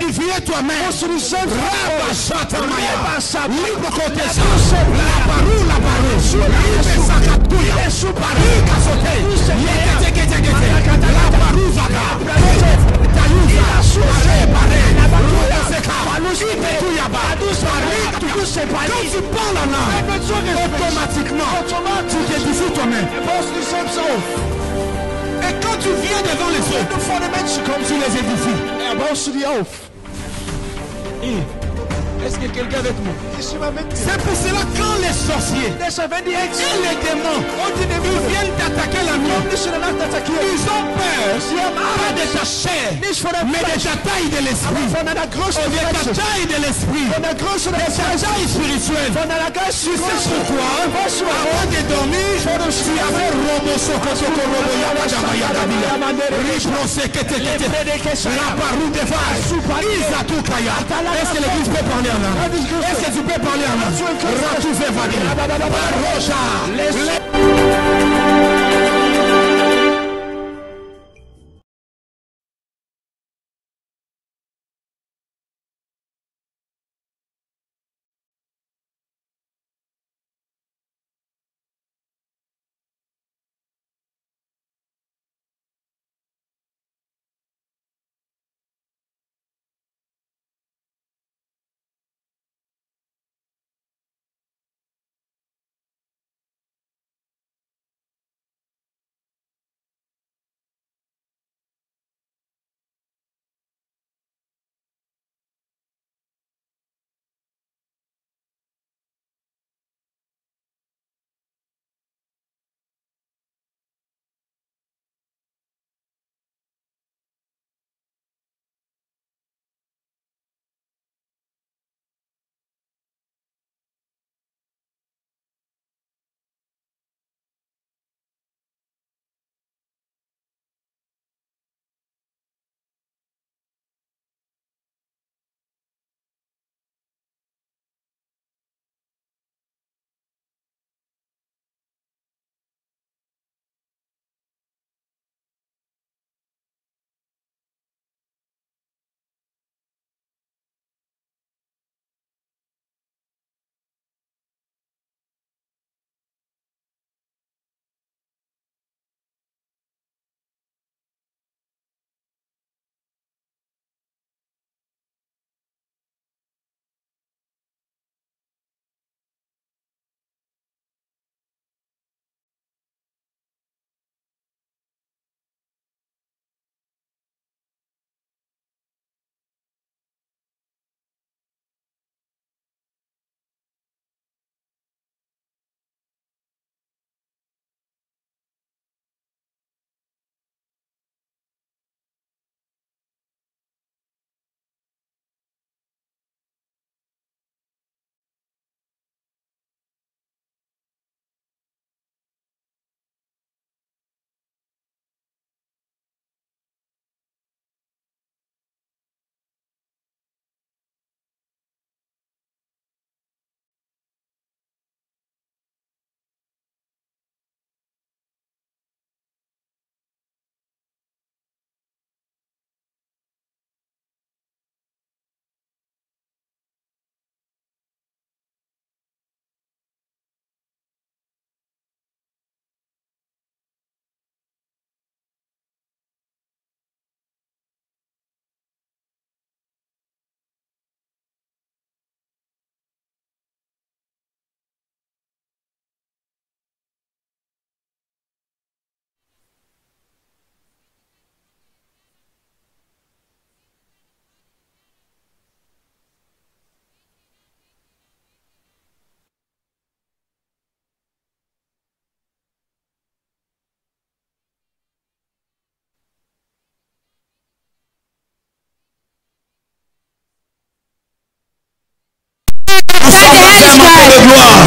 édifier toi-même. Musst du dich selbst Quand tu parles en langue, automatiquement, tu t'édifies toi-même. Et quand tu viens devant les autres, tu les édifies. Est-ce que quelqu'un avec moi? C'est pour cela quand les sorciers et les démons ils viennent t'attaquer la nuit, ils ont peur pas de ta chair mais de ta taille de l'esprit, de ta taille de l'esprit, de ta taille spirituelle. Tu sais pourquoi? Avant de dormir tu avais robo sokotoko robo yabadama la parole de phase Isatukaya. Est-ce que l'église peut parler en langue? Est-ce que tu peux parler en langue? Ratoufé Vadé Rocha.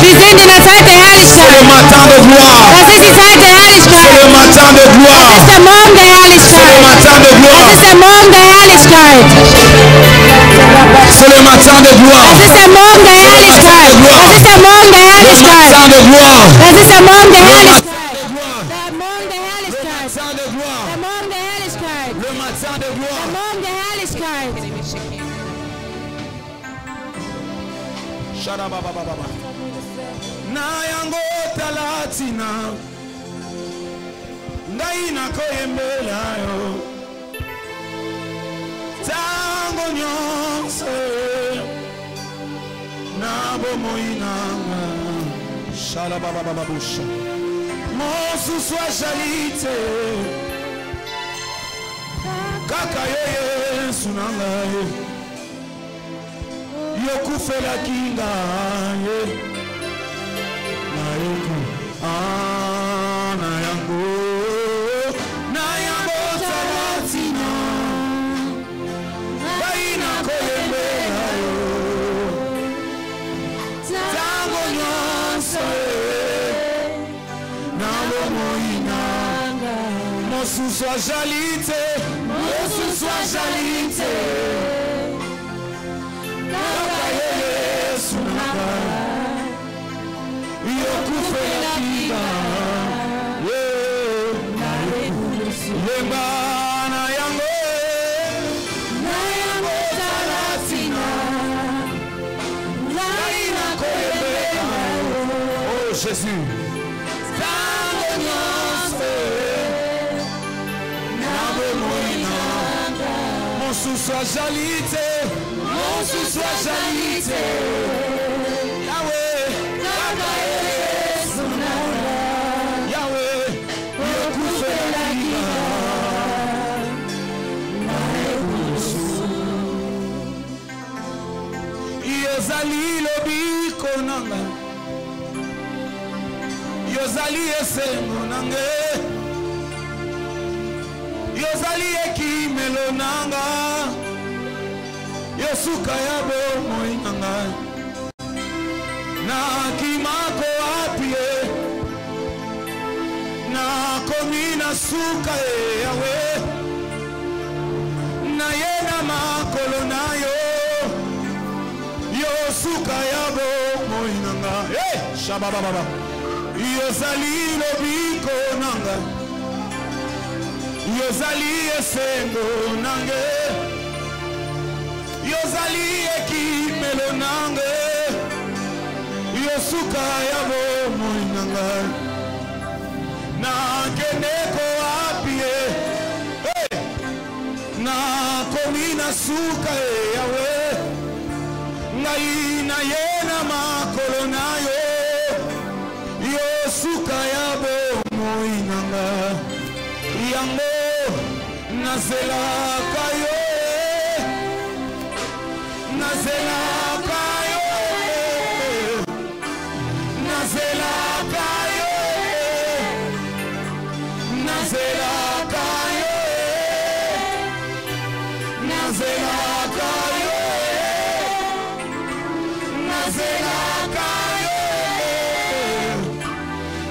Wir sind in der Zeit der Herrlichkeit. C'est le matin de gloire. Das ist die Zeit der Herrlichkeit. C'est le matin de gloire. Das ist der Morgen der Herrlichkeit. C'est le matin de gloire. Das ist der Morgen der Herrlichkeit. C'est le matin de gloire. Das ist der Morgen der Herrlichkeit. Das ist der Morgen der Herrlichkeit. Le matin de gloire. Das ist der Morgen der Herrlichkeit. Der Morgen der Herrlichkeit. matin de gloire. Der Morgen der Herrlichkeit. Le matin de gloire. Der Morgen der Herrlichkeit. na yango talatina ngai nakoyembela yo tango nyonso na bomoi nanga shalababababusha mosusu azali te kaka yo Yesu na ngai yokufelaki ngai na yango na yango talatina ngai nakoyembela yo tango nyonso na bomoi nanga mosusu azali te kaka yo Yesu na ngai yokufelaki ngai lemba na yango talatina ngai nakoyembela oh Jésus tango nyonso na bomoi nanga mosusu azali te Yahweh kaka Yesu na ngai Yahweh yokufelaki ngai yozali lobiko na ngai yozali esengo na ngai yozali ekimelo na ngai yosuka ya bomoi na ngai nakimako apie nakomi na suka Yawe na ye na makolo na yo yosuka ya bomoi na ngai shabababa yozali lobiko na ngai yozali esengo na ngai yozali ekimelo na ngai yosuka ya bomoi na ngai nakendeko apie nakomi na suka Yawe ngai na ye na makolo na yo yosuka ya bomoi na ngai yango nazelaka yo nazelaka yo nazelaka yo nazelaka yo nazelaka yo nazelaka yo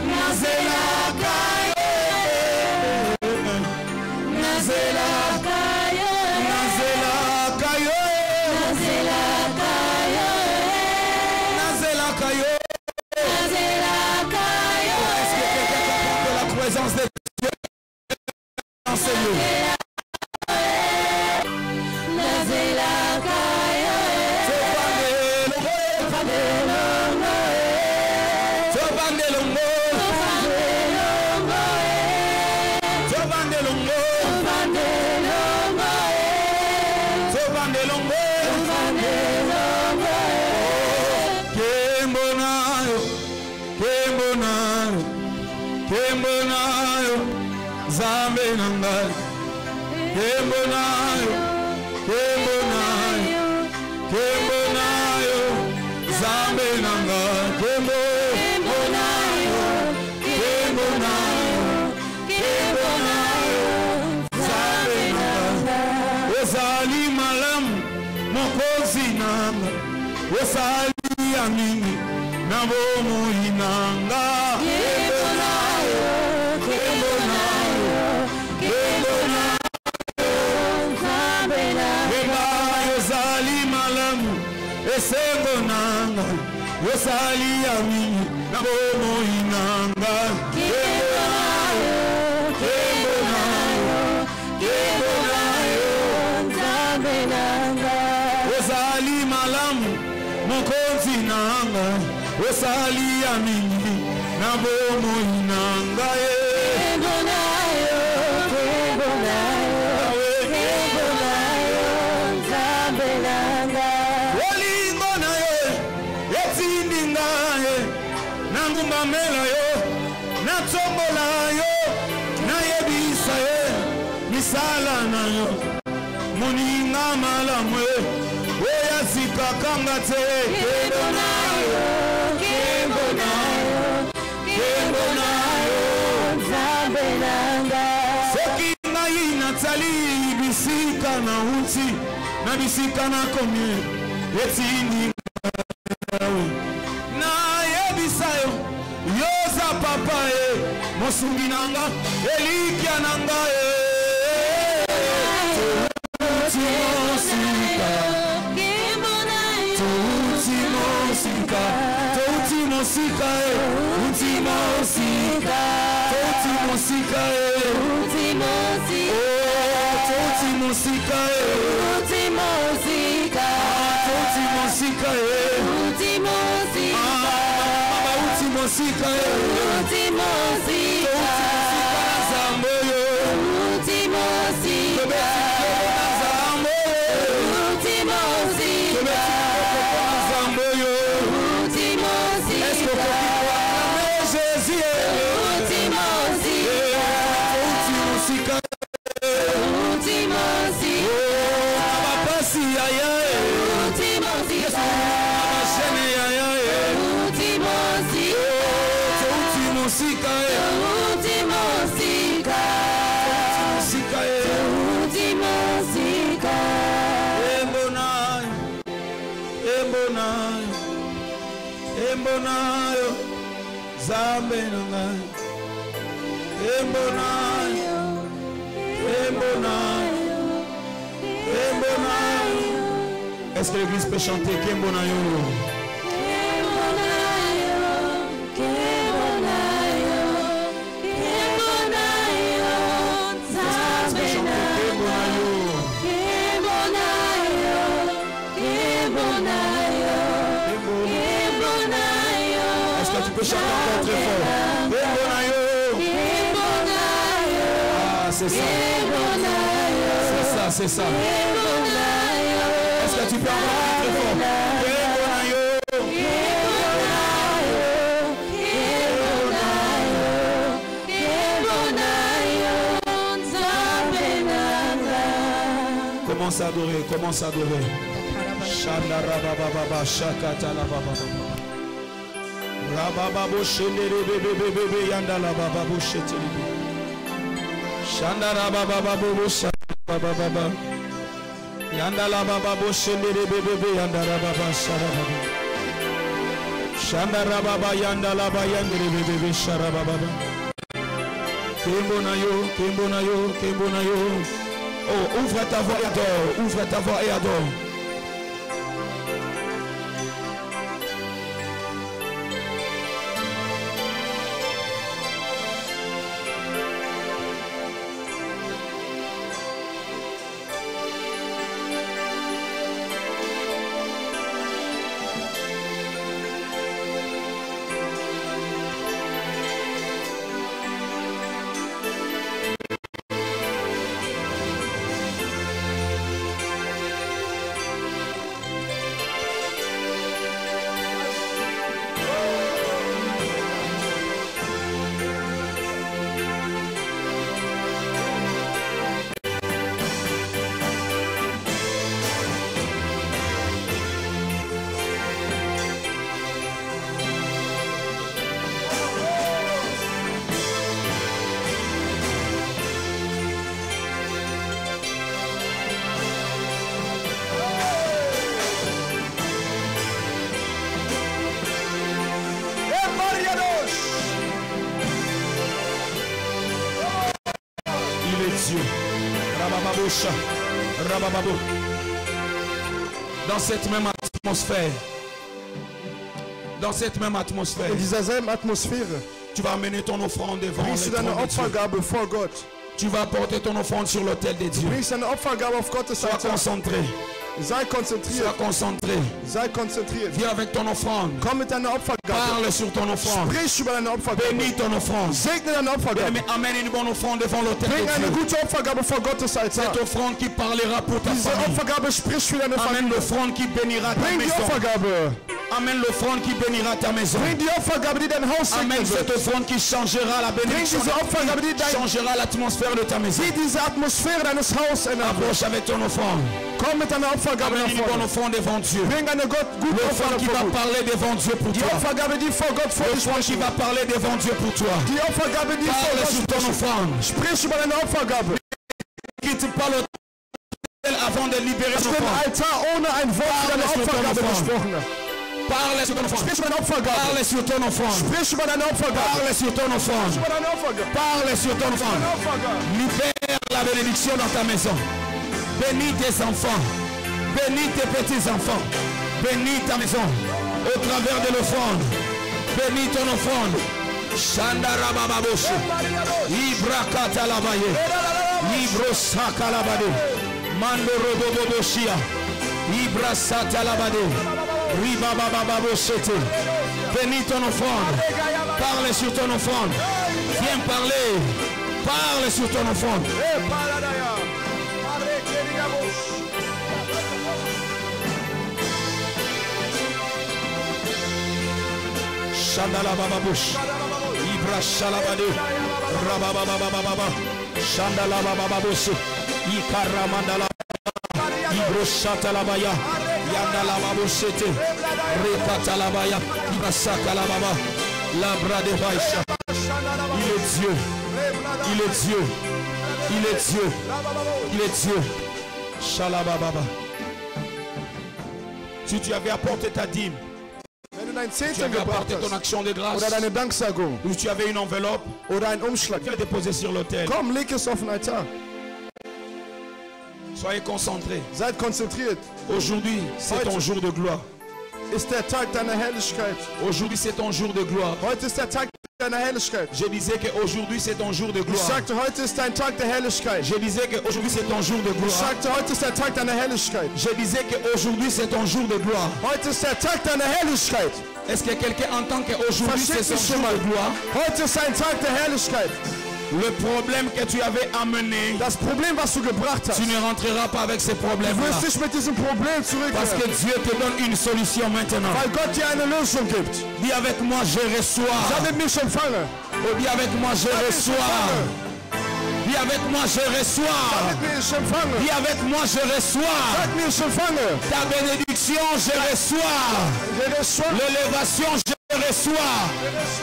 nazelaka yo nazelaka yo nazelaka yo nazelaka yo est-ce que quelqu'un comprend que la présence de Dieu dans ce lieu? Kembonayo zambe nangai kembonayo zambe nangai kembonayo zambe nangai osali malam mokozi nanga osali amini na bomoi nanga esengo nanga yosali amini na bomoi nanga osali malamu mokonzi Otinanga, Osali Amini, Nabomo Inanga, Kebonayo, Kebonayo, Kebonayo, Zambelanga. Olingonayo, Etindingaye, Nangumamelayo, Natsomolayo, Nayebisaye, Misala nayo, Muninga malamwe, Oya Zikakangate, Kebonayo, Kebonayo, Kebonayo, Zambelanga. Sokinga Natali, Bisika na Uti, na Bisika na Komye, Etindingaye, na Yebisayo, Yoza papaye, Mosunginanga, Elikia nangaye. Embonayo, Zambe nangayo, Embonayo, Embonayo, Embonayo. Est-ce que l'église peut chanter Kembonayo? Kebonayo, Kebonayo, Kebonayo, Zambelanga. Kebonayo, Kebonayo, Kebonayo. Est-ce que tu peux chanter encore très fort? Kembonayo. Kebonayo, Ah, c'est ça. Kebonayo, C'est ça, c'est ça. Kebonayo. Est-ce que tu peux encore très fort? Kembonayo. Commence à adorer, commence à adorer. Shanda rabababa shakata la baba. Rabababo shendere bebe yanda la bababo shetele. Shanda rabababo shababa. Yanda la bababo shendere bebe yanda rababa sharababa. Shanda rababa yanda la bayandere bebe sharababa. Kembonayo, Kembonayo, Kembonayo. Oh, ouvre ta voix et adore, ouvre ta voix et adore. Dans cette même atmosphère, in dieser selben Atmosphäre, tu vas amener ton offrande devant bringst du le deine trône de Dieu. Opfergabe vor Gott. Tu vas porter ton offrande sur l'autel de Dieu. Du bringst deine Opfergabe auf Gottes Sois Altar. concentré. Sei konzentriert. Sois concentré. Sei konzentriert. Viens avec ton offrande. Komm mit deiner Opfergabe. Parle sur ton offrande. Sprich über deine Opfergabe. Bénis ton offrande. Segne deine Opfergabe. Mais amène une bonne offrande devant l'autel de Bring eine Dieu. gute Opfergabe vor Gottes Altar. Cette offrande qui parlera pour ta Diese famille. Opfergabe spricht für deine Amène Familie. l'offrande qui bénira ta Bring die maison. Opfergabe. Amène l'offrande qui bénira ta maison. Bring die Opfergabe, die dein Haus Amène segnen cette wird. offrande qui changera la Bring bénédiction. diese Opfergabe, die Changera l'atmosphère de ta maison. diese Atmosphäre deines Hauses ändern wird. Approche avec ton offrande. Komm mit deiner Opfergabe Amène nach une bonne vorne. offrande devant Dieu. Bring eine gute L'offrande Opfergabe qui vor va Gott. parler devant Dieu pour Die toi. Opfergabe, die vor Gott vor dich L'offrande qui va parler devant Dieu pour toi. Die Opfergabe, die vor Parle Gott sur ton spricht. offrande. Sprich über deine Opfergabe. Quitte pas l'autel avant de libérer Auf ton den offrande. Altar ohne ein Wort für deine Parle sur ton Opfergabe offrande. gesprochen. Parle sur ton offrande. Sprich über deine Opfergabe. Parle sur ton offrande. Sprich über deine Opfergabe. Parle sur ton offrande. Über deine Opfergabe. Parle sur ton offrande. Deine Opfergabe. Libère la bénédiction dans ta maison. Bénis tes enfants. Bénis tes petits-enfants. Bénis ta maison au travers de l'offrande. Bénis ton offrande. Shandarabababoshe. Ibrakatalabaye. Ibrosakalabade. Mandoroboboboshia. Ibrasatalabade. Ribabababoshete. Bénis ton offrande. Parle sur ton offrande. Viens parler. Parle sur ton offrande. Shandala bababush, Ibra shalabade, Rabababababa, Shandala bababush, Ikara mandala, Ibro shatalabaya, Yandala babushete, Rekatalabaya, Ibra sakalababa, Labra de Vaisha. Il est Dieu, il est Dieu, il est Dieu, il est Dieu. Shalabababa. Si tu avais apporté ta dîme, Wenn du dein tu Zehntel avais gebracht apporté ton hast action de grâce, oder deine Danksagung ou tu avais une enveloppe, oder einen Umschlag, tu as déposé sur l'autel. komm, leg es auf den Altar. Soyez concentrés. Seid konzentriert. Aujourd'hui, c'est ton jour de gloire. Ist der Tag deiner Herrlichkeit. Aujourd'hui, c'est ton jour de gloire. Heute ist der Tag deiner Herrlichkeit. Je disais qu'aujourd'hui, c'est ton jour de Ich gloire. sagte, heute ist dein Tag der Herrlichkeit. Je disais qu'aujourd'hui, c'est ton jour de Ich gloire. sagte, heute ist der Tag deiner Herrlichkeit. Je disais qu'aujourd'hui, c'est ton jour de gloire. Heute ist der Tag deiner Herrlichkeit. Est-ce que quelqu'un entend qu'aujourd'hui, c'est son jour de gloire? Heute ist ein Tag der Herrlichkeit. Le problème que tu avais amené, Das Problem, was du gebracht hast, tu ne rentreras pas avec ces du problèmes-là. wirst nicht mit diesem Problem Parce que zurückkehren, Dieu te donne une solution maintenant. weil Gott dir eine Lösung gibt. Dis avec moi, je reçois. Sag mit mir, ich empfange. Oh, dis avec moi, je Sag mit, ich reçois. empfange. Dis avec moi, je reçois. Sag mit mir, ich empfange. Dis avec moi, je reçois. Sag mir, ich empfange. Ta bénédiction, je reçois. Je reçois. L'élévation, je reçois.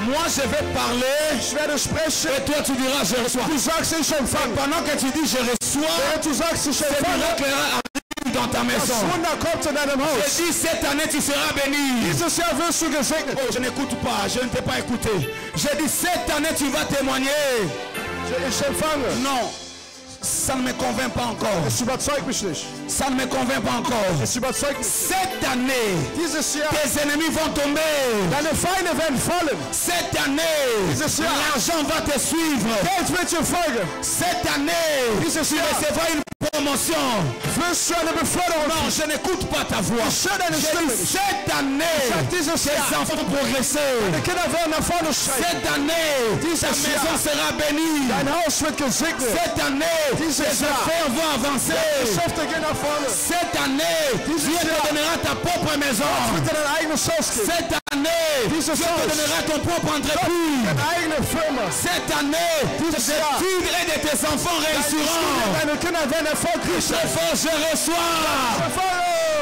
Moi, je vais parler. Ich werde sprechen. Et toi, tu diras, je reçois. Du sagst, ich empfange. Pendant que tu dis, je reçois, Während du sagst, ich ce empfange, miracle arrive dans ta das maison. Wunder kommt in deinem Je Haus. dis, cette année, tu seras béni. Dieses Jahr wirst du gesegnet. Oh, je n'écoute pas, je ne t'ai pas écouté. Je dis, cette année, tu vas témoigner. Ich empfange. Non, ça ne me convainc pas encore. Es überzeugt mich nicht. Ça ne me convainc pas encore. Es überzeugt mich. Cette année, Dieses Jahr, tes ennemis vont tomber. deine Feinde werden fallen. Cette année, Dieses Jahr, l'argent va te suivre. Geld wird dir folgen. Cette année, Dieses tu Jahr, recevras une promotion. wirst du eine Beförderung Non, kriegen. je n'écoute pas ta voix. Ich höre deine Je Stimme dis, nicht. cette année, sag, dieses tes Jahr, enfants vont progresser. deine Kinder werden nach vorne schreiten. Cette année, ta Dieses maison Jahr, sera bénie. dein Haus wird gesegnet. Cette année, Dieses tes Jahr, affaires vont avancer. Geschäfte gehen nach vorne. Cette année, Dieu te Jahr, donnera ta propre maison. wird dir dein eigenes Haus geben. Cette année, Dieu Dieses te Haus, donnera ton propre entreprise. deine eigene Firma. Cette année, Dieses tes Jahr, filles et de tes enfants réussiront. Deine Kinder werden erfolgreich sein. Très fort, je reçois.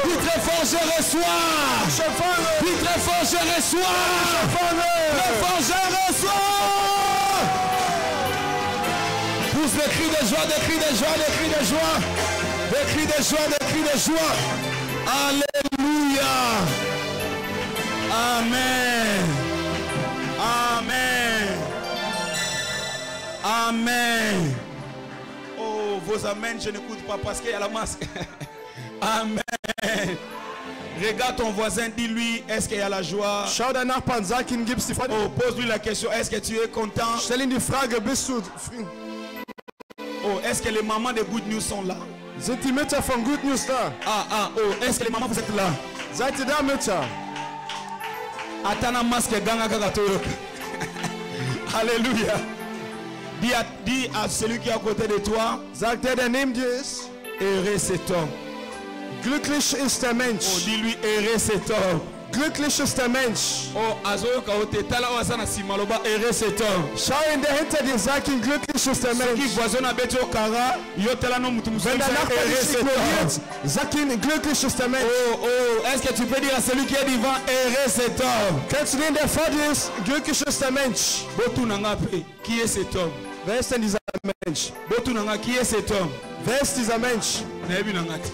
Dis très fort, je reçois. Ich empfange. Dis très fort, je reçois. Très fort, je reçois. Pousse des cris de joie, des cris de joie, des cris de joie. Des cris de joie, des cris de joie. Alléluia. Amen. Amen. Amen. Oh, vos amens, je n'écoute pas parce qu'il y a la masque. Amen. Regarde ton voisin, dis-lui, est-ce qu'il y a la joie? Schau deinen Nachbarn, sag ihm, gib's die Freude. Oh, pose-lui la question, est-ce que tu es content? Stell ihm die Frage, bist du zufrieden? Oh, est-ce que les mamans de Good News sont là? Sind die Mütter von Good News da? Est-ce que les mamans vous êtes là? Seid ihr da, Mütter? Atana masque ganga kaka toyoka. Alléluia. Dis à celui qui est à côté de toi, Sagt der neben dir ist, heureux cet homme. glücklich ist der Mensch. Oh, dis-lui heureux cet homme. Glücklich ist der Mensch. Oh, azoyoka otetala wasana simaloba heureux cet homme. Schau ihn, der hinter dir sagt ihm, glücklich ist der Qui Mensch. voisin abeti okara, yotela no mutu Wenn der Nachbar dich ignoriert, sag ihm, glücklich ist der Mensch. Oh, est-ce que tu peux dire à celui qui est devant heureux cet homme? Kennst du den, der vor dir ist? Glücklich ist der Mensch. Botunanga pe, qui est cet homme? Wer ist denn dieser Mensch? Botunanga, qui est cet homme? Wer ist dieser Mensch? Naebi nangati.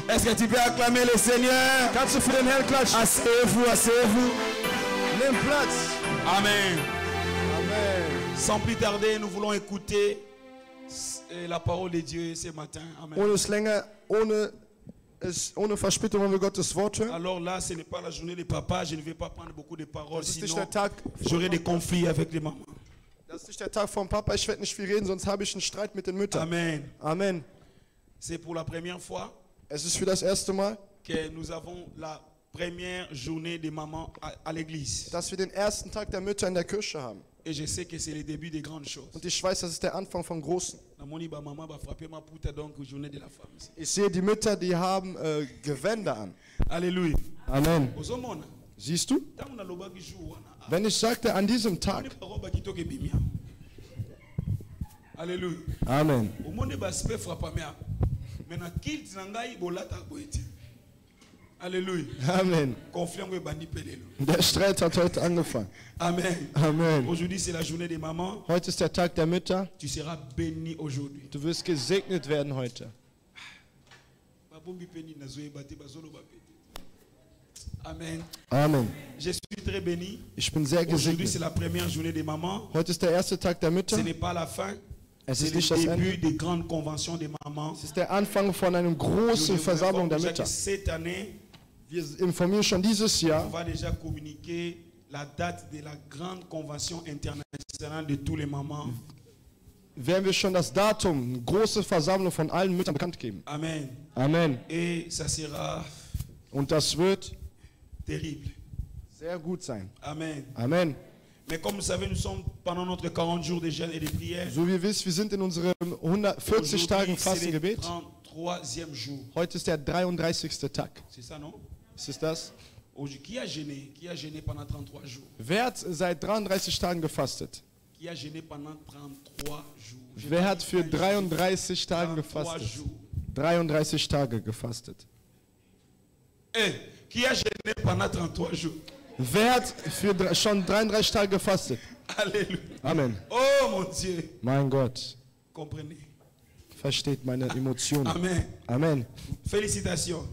Est-ce que tu peux acclamer le Seigneur? Kannst du für den Herrn klatschen? Asseyez-vous, asseyez-vous. Nimm Platz. Amen. Amen. Sans plus tarder, nous voulons écouter la parole de Dieu ce matin. Amen. Ohne es länger, ohne Verspätung wollen wir Gottes Wort hören. Alors là, ce n'est pas la journée des papas. Je ne vais pas prendre beaucoup de paroles, Das ist nicht sinon der Tag. j'aurai des conflits avec les mamans. Das ist nicht der Tag vom Papa. Ich werde nicht viel reden, sonst habe ich einen Streit mit den Müttern. Amen. Amen. C'est pour la première fois Es ist für das erste Mal, que nous avons la première journée des mamans à l'église. dass wir den ersten Tag der Mütter in der Kirche haben. Et je sais que c'est le début des grandes choses. Und ich weiß, das ist der Anfang von Großen. Maman va frapper ma poutre, donc journée de la femme. Ich sehe die Mütter, die haben Gewänder an. Alléluia. Amen. Ozomona. Siehst du? Tangu nalobaki jour wana. Wenn ich sagte, an diesem Tag. Roba kitoke bimia. Alléluia. Amen. Omonde ba spe frappa mea. Mena kilt nangai bolata boiti. Alléluia. Amen. Confiance bandi pelelo. Der Streit hat heute angefangen. Amen. Amen. Aujourd'hui c'est la journée des mamans. Heute ist der Tag der Mütter. Tu seras béni aujourd'hui. Du wirst gesegnet werden heute. Amen. Amen. Je suis très béni. Ich bin sehr Aujourd'hui c'est gesegnet. la première journée des mamans. Heute ist der erste Tag der Mütter. Ce n'est pas la fin. Es C'est ist le nicht das début Ende. des grandes conventions des mamans. Es ist der Anfang von einer großen Versammlung der Mütter. Cette année, Wir informieren schon dieses on Jahr. va déjà communiquer la date de la grande convention internationale de tous les mamans. Werden wir schon das Datum, eine große Versammlung von allen Müttern bekannt geben. Amen. Amen. Et ça sera Und das wird terrible. sehr gut sein. Amen. Amen. Mais comme vous savez, nous sommes pendant notre 40 jours de jeûne et de prière. So wie ihr wisst, wir sind in unserem 140 Tagen Aujourd'hui, c'est le Fastengebet. 33e jour. Heute ist der 33. Tag. C'est ça, non? Was ist das? Aujourd'hui, qui a jeûné? Qui a jeûné pendant 33 jours? Wer hat seit 33 Tagen gefastet? Qui a jeûné pendant 33 jours? Wer hat für 33 Tagen 33 gefastet? jours. 33 Tage gefastet. Qui a jeûné pendant 33 jours? Wer hat für schon 33 Tage gefastet? Alléluia. Amen. Oh mon Dieu. Mein Gott, Comprenez. versteht meine Emotionen. Amen. Amen. Félicitations.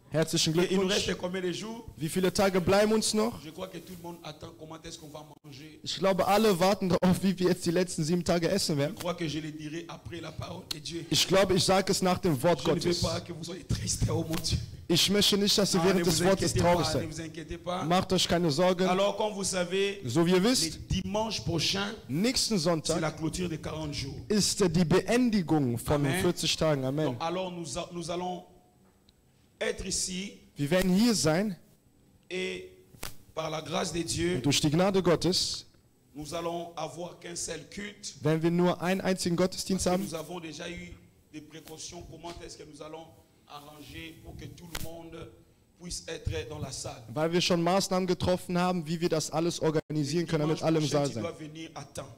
Herzlichen Et il nous Glückwunsch. reste combien de jours? Wie viele Tage bleiben uns noch? Je crois que tout le monde attend comment est-ce qu'on va manger. Ich glaube, alle warten darauf, wie wir jetzt die letzten 7 Tage essen Je werden. crois que je le dirai après la parole de Dieu. Ich glaube, ich sage es nach dem Wort Je ne veux Gottes. pas que vous soyez tristes, oh mon Dieu. Ich möchte nicht, dass ihr Ah, ne während des vous Wortes inquiétez traurig pas, ne seid. vous inquiétez pas. Macht euch keine Sorgen. Alors, comme vous savez, So wie ihr le wisst, dimanche prochain, nächsten c'est Sonntag la clôture de 40 jours. ist die Beendigung von den Amen. 40 Tagen. Amen. Donc, alors, nous allons être ici Wir werden hier sein et par la grâce de Dieu, und durch die Gnade Gottes nous allons avoir qu'un seul culte. werden wir nur einen einzigen Gottesdienst Parce que haben. nous avons déjà eu des précautions. Comment est-ce que nous allons arranger pour que tout le monde puisse être dans la salle? Weil wir schon Maßnahmen getroffen haben, wie wir das alles organisieren können, damit Dimanche alle im prochain, Saal tu dois sein. venir à temps.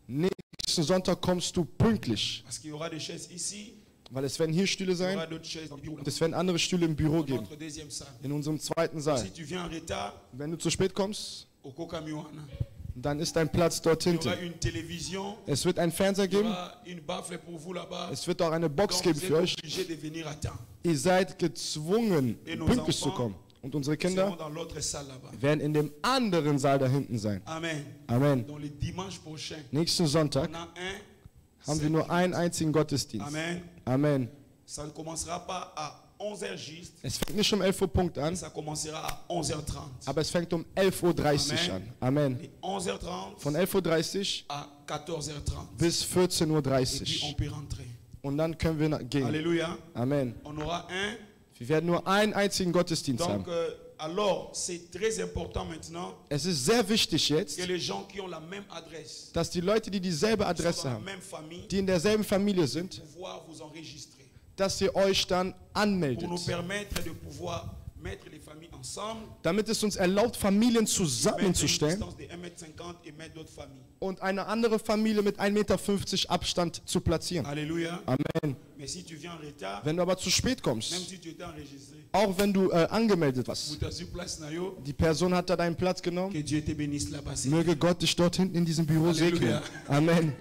Nächsten Sonntag kommst du pünktlich, Parce qu'il y aura des chaises ici, weil es werden hier Stühle il y aura sein d'autres chaises dans le bureau, und es werden andere Stühle im Büro dans geben, notre deuxième salle. in unserem zweiten Saal. Si tu viens en retard, Wenn du zu spät kommst, au Kokamiwana, dann ist dein Platz dort il y aura hinten. une télévision, Es wird einen Fernseher il y geben, aura une baffle pour vous là-bas. es wird auch eine Box Donc geben vous für êtes euch. obligés de venir à temps. Ihr seid gezwungen, pünktlich zu kommen. Und unsere Nous serons Kinder dans l'autre salle là-bas. werden in dem anderen Saal da hinten sein. Amen. Amen. Donc le dimanche prochain, Nächsten Sonntag on a un. haben wir nur einen einzigen Gottesdienst. Amen. Amen. Ça ne commencera pas à 11h juste, Es fängt nicht um 11 Uhr Punkt an, ça commencera à 11h30. aber es fängt um 11.30 Uhr an. Amen. Et 11h30 Von 11.30 Uhr à 14h30. bis 14.30 Et puis on Uhr. peut rentrer. Und dann können wir gehen. Alléluia. Amen. On aura un. Wir werden nur einen einzigen Gottesdienst Donc, haben. alors, c'est très important maintenant Es ist sehr wichtig jetzt, que les gens qui ont la même adresse, dass die Leute, die dieselbe qui sont Adresse dans la haben, même famille, die in derselben Familie sind, pouvoir vous enregistrer. dass ihr euch dann Pour anmeldet. nous permettre de pouvoir mettre les familles ensemble, Damit es uns erlaubt, Familien mettre une zusammenzustellen distance de 1,50 m et mettre d'autres familles. und eine andere Familie mit 1,50 Meter Abstand zu platzieren. Alléluia. Amen. Mais si tu viens en retard, Wenn du aber zu spät même kommst, si tu étais enregistré, auch wenn du angemeldet vous warst, t'as sur place, Nayo, die Person hat da deinen Platz genommen, que Dieu te bénisse là-bas. möge Gott dich dort hinten in diesem Büro segnen. Halleluja. Amen.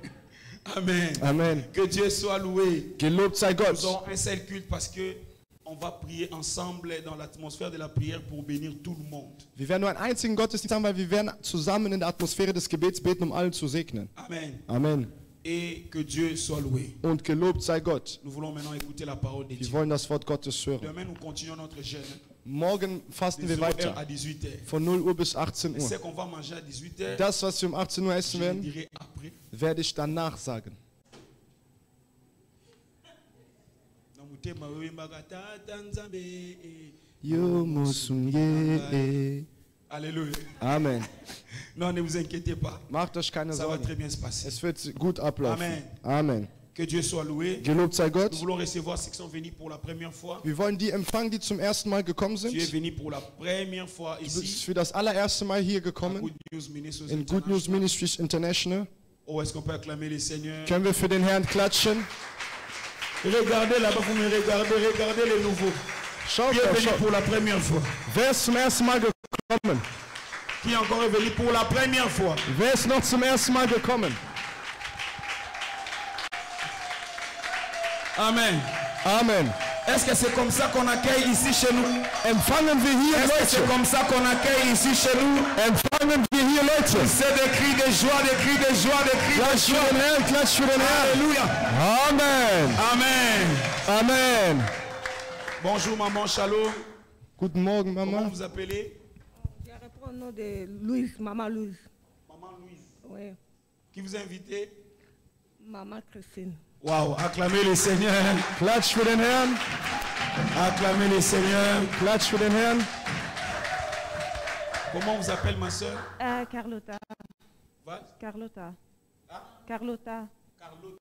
Amen. Amen. Que Dieu soit loué. Gelobt sei Nous Gott. aurons un seul culte parce que on va prier ensemble dans l'atmosphère de la prière pour bénir tout le monde. Wir werden nur einen einzigen Gottesdienst haben, weil wir werden zusammen in der Atmosphäre des Gebets beten, um alle zu segnen. Amen. Amen. Et que Dieu soit loué. Und gelobt sei Gott. Nous voulons maintenant écouter la parole de Wir Dieu. wollen das Wort Gottes hören. Demain, nous continuons notre jeûne. Morgen fasten De wir 0 heures weiter. à 18 h. Von 0 Uhr bis 18 Ce Uhr. qu'on va manger à 18 h, Das, was wir um 18 Uhr je essen le werden, dirai après. werde ich danach sagen. Alléluia. Amen. Non, ne vous inquiétez pas. Macht euch keine Ça va Sorgen. très bien se passer. Es wird gut ablaufen. Amen. Amen. Que Dieu soit loué. Gelobt sei Gott. Nous voulons recevoir ceux qui sont venus pour la première fois. Wir wollen die empfangen, die zum ersten Mal gekommen Tu es sind. venu pour la première fois Du bist ici. für das allererste Mal hier À gekommen. Good News Ministries In Good News International. Ministries International. Oh, est-ce qu'on peut acclamer les seigneurs? Können wir für den Herrn klatschen? Regardez là-bas, vous me regardez, regardez les nouveaux. Schaut Qui est mal, venu schaut. pour la première fois? Wer ist zum ersten Mal gekommen? Qui est encore venu pour la première fois? Wer ist noch zum ersten Mal gekommen? Amen. Amen. Est-ce que c'est comme ça qu'on accueille ici chez nous? Empfangen wir hier Est-ce que c'est Leute? comme ça qu'on accueille ici chez nous? Empfangen wir hier Leute? C'est des cris de joie, des cris de joie, des cris de Klatsch für joie. den Herrn, klatsch für den Herrn. Alléluia. Amen. Amen. Amen. Bonjour maman Shalom. Guten Morgen, Comment Mama. vous appelez? Je réponds au nom de Louise, maman Louise. Maman Louise. Oui, Qui vous a invité? maman Christine. Waouh, acclamez le Seigneur. Klatsch für den Herrn. Acclamez le Seigneur. Klatsch für den Herrn. Comment vous appelle ma soeur? Carlotta. Va? Carlotta. Ah? Carlotta. Carlo.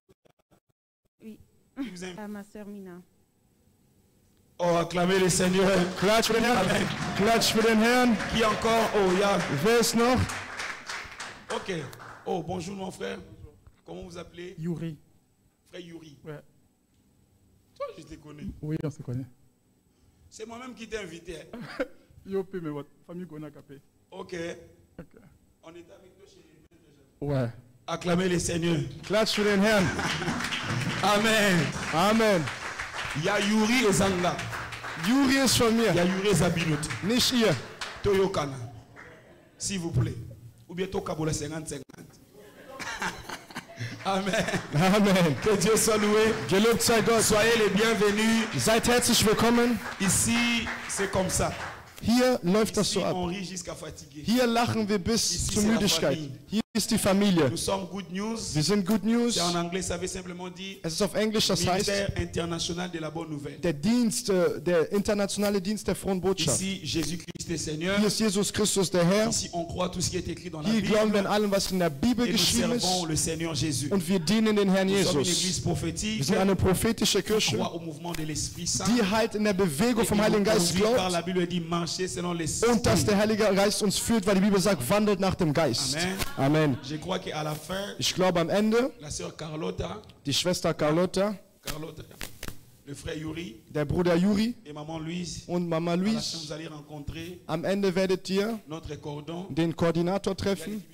Oui. Qui vous a invité? Ma soeur Mina. Oh, acclamez le Seigneur. Klatsch für den Herrn. Klatsch für den Herrn. Qui encore? Oh, il y a. Wer ist noch? Ok. Oh, bonjour mon frère. Comment vous appelez? Yuri. Frère Yuri. Ouais. Toi, je te connais. Oui, on se connaît. C'est moi-même qui t'ai invité. Yopé, mais votre famille Gona Kapé. Ok. Ok. On est avec toi chez les déjà. Ouais. Acclamez le Seigneur. Klatsch für den Herrn. Amen. Amen. Il y a Yuri et Zanga. Juri ist von Il y mir, a Yuri et Zabinot. nicht ihr. Toyokana. S'il vous plaît. Ou bien Tokabola 50-50. Amen. Amen. Que Dieu soit loué. Gelobt sei Gott. Soyez les bienvenus. Seid herzlich willkommen. Ici, c'est comme ça. Hier läuft das Ici, so ab. on rit jusqu'à fatiguer. Hier lachen wir bis Ici, zur c'est la Müdigkeit. Familie. Hier ist die Familie. Nous sommes Good News. Wir sind Good News. C'est en anglais, ça veut simplement dire Es ist auf Englisch, das heißt Ministère international de la bonne nouvelle. der Dienst, der internationale Dienst der frohen Botschaft. Ici, Jésus-Christ est Seigneur. Hier ist Jesus Christus der Herr. Ici, on croit tout ce qui est écrit dans la Hier Bible. glauben wir an allem, was in der Bibel Et nous geschrieben servons ist. le Seigneur Jésus. Und wir dienen den Herrn Nous sommes une Jesus. église Wir prophétique. sind eine prophetische On Kirche, croit au mouvement de l'Esprit Saint. die halt in der Bewegung Et vom qui Heiligen nous Geist conduit par la glaubt. Bible dit marcher selon l'Esprit. Und dass der Heilige Geist uns führt, weil die Bibel sagt, wandelt nach dem Geist. Amen. Amen. Je crois qu'à la fin, Ich glaube am Ende, la sœur Carlotta, die Schwester Carlotta, le frère Yuri der Bruder Juri et maman Louise, und Mama à la fin, Louise, vous allez rencontrer am Ende werdet ihr notre cordon. den Koordinator treffen.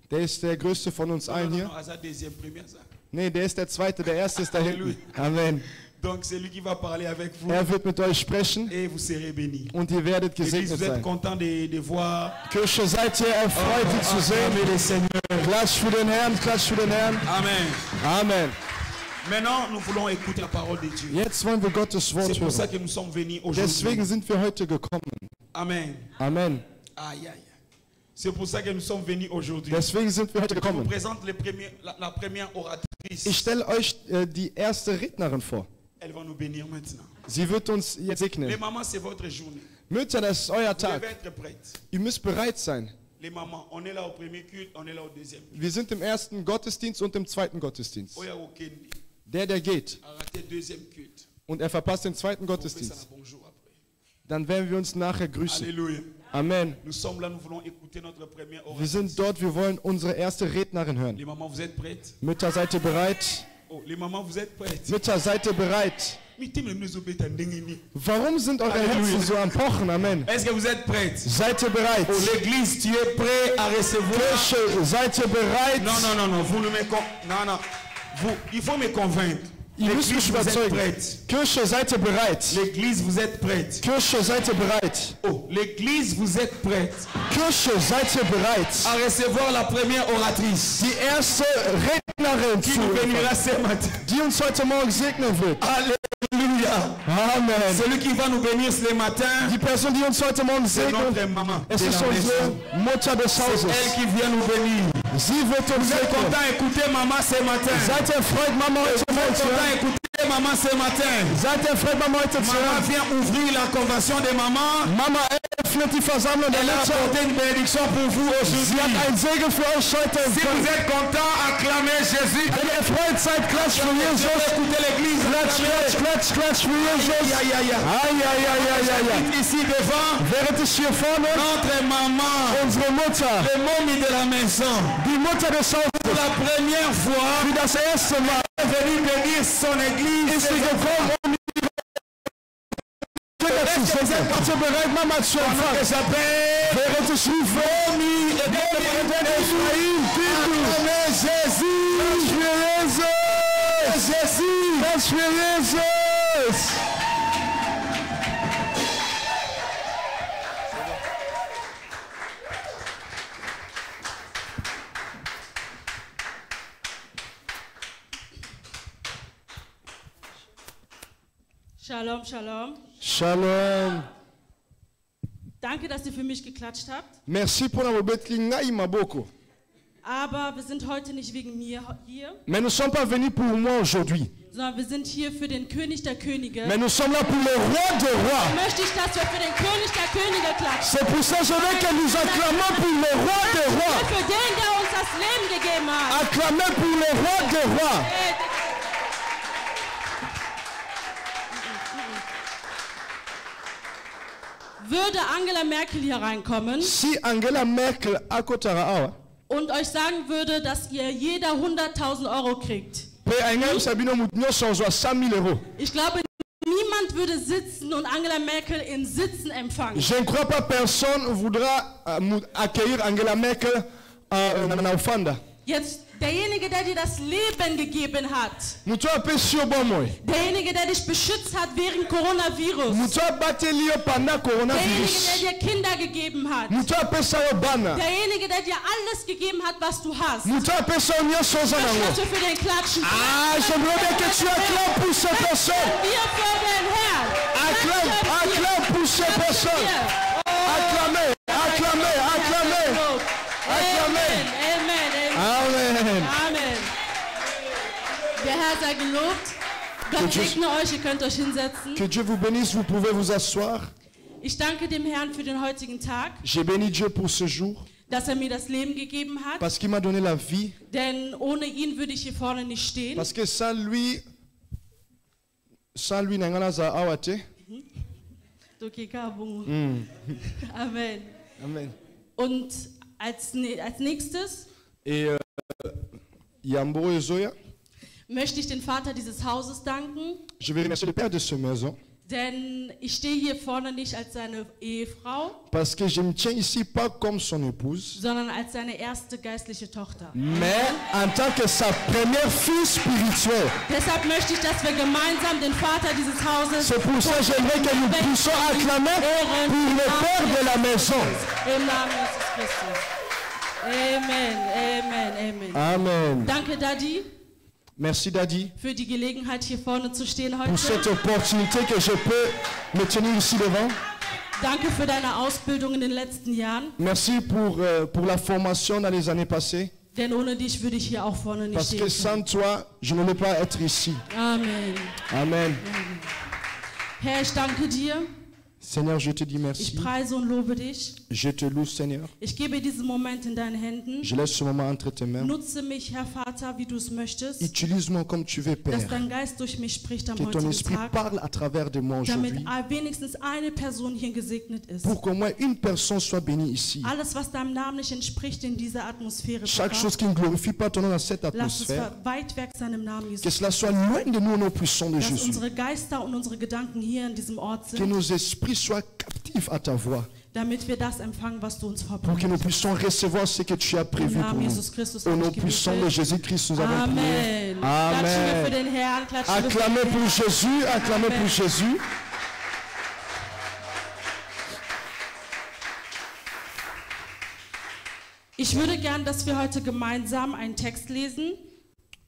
Der ist der größte von uns allen hier. Nee, der ist der zweite, der erste ist da hinten. Amen. Donc c'est lui qui va parler avec vous Er wird mit euch sprechen et vous serez bénis. und ihr werdet Église, gesegnet vous êtes sein. content de voir. Kirche, seid ihr erfreut, die zu sehen? Klatsch für den Herrn, klatsch für den Herrn. Amen. Amen. Maintenant, nous voulons écouter la parole de Dieu. Jetzt wollen wir Gottes Wort C'est pour ça hören. que nous sommes venus Deswegen aujourd'hui. sind wir heute gekommen. Amen. Amen. Aïe, aïe. C'est pour ça que nous sommes venus aujourd'hui. Deswegen sind wir heute Je vous gekommen. présente la première oratrice. Ich stelle euch die erste Rednerin vor. Elle va nous bénir maintenant. Sie wird uns jetzt Les segnen. mamans, c'est votre journée. Mütter, das ist euer Vous devez Tag. être prêtes. Ihr müsst bereit sein. Les mamans, on est là au premier culte, on est là au deuxième. Wir sind im ersten Gottesdienst und im zweiten Gottesdienst. Oya Okendi, Der geht a raté deuxième culte. und er verpasst den zweiten On fait ça Gottesdienst, un bonjour après. dann werden wir uns nachher grüßen. Alléluia. Amen. Nous sommes là, nous voulons écouter notre première Wir oratrice. sind dort, wir wollen unsere erste Rednerin hören. Les mamans, vous êtes prêtes? Mütter, seid ihr bereit? Oh, les mamans, vous êtes prêtes? Mütter, seid ihr bereit? Warum sind eure Herzen so am Pochen? Amen. Est-ce que vous êtes prêtes? Seid ihr bereit? Oh, l'église, tu es prêt à recevoir? Kirche, seid ihr bereit? Non, non, non, non, vous ne me non, non. Vous, il faut me convaincre. Ihr müsst mich L'église, vous êtes überzeugen. prête. Kirche, seid ihr bereit? L'église, vous êtes prête. Kirche, seid ihr bereit? Oh, l'église, vous êtes prête Kirche, seid ihr bereit? à recevoir la première oratrice Die erste Rednerin qui nous bénira ce matin. die uns heute Morgen segnen wird. Alléluia. Amen. Celui qui va nous bénir ce matin, Die Person, die uns heute Morgen c'est segnet, notre maman. es ist unsere Mutter des C'est Hauses. elle qui vient nous bénir. Sie wird uns Vous êtes segnen. content d'écouter maman ce matin? Seid ihr freut, Mama heute Vous êtes Morgen zu content hören? d'écouter maman ce matin? Seid ihr freut, Mama heute zu Maman hören? vient ouvrir la convention des mamans. Mama öffnet die Versammlung der Elle a Mütter. apporté une bénédiction pour vous Sie hat aujourd'hui. einen Segen für euch heute Si vous empfangen. êtes content, acclamez Jésus. Wenn ihr freut seid, klatscht für Jesus. Écoutez l'église. Klatsch, klatsch, klatsch, klatsch für Jesus. Aïe, aïe, aïe. Aïe, aïe, aïe, aïe, aïe. Ici devant, Während ich hier vorne notre maman, unsere Mutter, le momie de la maison, die Mutter des Hauses, pour la première fois, für das erste Mal est venue bénir son église. ist sie gekommen, um die Kinder zu segnen. Seid ihr bereit, Mama zu empfangen? Während ich rufe, Omi, Ephraim, Titus, Jésus, für Jesus, das für Jesus. Shalom, Shalom. Shalom. Danke, dass ihr für mich geklatscht habt. Merci pour la mobetli ngai maboko. Aber wir sind heute nicht wegen mir hier, Mais nous ne sommes pas venus pour moi aujourd'hui. sondern wir sind hier für den König der Könige. Mais nous sommes là pour le roi des rois. Möchte ich, dass wir für den König der Könige klatschen. C'est pour ça que je veux que nous acclamons pour le roi des rois. Für den, der uns das Leben gegeben hat. Acclamez pour le roi des rois. Würde Angela Merkel hier reinkommen Si Angela Merkel akotara awa, und euch sagen würde, dass ihr jeder 100.000 Euro kriegt. pe ainga sabino mutnyo sonzwa 100 000 euros. Ich glaube, niemand würde sitzen und Angela Merkel in Sitzen empfangen. Je ne crois pas personne voudra accueillir Angela Merkel na ufanda. Jetzt, derjenige, der dir das Leben gegeben hat, Mutu apesio bomoi. derjenige, der dich beschützt hat während Coronavirus, Mutu abatelio panda derjenige, coronavirus. der dir Kinder gegeben hat, Mutu apesa yo bana. derjenige, der dir alles gegeben hat, was du hast. Mutu apesa yo nyonso oza Ich nango. möchte für den Klatschen. Ah, j'aimerais bien que tu acclames pour ces personnes. Wir für den Herrn. Acclame, acclame pour ces personnes. Acclamez, acclamez, acclamez. Amen, amen, amen. Amen. Amen. Der Herr sei gelobt. Gott segne euch, ihr könnt euch hinsetzen. Que Dieu vous bénisse, vous pouvez vous asseoir. Ich danke dem Herrn für den heutigen Tag, J'ai béni Dieu pour ce jour dass er mir das Leben gegeben hat. parce qu'il m'a donné la vie. Denn ohne ihn würde ich hier vorne nicht stehen. Parce que sans lui, nangana za awate. Amen. Amen. Und als nächstes Et Yambo Ezoya, möchte ich den Vater dieses Hauses danken, je vais remercier le père de cette maison denn ich stehe hier vorne nicht als seine Ehefrau, parce que je me tiens ici pas comme son épouse, sondern als seine erste geistliche Tochter. mais en tant que sa première fille spirituelle. Deshalb möchte ich, dass wir gemeinsam den Vater dieses Hauses C'est pour ça que j'aimerais que nous puissions acclamer pour le père de la maison. im Namen Jesus Christus. Amen, amen, amen. Amen. Danke, Daddy, Merci Daddy für die Gelegenheit, hier vorne zu stehen pour cette heute. opportunité que je peux me tenir ici devant. Danke für deine Ausbildung in den letzten Jahren. Merci pour la formation dans les années passées. Denn ohne dich würde ich hier auch vorne nicht Parce que stehen können. sans toi, je ne peux pas être ici. Amen. Amen. Herr, ich danke dir. Seigneur, je te dis Ich merci. preise und lobe dich. Je te loue, Seigneur. Ich gebe diesen Moment in deine Händen. Je laisse ce moment entre tes mains. Nutze mich, Herr Vater, wie du es möchtest. Utilise-moi comme tu veux, Dass Père. dein Geist durch mich spricht am Que ton heutigen esprit Tag. parle à travers de moi Damit aujourd'hui. wenigstens eine Person hier gesegnet ist. Pour qu'au moins une personne soit bénie ici. Alles, was deinem Namen nicht entspricht in dieser Atmosphäre, Chaque Papa, chose qui ne glorifie pas ton nom dans cette lass es atmosphère. weit weg sein im Namen Que Jesus. cela soit loin de nous au nom puissant de Dass Jésus. unsere Geister und unsere Gedanken hier in diesem Ort Que sind, nos esprits soient captifs à ta voix. damit wir das empfangen, was du uns Pour que nous verbindest. puissions recevoir ce que tu as Im prévu pour Namen nous. Jesus Christus Au habe nom ich puissant de gebetet. Jésus-Christ, nous avons prié. Amen. Klatschen wir für Amen. den Herrn, klatschen wir für Acclamez den pour Herrn. Jésus, acclamez Amen. pour Jésus. Ich würde gern, dass wir heute gemeinsam einen Text lesen.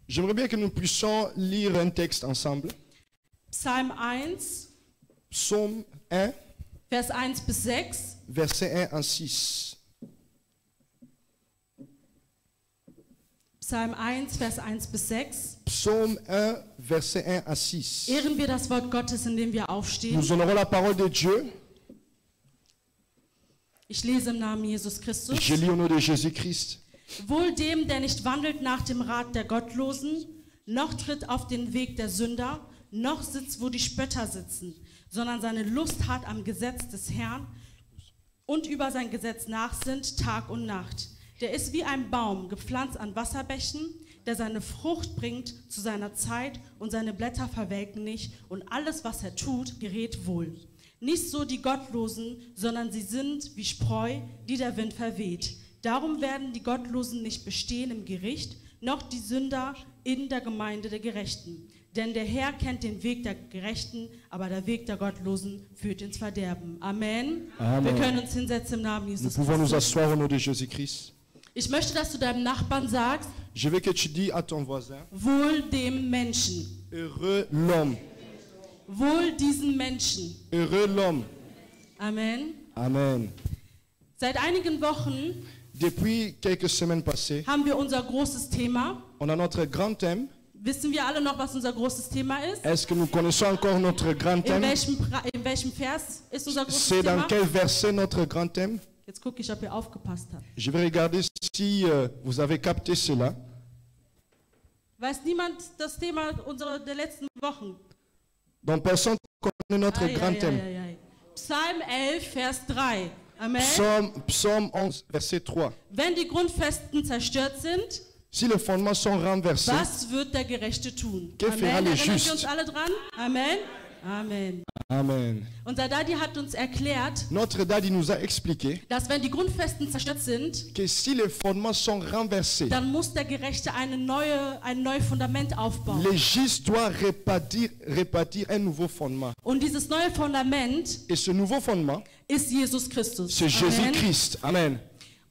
J'aimerais bien que nous puissions lire un texte ensemble. Psalm 1, Psaume 1, Vers 1 bis 6. verset 1 à 6. Psalm 1, Vers 1 bis 6. Psaume 1, verset 1 à 6. Ehren wir das Wort Gottes, indem wir aufstehen. Nous honorons la parole de Dieu. Ich lese im Namen Jesus Christus. Je lis au nom de Jésus-Christ. Wohl dem, der nicht wandelt nach dem Rat der Gottlosen, noch tritt auf den Weg der Sünder, noch sitzt, wo die Spötter sitzen, sondern seine Lust hat am Gesetz des Herrn und über sein Gesetz nachsinnt Tag und Nacht. Der ist wie ein Baum, gepflanzt an Wasserbächen, der seine Frucht bringt zu seiner Zeit und seine Blätter verwelken nicht und alles, was er tut, gerät wohl. Nicht so die Gottlosen, sondern sie sind wie Spreu, die der Wind verweht. Darum werden die Gottlosen nicht bestehen im Gericht, noch die Sünder in der Gemeinde der Gerechten. Denn der Herr kennt den Weg der Gerechten, aber der Weg der Gottlosen führt ins Verderben. Amen. Amen. Wir können uns hinsetzen im Namen Nous Jesus pouvons nous Christus. asseoir au nom de Jésus-Christ. Ich möchte, dass du deinem Nachbarn sagst, Je veux que tu dis à ton voisin, wohl dem Menschen, heureux l'homme, wohl diesen Menschen. heureux l'homme. Amen. Amen. Seit einigen Wochen Depuis quelques semaines passées, haben wir unser großes Thema. on a notre grand thème. Wissen wir alle noch, was unser großes Thema ist? Est-ce que nous connaissons encore notre grand In thème? welchem Vers ist unser großes C'est dans Thema? quel verset notre grand thème? Jetzt gucke ich, ob ihr aufgepasst habt. Je vais regarder si vous avez capté cela. Weiß niemand das Thema der letzten Wochen? Donc personne connaît notre grand thème. Ai. Psalm 11, Vers 3. Amen. Psaume 11, verset 3. Wenn die Grundfesten zerstört sind, Si les fondements sont renversés, was wird der Gerechte tun? Que fera Amen. le Erinnern wir Juste? uns alle dran? Amen. Amen. Amen. Unser Daddy hat uns erklärt, Notre Daddy nous a expliqué dass wenn die Grundfesten zerstört sind, que si les fondements sont renversés, dann muss der Gerechte ein neues Fundament aufbauen. le juste doit répartir un nouveau fondement. Und dieses neue Fundament Et ce nouveau fondement, ist Jesus Christus. c'est Amen. Jésus-Christ. Amen.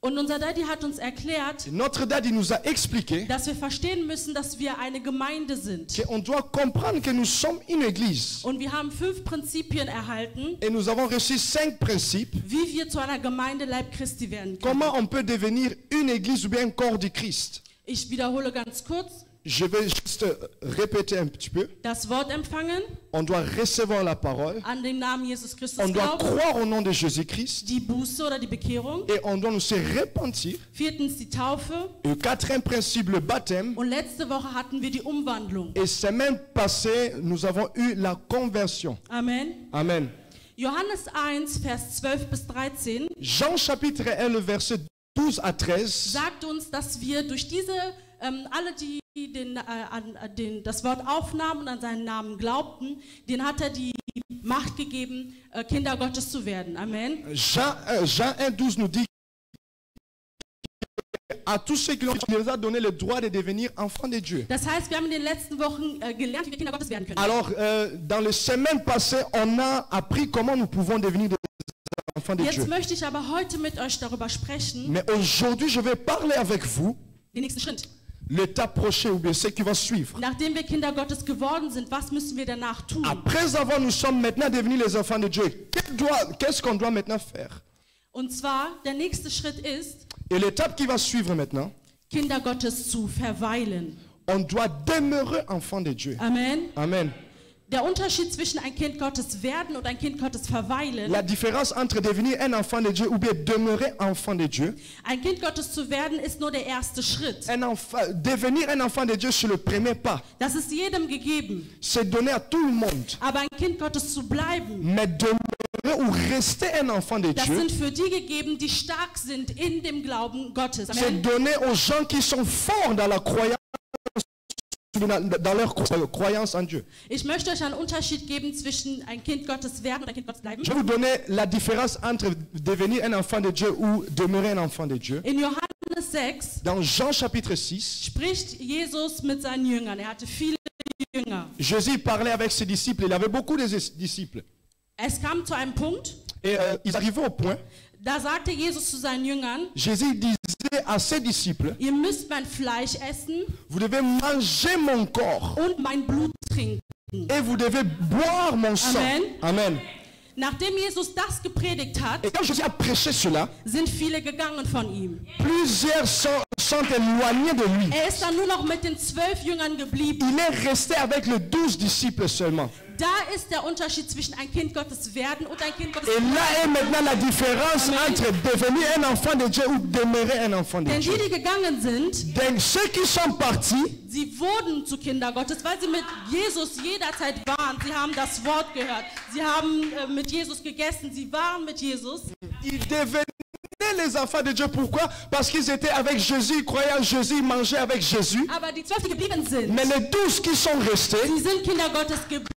Und unser Daddy hat uns erklärt, Notre Daddy nous a expliqué dass wir verstehen müssen, dass wir eine Gemeinde sind. qu'on doit comprendre que nous sommes une église. Und wir haben 5 Prinzipien erhalten, Et nous avons reçu 5 principes. wie wir zu einer Gemeinde Leib Christi werden können. Comment on peut devenir une église ou bien un corps du Christ? Ich wiederhole ganz kurz. Je vais juste répéter un petit peu. Das Wort empfangen, On doit recevoir la parole. an den Namen Jesus Christus On doit glauben, croire au nom de Jésus-Christ. die Buße oder die Bekehrung, Et on doit nous se repentir. 4. die Taufe Et le quatrième principe, le baptême. und letzte Woche hatten wir die Umwandlung. Et semaine passée, nous avons eu la conversion. Amen. Amen. Johannes 1, Vers 12 bis 13 Jean chapitre 1, le verset 12 à 13, sagt uns, dass wir durch diese, alle die das Wort aufnahmen und an seinen Namen glaubten, denen hat er die Macht gegeben, Kinder Gottes zu werden. Amen. Jean 1, 12 nous dit à tous ceux qui l'ont, il nous a donné le droit de devenir enfants de Dieu. Das heißt, wir haben in den letzten Wochen gelernt, wie wir Kinder Gottes werden können. Alors, dans les semaines passées, on a appris comment nous pouvons devenir des enfants de Dieu. Jetzt möchte ich aber heute mit euch darüber sprechen, Mais aujourd'hui, je vais parler avec vous den nächsten Schritt. l'étape prochaine ou bien ce qui va suivre. Nachdem wir Kinder Gottes geworden sind, was müssen wir danach tun? Après avoir, nous sommes maintenant devenus les enfants de Dieu. Qu'est-ce qu'on doit maintenant faire? Und zwar, der nächste Schritt ist, Et l'étape qui va suivre maintenant, Kinder Gottes zu verweilen. On doit demeurer enfant de Dieu. Amen. Amen. Der Unterschied zwischen ein Kind Gottes werden und ein Kind Gottes verweilen. La différence entre devenir un enfant de Dieu ou bien demeurer enfant de Dieu. Ein Kind Gottes zu werden ist nur der erste Schritt. Devenir un enfant de Dieu, c'est le premier pas. Das ist jedem gegeben. C'est donné à tout le monde. Aber ein Kind Gottes zu bleiben, Mais demeurer ou rester un enfant de das Dieu, sind für die gegeben, die stark sind in dem Glauben Gottes. c'est Amen. donné aux gens qui sont forts dans la croyance, dans leur croyance en Dieu. Ich möchte euch einen Unterschied geben zwischen ein Kind Gottes werden und ein Kind Gottes bleiben. Je vais vous donner la différence entre devenir un enfant de Dieu ou demeurer un enfant de Dieu. In Johannes 6 Dans Jean chapitre 6, spricht Jesus mit seinen Jüngern. Er hatte viele Jünger. Jésus parlait avec ses disciples. Il avait beaucoup de disciples. Es kam zu einem Punkt, Et ils arrivaient au point, da sagte Jesus zu seinen Jüngern, Jésus disait à ses disciples, ihr müsst mein Fleisch essen vous devez manger mon corps und mein Blut trinken. et vous devez boire mon sang. Amen. Amen. Nachdem Jesus das gepredigt hat, Et quand Jésus a prêché cela, sind viele gegangen von ihm. plusieurs sont éloignés de lui. Er ist dann nur noch mit den 12 Jüngern geblieben. Il est resté avec les 12 disciples seulement. Da ist der Unterschied zwischen ein Kind Gottes werden und ein Kind Gottes Et là est maintenant la différence entre devenir un enfant de Dieu ou demeurer un enfant de Denn Dieu. die gegangen sind, Donc ceux qui sont partis, sie wurden zu Kinder Gottes, weil sie mit Jesus jederzeit waren. Sie haben das Wort gehört. Sie haben mit Jesus gegessen. Sie waren mit Jesus. ils devenaient les enfants de Dieu. Pourquoi? Parce qu'ils étaient avec Jésus, ils croyaient en Jésus, ils mangeaient avec Jésus. Aber die 12, die geblieben sind, Mais les 12 qui sont restés, sie sind Kinder Gottes geblieben.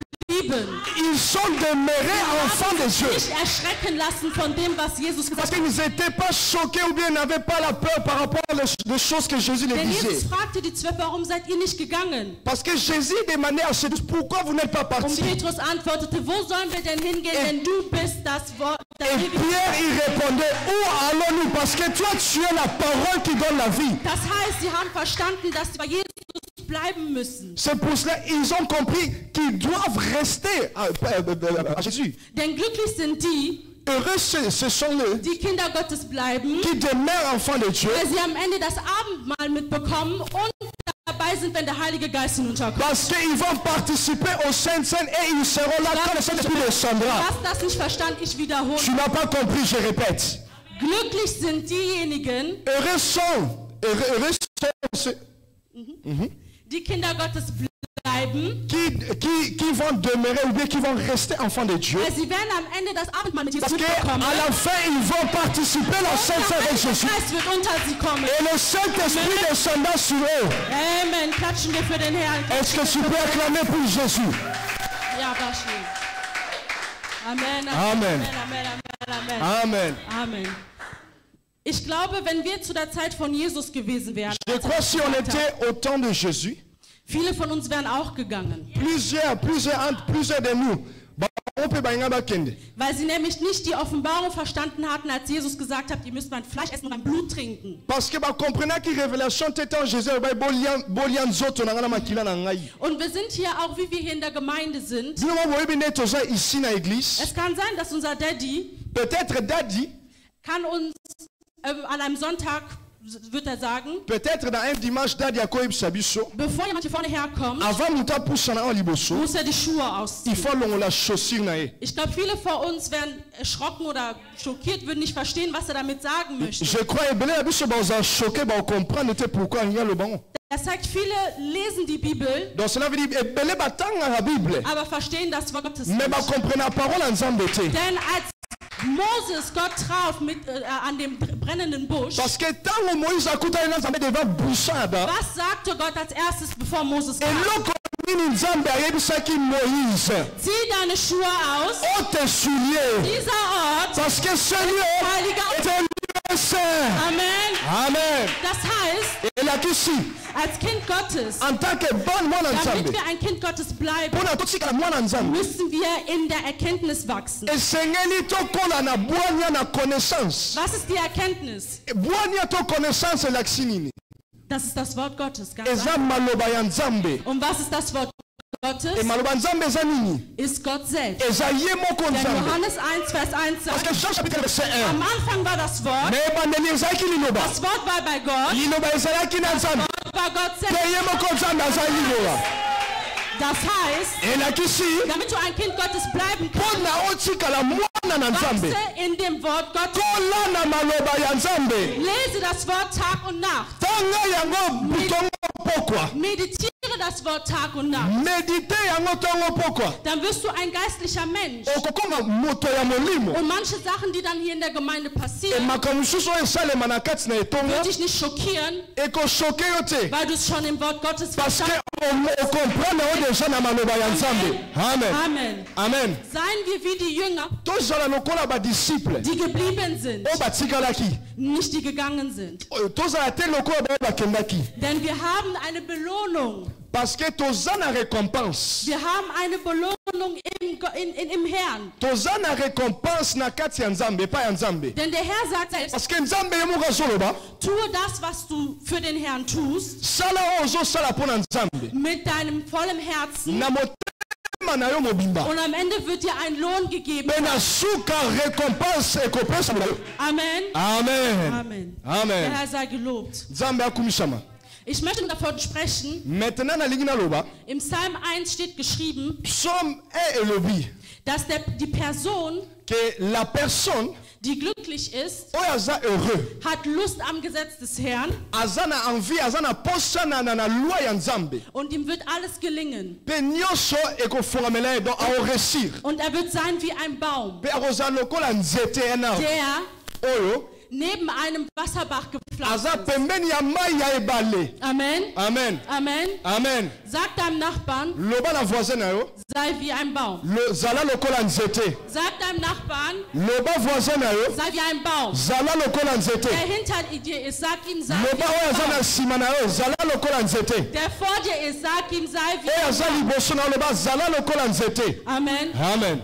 ils sont demeurés enfants de Dieu. Nicht erschrecken lassen von dem, was Jesus Parce gesagt hat. qu'ils n'étaient pas choqués ou bien n'avaient pas la peur par rapport aux choses que Jésus les Denn Jesus disait. fragte die 12, warum seid ihr nicht gegangen? Parce que Jésus demandait à ces 12, pourquoi vous n'êtes pas Und partis? Petrus antwortete, wo sollen wir denn hingehen, denn du bist das Wort. Das Et ewige- Pierre, il répondait, où allons-nous? Parce que toi, tu es la parole qui donne la vie. Das heißt, sie haben verstanden, dass sie bei Jesus bleiben müssen. C'est pour cela qu'ils ont compris qu'ils doivent rester à Jésus. Denn glücklich sind die, Heureux, ce sont eux die Kinder Gottes bleiben, qui demeurent enfants de Dieu. weil sie am Ende das Abendmahl mitbekommen und dabei sind, wenn der Heilige Geist hinunterkommt. Parce qu'ils vont participer au Saint-Saint et ils seront là quand le Saint-Esprit descendra. Du hast das nicht verstanden, ich wiederhole. Tu n'as pas compris, je répète. Glücklich sind diejenigen, Heureux sont ceux die Kinder Gottes bleiben, qui vont demeurer ou bien qui vont rester enfants de Dieu. weil sie werden am Ende das Abendmahl mit Jesus Parce mitbekommen. qu'à la fin, ils vont participer au Saint-Saint avec Der Jésus. Geist wird unter sie kommen. Et le Saint-Esprit descendra sur eux. Amen. Klatschen wir für den Herrn. Est-ce que tu peux acclamer pour Jésus? Ja, war schön. Amen. Amen. Amen. Amen. Amen. Amen. Ich glaube, wenn wir zu der Zeit von Jesus gewesen wären, Je crois que si on était au temps de Jésus, viele von uns wären auch gegangen. plusieurs de nous, on peut bakende. Weil sie nämlich nicht die Offenbarung verstanden hatten, als Jesus gesagt hat, ihr müsst mein Fleisch essen und mein Blut trinken. Parce que comprenez que révélation était en Jésus, bolian zoto na ngana makila na ngai. Und wir sind hier auch, wie wir hier in der Gemeinde sind. Nous on voit bien toza ici na église. Es kann sein, dass unser Daddy Peut-être Daddy, kann uns an einem Sonntag, wird er sagen, peut-être dans un dimanche Daddy a koyeb sabiso. bevor jemand hier vorne herkommt, Avant muta poussa na liboso, muss er die Schuhe il ausziehen. faut longo la chaussure na e. Ich glaube, viele von uns wären erschrocken oder schockiert, würden nicht verstehen, was er damit sagen möchte. Je crois que belé biso ba za choqué ba comprendre te pourquoi il y a le banc. Er sagt, viele lesen die Bibel, Donc cela veut dire belé batanga la Bible. aber verstehen das Wort Gottes Mais ba nicht. comprendre la parole en Nzambe te. Denn als Moses Gott traf an dem brennenden Busch, Parce que tant que Moïse a coupé dans Nzambe devant bouchada, was sagte Gott als erstes, bevor Moses et kam? l'autre nini Nzambe a yebisaki Moïse, Zieh deine Schuhe aus. ô tes souliers, Dieser Ort, parce que ce lieu est un lieu saint. Amen. Amen. Das heißt, Et là ici, als Kind Gottes, en tant que bon mwana Nzambe, damit wir ein Kind Gottes bleiben, pour na totika mwana Nzambe, müssen wir in der Erkenntnis wachsen. esengeli tokola na bwania na connaissance. Was ist die Erkenntnis? Bwania to connaissance elakisi nini? Das ist das Wort Gottes. Ganz Eza einfach. maloba ya Nzambe. Und was ist das Wort Gottes Et maloba nzambe eza nini? ist Gott selbst. Eza ye moko Denn nzambe. Johannes 1, Vers 1 Parce sagt, que Jean chapitre verset 1. am Anfang war das Wort, Mais ebandeli ezalaki liloba. das Wort war bei Gott, Liloba ezalaki na nzambe. Gott war Gott Mpe selbst. ye moko nzambe aza liloba. Das heißt, Elakisi damit du ein Kind Gottes bleiben mpo kannst, na otikala mwana na nzambe. wachse in dem Wort Gottes, Kola na maloba ya nzambe. lese das Wort Tag und Nacht, Tanga yango butongo pokwa. meditiere das Wort Tag und Nacht. Medite yango tongo pokwa. Dann wirst du ein geistlicher Mensch. Okokoma moto ya molimo. Und manche Sachen, die dann hier in der Gemeinde passieren, Makambo mosusu oyo esalema na kati na etongo wird dich nicht schockieren, ekoshoke yo te. weil du es schon im Wort Gottes Parce que verstanden okomprendre o deja na maloba ya nzambe. Amen. hast. Amen. Amen. Seien wir wie die Jünger, Tozala lokola badisciple die geblieben sind, oyo batikalaki. nicht die gegangen sind. Tozala te lokola bayo bakendaki. Denn wir haben eine Belohnung. Parce que toza na récompense. Wir haben eine Belohnung im Herrn. Toza na récompense na kati ya nzambe, epai ya nzambe. Denn der Herr sagt selbst, Parce que nzambe ye moko azoloba. tue das, was du für den Herrn tust, Sala oyo ozosala mpo na nzambe. mit deinem vollen Herzen. Na motema na yo mobimba. Und am Ende wird dir ein Lohn gegeben. Mpe na suka récompense ekopesa na yo. Amen. Amen. Amen. Der Amen. Herr sei gelobt. Nzambe akumishama. Ich möchte davon sprechen. Maintenant nalingi naloba. Im Psalm 1 steht geschrieben, Psaume 1 elobi. dass die Person, Que la personne die glücklich ist, oyo aza heureux. hat Lust am Gesetz des Herrn Aza na envie, aza na posa na loi ya nzambe. und ihm wird alles gelingen. Mpe nyonso ekofongamela ye donc aoresir. Und er wird sein wie ein Baum, Mpe akozala lokola nzete ena der oyo neben einem Wasserbach gepflanzt aza ist. pembeni ya mai ya ebale. Amen. Amen. Amen. Amen. Sag deinem Nachbarn, Loba na voisin na yo, sei wie ein Baum. zala lokola nzete. Sag deinem Nachbarn, Loba voisin na yo, sei wie ein Baum. zala lokola nzete. Der hinter dir ist, sag ihm, sei wie Loba oyo ein aza na Baum. nsima na yo, zala lokola nzete. Der vor dir ist, sag ihm, sei wie Oyo ein aza Baum. liboso na yo, loba zala lokola nzete. Amen. Amen.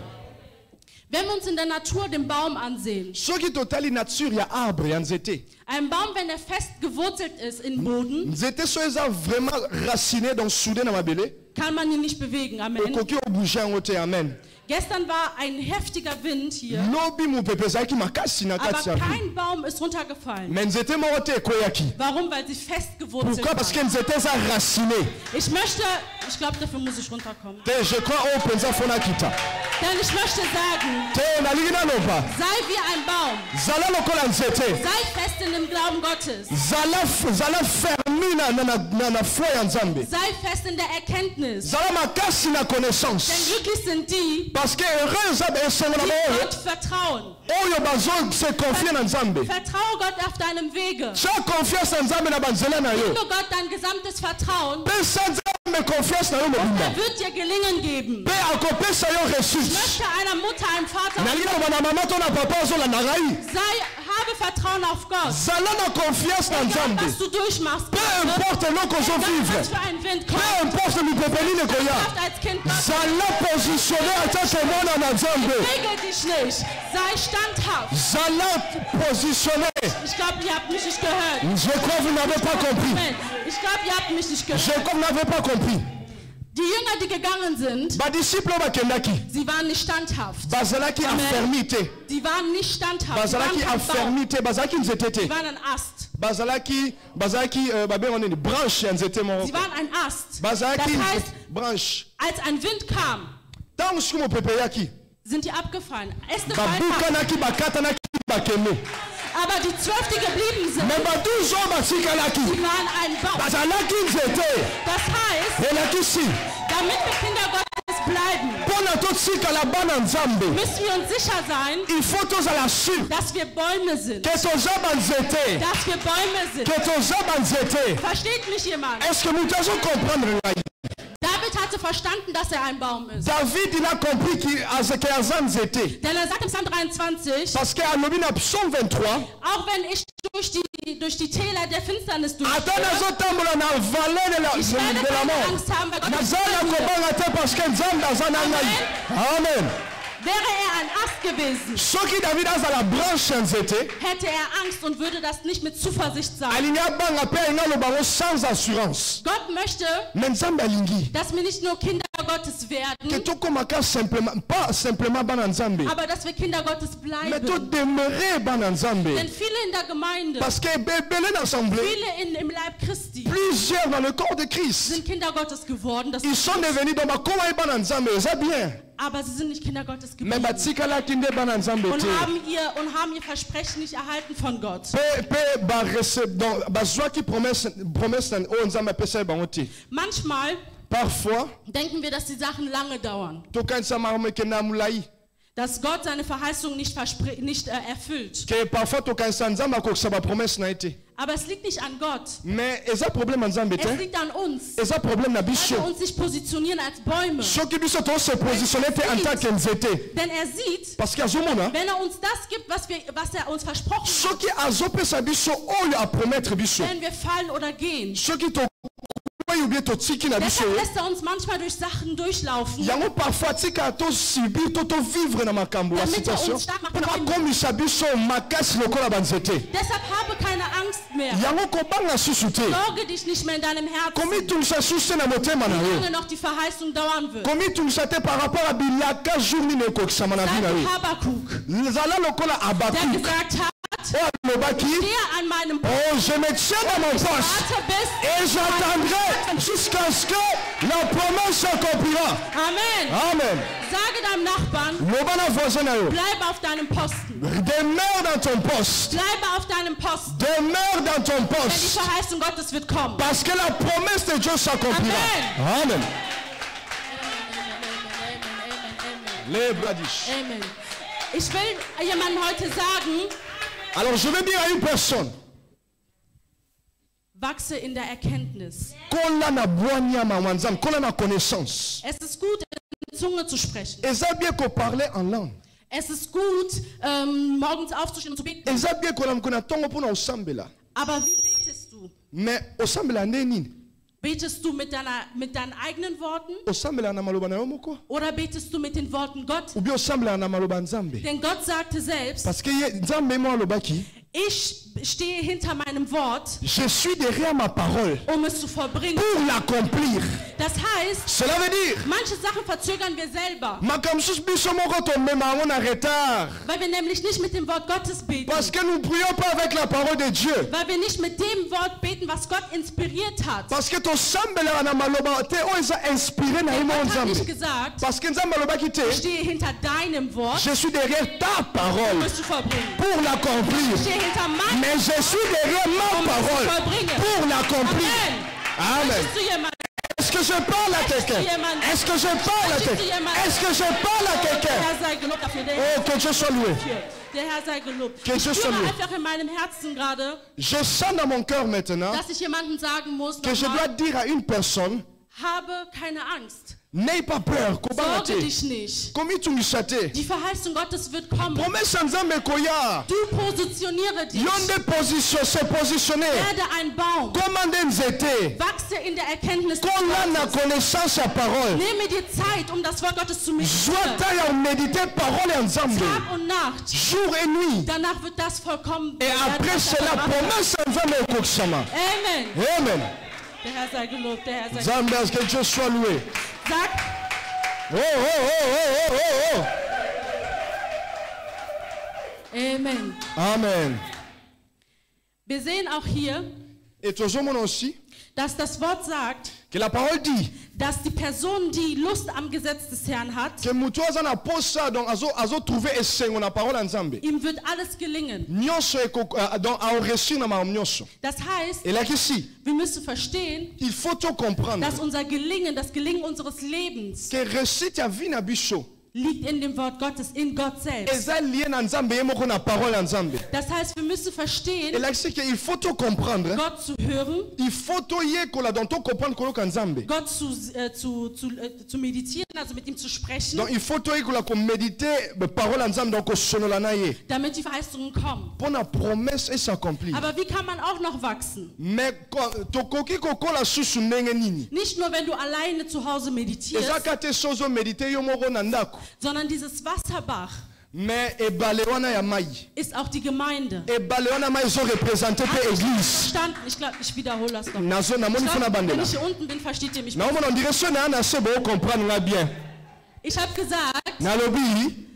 Wenn wir uns in der Natur den Baum ansehen, Soki totali nature ya arbre ya nzete. ein Baum, wenn er fest gewurzelt ist im Boden, Nzete so eza vraiment raciné donc soudé na mabele. kann man ihn nicht bewegen. Amen. Okoki obouge yango te. Amen. Gestern war ein heftiger Wind hier, Lobi mopepe ezalaki makasi na kati aber ya vi. kein Baum ist runtergefallen. Mais nzete moko te ekoyaki. Warum? Weil sie fest gewurzelt Pourquoi? Parce que waren. nzete eza raciné. Ich glaube, dafür muss ich runterkommen. Te je crois oyo mpenza fona kita. Denn ich möchte sagen, Te nalingi naloba. sei wie ein Baum. Zala lokola nzete. Sei fest in dem Glauben Gottes. Zala fermi na foi ya nzambe. Sei fest in der Erkenntnis. Zala makasi na Denn connaissance. glücklich sind die, Parce que heureux eza esongo na die bango Gott vertrauen. oyo bazo se confie na nzambe. Vertraue Gott auf deinem Wege. Tia confiance na nzambe na banzela na yo. Gib Gott dein gesamtes Vertrauen. Pesa nzambe confiance na yo mobimba. Er wird dir gelingen geben. Mpe akopesa yo Ich ressource. möchte einer Mutter, einem Vater, nalingi naloba na mama to na papa ozolanda ngai. habe Vertrauen auf Gott. Zala na confiance na Egal, nzambe. was du durchmachst, Peu importe eloko egal, ozovivre. was für ein Wind Peu kommt, importe mipepeli du nekoya. darfst als Kind Gottes. Zala positionné atake mwana na nzambe. Regel dich nicht. Sei standhaft. Zala positionné. Ich glaube, ihr habt mich nicht gehört. Je crois que vous n'avez pas compris. Amen. Ich glaube, ihr habt mich nicht gehört. Je crois que vous n'avez pas compris. Die Jünger, die gegangen sind, Badisciple bakendaki. sie waren nicht standhaft. Bazalaki Amen. affermi te. Die waren nicht standhaft. Sie waren Bazalaki kein Baum. affermi te. Bazalaki nzete te. Sie waren ein Ast. Bazalaki babengo nini branche ya nzete moko. Sie waren ein Ast. Das Bazalaki heißt, branche. als ein Wind kam, Tango siku mopepe yaki. sind die abgefallen. Äste fallen ab. Babukanaki bakatanaki bakende. Aber die 12, die geblieben sind, Me baduzo batikalaki. die waren ein Baum. Bazalaki nzete. Das heißt, Elakisi. damit wir Kinder Gottes bleiben, Mpona totikala bana nzambe. müssen wir uns sicher sein, Il faut tozala sûr. dass wir Bäume sind. Que toza banzete. Dass wir Bäume sind. Que toza banzete. Versteht mich jemand? Est-ce que mutu azo comprendre ngai? David hatte verstanden, dass er ein Baum ist. David il a compris que aza nzete. Denn er sagt im Psalm 23, Parce que alobi na psaume 23. auch wenn ich durch die Täler der Finsternis Ata durchgehe, nazotambola na vallée de ich werde la keine mort. Angst haben, weil Gott ist Nazala bei mir. kobanga te parce que nzambe aza na ngai. Amen. Wäre er ein Ast gewesen, Soki David azala branche ya nzete, hätte er Angst und würde das nicht mit Zuversicht sagen. alingi abanga mpe alingi alobango sans assurance. Gott möchte, Me nzambe alingi. dass wir nicht nur Kinder Gottes que werden, tu commences simplement, pas simplement bananzambe, aber dass wir Kinder Gottes mais tu bleiben. demeurer bananzambe. Denn viele in der Gemeinde, Parce que bébé l'assemblée, viele im Leib Christi plusieurs dans le corps de Christ, sind Kinder Gottes geworden. Das ils ist sont gut. devenus dans ma coma et bananzambe, c'est bien. Aber sie sind nicht Kinder Gottes Mais geblieben. batika la kinde bananzambe Und te. haben ihr Versprechen nicht erhalten von Gott. Pe ba recep donc bazwa ki promesse o nzambe pesa bango te. Manchmal Parfois, denken wir, dass die Sachen lange dauern. to kanisa marome ke na mulai. Dass Gott seine Verheißung nicht erfüllt. Que parfois to kanisa nzambe ko sa ba promesse na été. Aber es liegt nicht an Gott. Mais eza problème nzambe Es te. liegt an uns. Eza problème na Weil biso. wir uns nicht positionieren als Bäume. Soki biso to se positionner te en tant que nzete. Denn er sieht, Parce que azomona, wenn er uns das gibt, was er uns versprochen hat, soki azopesa biso oyo a promettre biso. werden wir fallen oder gehen. Soki to ou bien to tiki na biso. Deshalb lässt er uns manchmal durch Sachen durchlaufen, Yango parfois tika to subir to vivre na makambo la Damit er situation. uns stark macht. Pona komisa biso makasi lokola banzete. Deshalb habe keine Angst mehr. Yango kobanga susu te. Sorge dich nicht mehr in deinem Herzen, Komi tungisa susu na motema na wie yo. lange noch die Verheißung dauern wird. Komi tungisa te par rapport à bilaka journée ne kokisama na vie na Sei wie yo. Habakuk, Nzala lokola der Habakuk. gesagt hat, Oh lobaki. stehe an meinem Oh je me tiens dans mon poste. Vater bist. Et j'attendrai jusqu'à ce que la promesse s'accomplira. Amen. Amen. Sage deinem Nachbarn, Lobana voisin na yo. bleib auf deinem Posten. Demeure dans ton poste. Bleibe auf deinem Posten. Demeure dans ton Denn die poste. Verheißung Gottes wird kommen. Parce que la promesse de Dieu s'accomplira. Amen. Les bradish. Amen. Ich will jemandem heute sagen, Alors je vais dire à une personne, wachse in der Erkenntnis. kola na bwanya mawanzam, kola na connaissance. Es ist gut, in Zunge zu sprechen. Eza bien qu'on parle en langue. Es ist gut, morgens aufzustehen und zu beten. Eza bien qu'on amkona tongo pona osambela. Aber wie betest du? Mais osambela neni? Betest du mit deinen eigenen Worten? Osambela na maloba na yo moko? Oder betest du mit den Worten Gott? Ou bien osambela na maloba nzambe? Denn Gott sagte selbst, Parce que nzambe mo alobaki, ich stehe hinter meinem Wort, je suis derrière ma parole um es zu vollbringen. pour l'accomplir. Das heißt, Cela veut dire, manche Sachen verzögern wir selber, makamsus biso moko tomema ngo na retard. weil wir nämlich nicht mit dem Wort Gottes beten. Parce que nous ne prions pas avec la parole de Dieu. Weil wir nicht mit dem Wort beten, was Gott inspiriert hat. Parce que ton sambela na maloba te o eza inspiré na Denn imo Gott hat nicht nzambe. gesagt, Parce que nzambe alobaki te, ich stehe hinter deinem Wort, je suis derrière ta um parole es zu vollbringen. pour l'accomplir. Ich stehe hinter meinem Mais je suis derrière ma um es zu parole vollbringen. pour l'accomplir. Amen. Amen. Möchtest du jemanden? Est-ce que je parle à quelqu'un? Est-ce que je parle à quelqu'un? Est-ce que je parle à Der quelqu'un? Herr sei gelobt dafür. Oh, que Dieu soit loué. Der Herr sei gelobt. Que Ich Dieu soit spüre loué. einfach in meinem Herzen gerade, Je sens dans mon cœur maintenant dass ich jemandem sagen muss, que je dois nochmal, dire à une personne, habe keine Angst. n'aie pas peur. Kobanga Sorge te. dich nicht. Komi tungisha te. Die Verheißung Gottes wird kommen. Promesse ya nzambe koya. Du positioniere dich. Yo nde se positionner. Werde ein Baum. Koma nde nzete. Wachse in der Erkenntnis des Kola na Wortes. connaissance ya parole. Nehme dir Zeit, um das Wort Gottes zu meditieren. Zwa ta ya méditer parole ya nzambe. Tag und Nacht. Jour et nuit. Danach wird das vollkommen Et après werden, was c'est er la gemacht hat. promesse ya nzambe ekokisama. Amen. Amen. Der Herr sei gelobt, der Herr sei gelobt. Nzambe à ce que Dieu soit loué. Sag, Oh, oh, oh, oh, oh, oh. Amen. Amen. Wir sehen auch hier, Et tozomona aussi dass das Wort sagt, que la parole dit dass die Person, die Lust am Gesetz des Herrn hat, que mutu aza na posa donc azo trouver esengo na parole ya nzambe. ihm wird alles gelingen. Nyonso donc aoreusir na makambo nyonso. Das heißt, elaki si wir müssen verstehen, il faut to comprendre dass unser Gelingen, das Gelingen unseres Lebens que réussite ya vie na biso liegt in dem Wort Gottes, in Gott selbst. eza lié na nzambe ye moko na parole ya nzambe. Das heißt, wir müssen verstehen, elaki si que il faut to comprendre, Gott zu hören, il faut to yekola donc to comprendre koyoka nzambe. Gott zu meditieren, also mit ihm zu sprechen, Donc il faut to yekola ko méditer parole ya nzambe donc kosonola na ye damit die Verheißungen kommen. pour na promesse et s'accomplir. Aber wie kann man auch noch wachsen? Mais tokoki kokola susu ndenge nini? Nicht nur, wenn du alleine zu Hause meditierst, Ezaka te sozo méditer yo moko na ndako. sondern dieses Wasserbach, Mais ebalewana ya mai. ist auch die Gemeinde. Ebalewana mai zo représenter pe église. Verstanden? Ich glaube, ich wiederhole das noch. Nazo na moni fona Wenn bandela. ich hier unten bin, versteht ihr mich. Na moni on direction na na sebo comprendre nga bien. Ich habe gesagt, Na lobi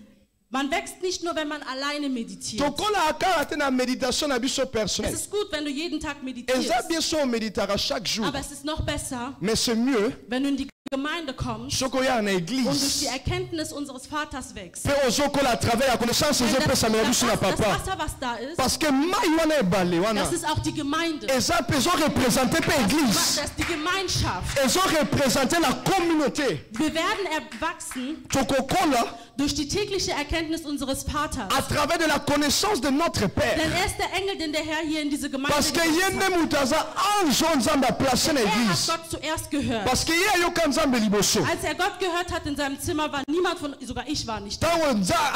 man wächst nicht nur, wenn man alleine meditiert. tokola akara na méditation na biso Es personnel. ist gut, wenn du jeden Tag meditierst. Eza bien so méditera chaque jour. Aber es ist noch besser, Mais c'est mieux wenn du in die Gemeinde kommst soko ya na und durch die église. Erkenntnis unseres Vaters wächst. Pe ozokola à travers la connaissance Denn zo pesa na biso na das papa. Wasser, was da ist, Parce que mai wana ebale wana. das ist auch die Gemeinde. Eza pe zo représenter pe église. Das ist die Gemeinschaft. Eza représenter la communauté. Wir werden erwachsen Tokokola durch die tägliche Erkenntnis unseres Vaters. à travers de la connaissance de notre Père. Denn er ist der Engel, den der Herr hier in diese Gemeinde Parce que gesetzt hat. yende mutaza anjo nzambe place na Er hat église. Gott zuerst gehört. Parce que ye ayoka nzambe liboso. Als er Gott gehört hat in seinem Zimmer, war niemand von, sogar ich war nicht da. Tango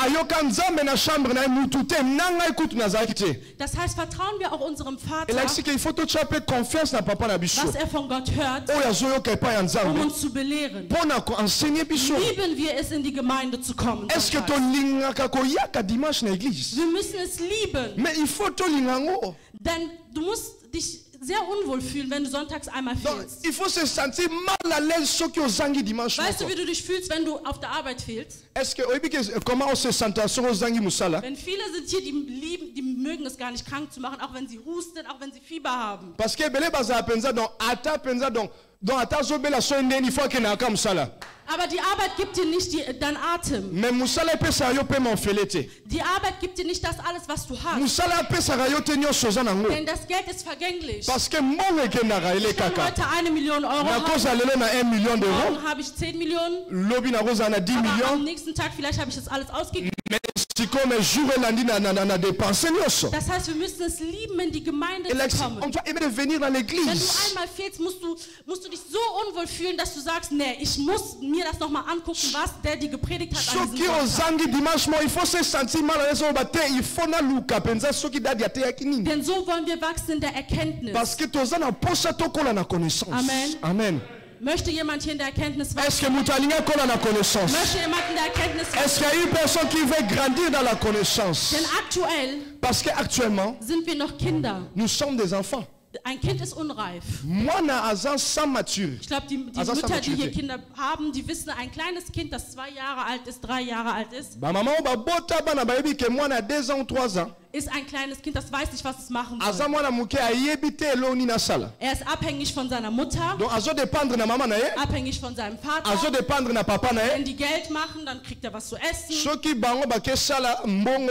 ayoka nzambe na chambre na mutu te nanga ekutu nazalaki te. Das heißt, vertrauen wir auch unserem Vater, Elakisi ke il faut totia pe confiance na papa na biso. was er von Gott hört, Oyo azoyoka epai ya um nzambe. uns zu belehren. Mpona koenseigner biso. Lieben wir es, in die Gemeinde zu kommen. Est-ce que sonntags. tolingaka koyaka dimanche na église? Wir müssen es lieben, Mais il faut tolinga yango. denn du musst dich sehr unwohl fühlen, wenn du sonntags einmal Donc, fehlst. il faut se sentir mal à l'aise soki ozangi dimanche Weißt du, moko. wie du dich fühlst, wenn du auf der Arbeit fehlst? Est-ce que oyebi ke comment on se sent soki ozangi musala? Wenn viele sind hier, die mögen es gar nicht krank zu machen, auch wenn sie husten, auch wenn sie Fieber haben. Parce que ebele bazala penza donc ata penza donc ata azobela so ndeni il faut akenaka musala. Aber die Arbeit gibt dir nicht dein Atem. Mais musala epesaka yo mpe mofele te. Die Arbeit gibt dir nicht das alles, was du hast. Musala apesaka yo te nyonso oza nango. Denn das Geld ist vergänglich. Parce que mbongo ekendaka Ich kann elekaka. heute 1 Million Euro haben, nakoza lelo na 1 million d'euros. morgen habe ich 10 Millionen, Lobi nakozala na 10 aber am millions. nächsten Tag vielleicht habe ich das alles ausgegeben. Mais sikoyo me jour elandi na dépense nyonso. Das heißt, wir müssen es lieben, in die Gemeinde Elexi, zu on kommen. doit aimer de venir dans Wenn du l'église. einmal fehlst, musst du dich so unwohl fühlen, dass du sagst, nee, ich muss mir das nochmal angucken, was der die gepredigt hat an Soki diesem Sonntag. ozangi dimanche mo il faut se sentir mal à l'aise oba te il faut naluka penza soki dadi ateyaki nini. Denn so wollen wir wachsen in der Erkenntnis. Parce que toza na posa tokola na connaissance. Amen. Amen. Möchte jemand hier in der Erkenntnis wachsen? Est-ce que mutu alingi akola na connaissance? Möchte jemand in der Erkenntnis wachsen? Est-ce qu'il y a une personne qui veut grandir dans la connaissance? Denn aktuell Parce qu'actuellement, sind wir noch Kinder. nous sommes des enfants. Ein Kind ist unreif. Mwana aza sans mature. Ich glaube, die Also das Mütter, haben die wir hier gesehen. Kinder haben, die wissen, ein kleines Kind, das 2 Jahre alt ist, 3 Jahre alt ist, Ba maman ba bota bana bayebi ke mwana a 2 ans ou 3 ans. ist ein kleines Kind, das weiß nicht, was es machen Aza soll. mwana muke ayebi te eloni na sala. Er ist abhängig von seiner Mutter, Donc azo dépendre na maman na ye, abhängig von seinem Vater. azo dépendre na papa na ye. Wenn die Geld machen, dann kriegt er was zu essen. Soki bango bakesala mbongo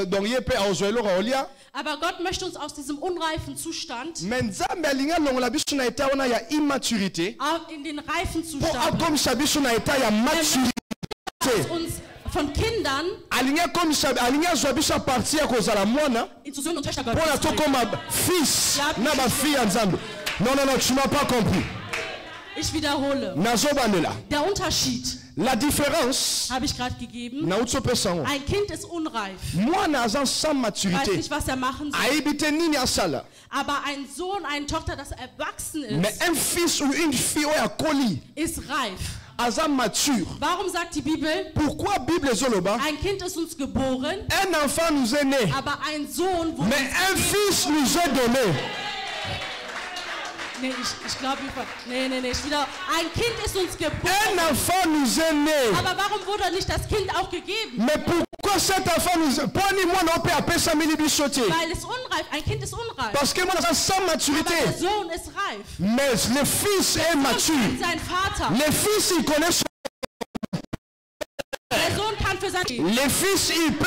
donc ye pe aozwelo olia. Aber Gott möchte uns aus diesem unreifen Zustand Mais nzambe alinga longola biso na état wana ya immaturité. in den reifen Po Zustand akomisa biso na état ya maturité. uns von Kindern Alinga komisa alinga zwa biso parti ya kozala mwana. zu Söhnen und Töchter Pour la Gottes zu tout bringen. comme fils, na ba fille ya Nzambe. Non, non, non, tu m'as pas compris. Ich wiederhole. Nazobandela. Der Unterschied La différence, habe ich gerade gegeben. na utso pesango. Ein Kind ist unreif, Mwana aza sans weiß maturité. nicht, was er machen soll. Aibite nini asala. Aber ein Sohn, eine Tochter, das erwachsen Mais ist, un fils ou une fille oya koli ist reif. aza mature. Warum sagt die Bibel, Pourquoi Bible zoloba? ein Kind ist uns geboren, Un enfant nous est né, aber ein Sohn wurde mais un fils nous est donné. Nee, ich glaube, ich wieder. Ein Kind ist uns geboren. Un enfant nous est né. Aber warum wurde nicht das Kind auch gegeben? Mais pourquoi cet enfant nous est... Poni mwana ope apesa mili biso te. Weil es unreif, ein Kind ist unreif. Parce que mwana aza sans Aber maturité. der Sohn ist reif. Mais le fils est Und mature. kennt seinen Vater. Le fils, il connaît son... Der Sohn kann für sein Le fils, il peut...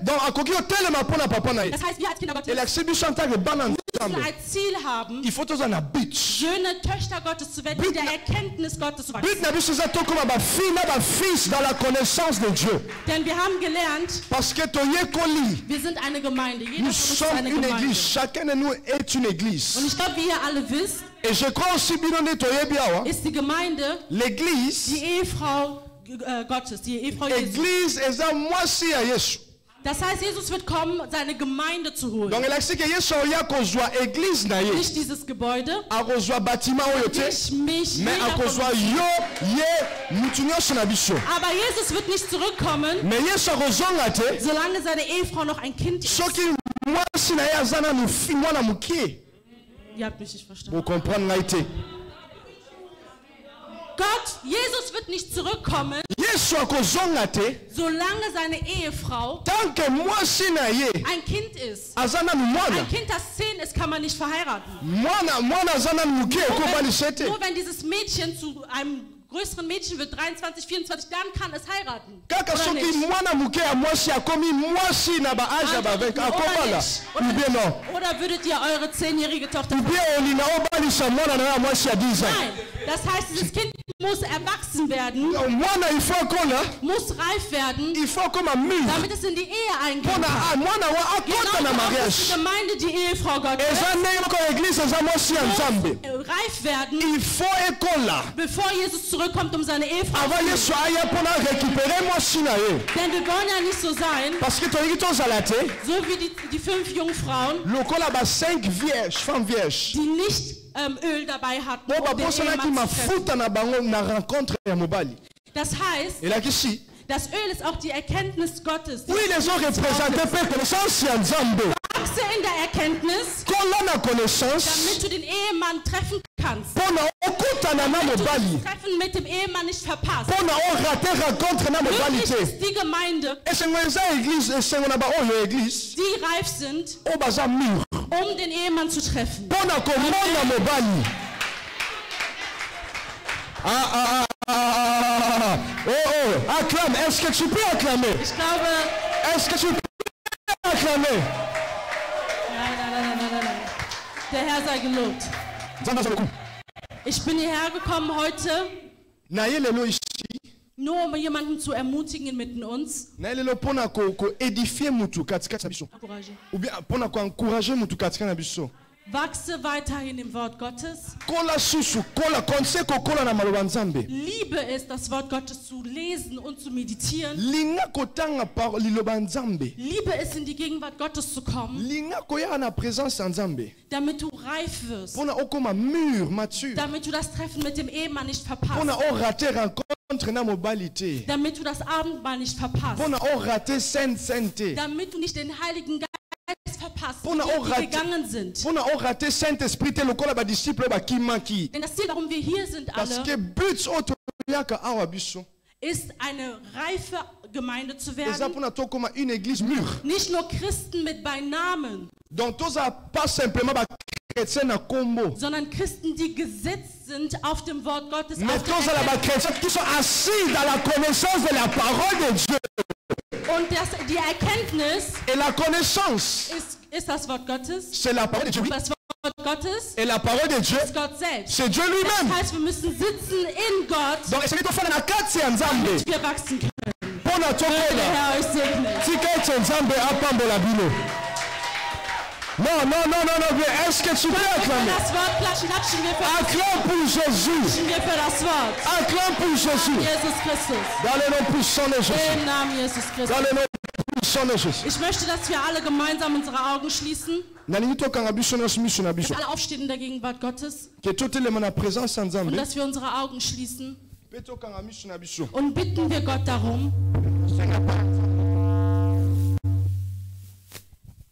Donc, à koki otelema pona papa na ye. Das heißt, wir als Kinder Gottes Et l'accès du chantage de bana müssen nzambe. ein Ziel haben, Il faut tous en habit. schöne Töchter Gottes zu werden, in der Erkenntnis Gottes zu wachsen. But na biso za to comme ba fille na ba fils dans la connaissance de Dieu. Denn wir haben gelernt, Parce que toye koli. wir sind eine Gemeinde. Jeder Nous von uns ist sommes eine une Gemeinde. église. Chacun de nous est une Und église. ich glaube, wie ihr alle wisst, Et je crois aussi bien de toye biawa. ist die Gemeinde L'église, die Ehefrau Gottes, die Ehefrau Jesu. église eza mwasi ya Yesu. Das heißt, Jesus wird kommen, seine Gemeinde zu holen. Donc elakisi ke Yesu oya kozwa église na ye. Nicht dieses Gebäude, Akozwa bâtiment oyo te. nicht mich, Mais jeder von akozwa uns. yo ye mutu nyonso na biso. Aber Jesus wird nicht zurückkommen, Mais Yesu akozonga te. solange seine Ehefrau noch ein Kind ist. Soki mwasi na ye aza nanu mwana mokie. Ihr habt mich nicht verstanden. Bokomprendre ngai te. Gott, Jesus wird nicht zurückkommen, Yesu akozonga te. solange seine Ehefrau Tant que mwasi na ye ein Kind ist. aza nanu mwana. Ein Kind, das 10 ist, kann man nicht verheiraten. Mwana aza nanu mokie ekobalisa te. Nur wenn dieses Mädchen zu einem größeren Mädchen wird, 23, 24, dann kann es heiraten. Kaka Oder soki nicht? mwana moke ya mwasi akomi mwasi na baage ya bavek akobala. Ou bien non. Oder würdet ihr eure 10-jährige Tochter Ou bien olina obalisa mwana na ya mwasi ya 10 ans. Nein, das heißt, dieses Kind muss erwachsen werden, Mwana il faut akola, muss reif werden, il faut koma mûr. damit es in die Ehe eingehen Mpona kann. mwana wa akota na Genauso auch ist mariage. die Gemeinde die Ehefrau Gottes. Eza ndenge moko église eza mwasi ya Nzambe. Reif werden, Il faut ekola. bevor Jesus zurückkommt, um seine Ehefrau zu Avant holen. Yesu aya mpona récupérer mwasi na ye. Denn wir wollen ja nicht so sein, Parce que tolingi tozala te so wie die 5 Jungfrauen, lokola ba 5 vierges, femmes vierges. die nicht Öl dabei hatten, Po um den babosanaki Ehemann zu treffen. mafuta na bango na rencontre ya mobali. Das heißt, Elakisi. das Öl ist auch die Erkenntnis Gottes. Oui, les ont représenté pe connaissance ya Nzambe. Wachse in der Erkenntnis, Kola na connaissance. damit du den Ehemann treffen kannst. Pona okutana na Damit du mobali. das Treffen mit dem Ehemann nicht verpasst. Pona orate rencontre na mobali Wirklich te. ist die Gemeinde, Esengo eza église, esengo na ba oyo église. die reif sind, O baza mûr. um den Ehemann zu treffen. Pona komona mobali. Acclame. Est-ce que tu peux acclamer? Ich glaube, Est-ce que tu peux acclamer? nein. Der Herr sei gelobt. Ich bin hierher gekommen heute, Naye lelo ici. nur um jemanden zu ermutigen mitten uns. Naye lelo pona ko édifier mutu katikati na biso. Encourager. Ou bien pona ko encourager mutu katikati na biso. Wachse weiterhin im Wort Gottes. Kola susu, kola konse ko kola na maloba Nzambe. Liebe es, das Wort Gottes zu lesen und zu meditieren. Linga kotanga par liloba Nzambe. Liebe es, in die Gegenwart Gottes zu kommen, Linga koya na présence ya Nzambe. damit du reif wirst. Pona okoma mûr, mature. Damit du das Treffen mit dem Ehemann nicht verpasst. Pona o rater rencontre na mobali te. Damit du das Abendmahl nicht verpasst. Pona o rater sainte. Damit du nicht den Heiligen Geist verpasst, Pona o die rater. gegangen sind. Pona o rater Saint-Esprit te lokola ba disciple ba kimaki. Denn das Ziel, warum wir hier sind Parce alle, que but oto yaka awa biso. ist eine reife Gemeinde zu Eza werden. pona to koma une église mûre. Nicht nur Christen mit Beinamen, Donc toza pas simplement ba chrétien na kombo. sondern Christen, die gesetzt sind auf dem Wort Gottes. Mais Auf der toza la ba chrétien qui sont assis dans la connaissance de la parole de Dieu. Und die Erkenntnis Et la connaissance, ist das Wort Gottes. c'est la parole de Dieu. Das Wort Gottes Et la parole de Dieu, ist Gott selbst. c'est Dieu Das lui-même. heißt, wir müssen sitzen in Gott, Donc, c'est toi na kati ya Nzambe. damit wir wachsen können. Pona Der tokola. Herr euch segne. Tika ete Nzambe apambola bino. Non. Est-ce que tu peux Können wir acclamer? das Wort klatschen wir Acclame pour Jésus. für das Wort. Acclame pour Jésus. Jesus Christus. Dans le nom puissant de Jésus. Im Namen Jesus Dans Christus. le nom puissant de Jésus. Ich möchte, dass wir alle gemeinsam unsere Augen schließen, Nalingi tokanga biso nyonso miso na biso. dass alle aufstehen in der Gegenwart Gottes Ke totelema na présence ya und Nzambe. dass wir unsere Augen schließen Pe tokanga miso na biso. und bitten wir Gott darum,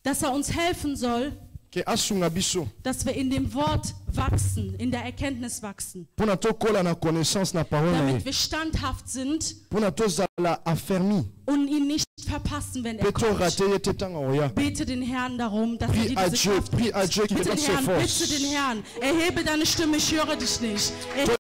dass er uns helfen soll, Ke asunga biso. dass wir in dem Wort wachsen, in der Erkenntnis wachsen, Pona tokola na connaissance na parole na damit ye. wir standhaft sind Pona tozala affermi. und ihn nicht verpassen, wenn Pe er to kommt. rate ye te tanga oya. Bete den Herrn darum, dass er Prie dir à diese Dieu, Kraft prie gibt. à Dieu qui te Bitte donne den ses Herrn, forces. bitte den Herrn. Erhebe deine Stimme, ich höre dich nicht. Erhebe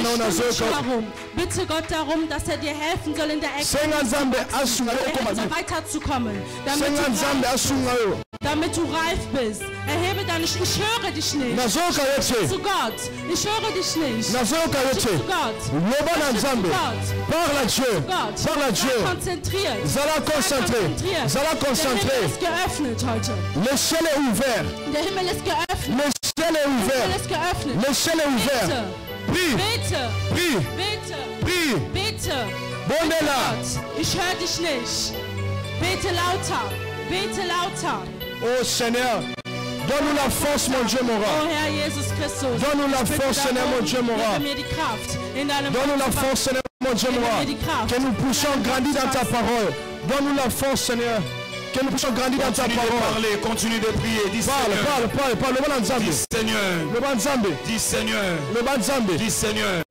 deine Stimme, ich darum. Bitte Gott darum, dass er dir helfen soll in der Senga Erkenntnis, Nzambe asunga yo koma so biso. weiterzukommen, Senga Nzambe asunga yo. damit du reif bist. Erhebe deine Stimme, ich höre dich nicht. Nazoyoka yo te. Zu Gott, ich höre dich nicht. Nazoyoka yo Zu te. Gott. Loba na Nzambe. Parle à Dieu. Gott, Parle à Dieu. sei konzentriert. Zala concentré. Konzentriert. Zala Der concentré. Himmel ist geöffnet heute. Le ciel est ouvert. Der Himmel ist geöffnet. Le ciel est Der Himmel ouvert. ist geöffnet. Le ciel est ouvert. Bitte, Prie. bitte, Prie. bitte, Prie. bitte, Ich höre dich nicht. Bete lauter. Bete lauter. Oh Seigneur, donne-nous la force, mon Dieu, mon roi. Oh Herr Jesus Christus. Donne-nous la force, Seigneur, mon Dieu, mon roi. Gib mir die Kraft in deinem Donne-nous la force, Seigneur, mon Dieu, mon roi. Que nous puissions grandir dans ta parole. Donne-nous la force, Seigneur. Que nous puissions grandir dans ta parole. Continue de prier. Dis Parle. Le bon Nzambe. Dis Seigneur. Le bon Nzambe. Dis Seigneur. Le bon Nzambe. Dis Seigneur.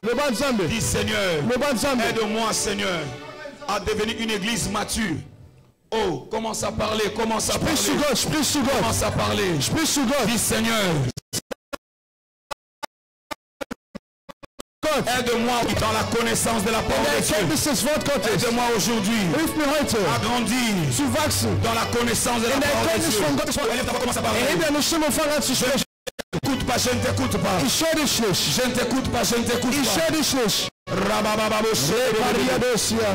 Le bon Nzambe. Dis Seigneur. Le bon Nzambe. Aide-moi, Seigneur, à devenir une église mature. Oh, commence à parler, commence à parler. Commence à parler. Dis Seigneur. Aide-moi dans la connaissance de la parole de Dieu. Aide-moi aujourd'hui à grandir dans la connaissance de la parole de Dieu. Commence à parler. Écoute pas, je ne t'écoute pas. Je ne t'écoute pas, je ne t'écoute pas.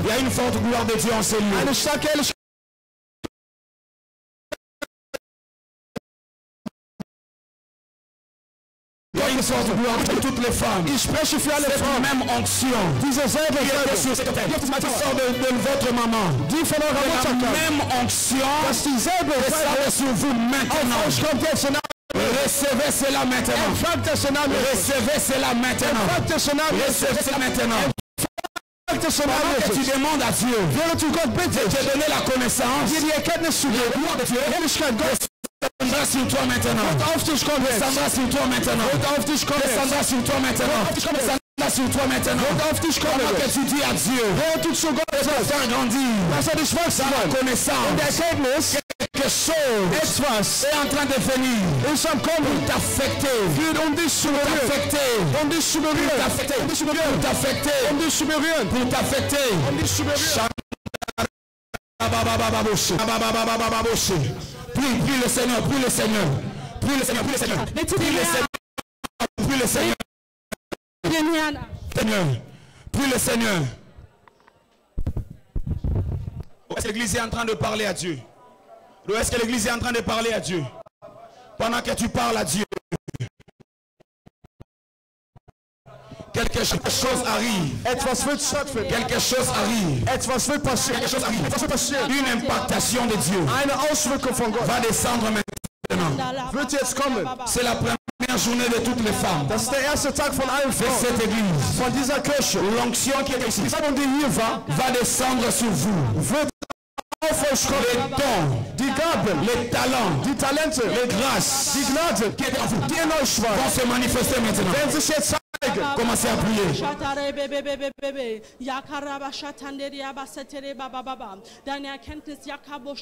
Il y a une forte gloire de Dieu en ce lieu. Il y a une sorte de gloire de toutes les femmes. Cette même onction qui était sur cette terre, qui sort de votre maman. La même onction descend sur vous maintenant. Recevez cela maintenant. Recevez cela maintenant. Recevez cela maintenant. Pendant que tu demandes à Dieu de te donner la connaissance, la gloire de Dieu descendra sur toi maintenant. Descendra sur toi maintenant. Descendra sur toi maintenant. Descendra sur toi maintenant. Pendant que tu dis à Dieu de te faire grandir dans la connaissance, quelque chose est en train de venir pour t'affecter. Pour t'affecter. Prie le Seigneur, prie le Seigneur. Prie le Seigneur, prie le Seigneur. Prie le Seigneur. Prie le Seigneur. Prie le Seigneur. Est-ce que l'église est en train de parler à Dieu? Est-ce que l'église est en train de parler à Dieu? Pendant que tu parles à Dieu, quelque chose arrive. Quelque chose arrive. Une impactation de Dieu va descendre maintenant. C'est la première journée de toutes les femmes de cette église. L'onction qui est ici va descendre sur vous. Les dons, les talents, les grâces qui est en vous vont se manifester maintenant. Commencez à prier. Deine Erkenntnis, Jakabo,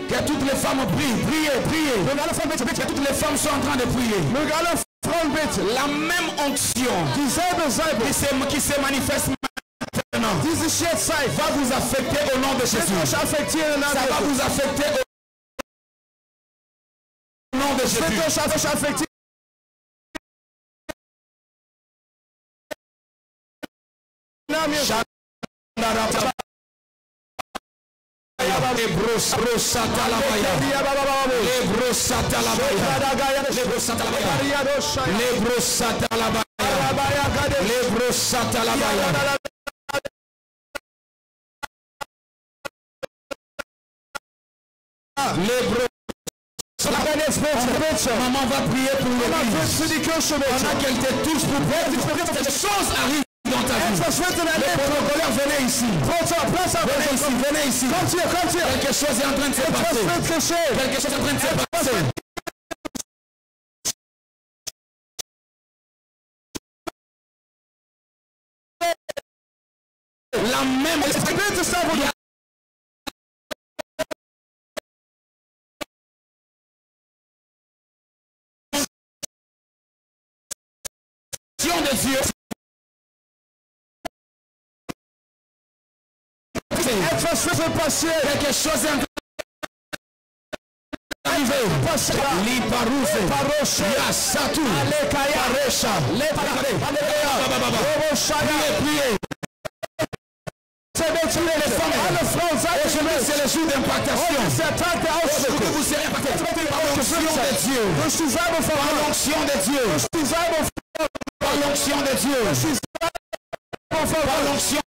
que toutes les femmes prient, priez. Que toutes les femmes sont en train de prier. La même onction qui se manifeste maintenant va vous affecter au nom de Jésus. Ça va vous affecter au nom de Jésus. Maman va prier pour l'église. Pendant qu'elle te touche pour prier, quelque chose arrive dans ta vie. Les protocoleurs, venez ici. Venez ici. Quelque chose est en train de se passer. Quelque chose est en train de se passer. La même de Dieu. Quelque chose est en train d'arriver. Liparouze, Yassatu, Paresha, priez. les femmes et je dis c'est le jour d'impactation. Aujourd'hui vous serez impactés par l'onction de Dieu. Par l'onction de Dieu. Par l'onction de Dieu. Par l'onction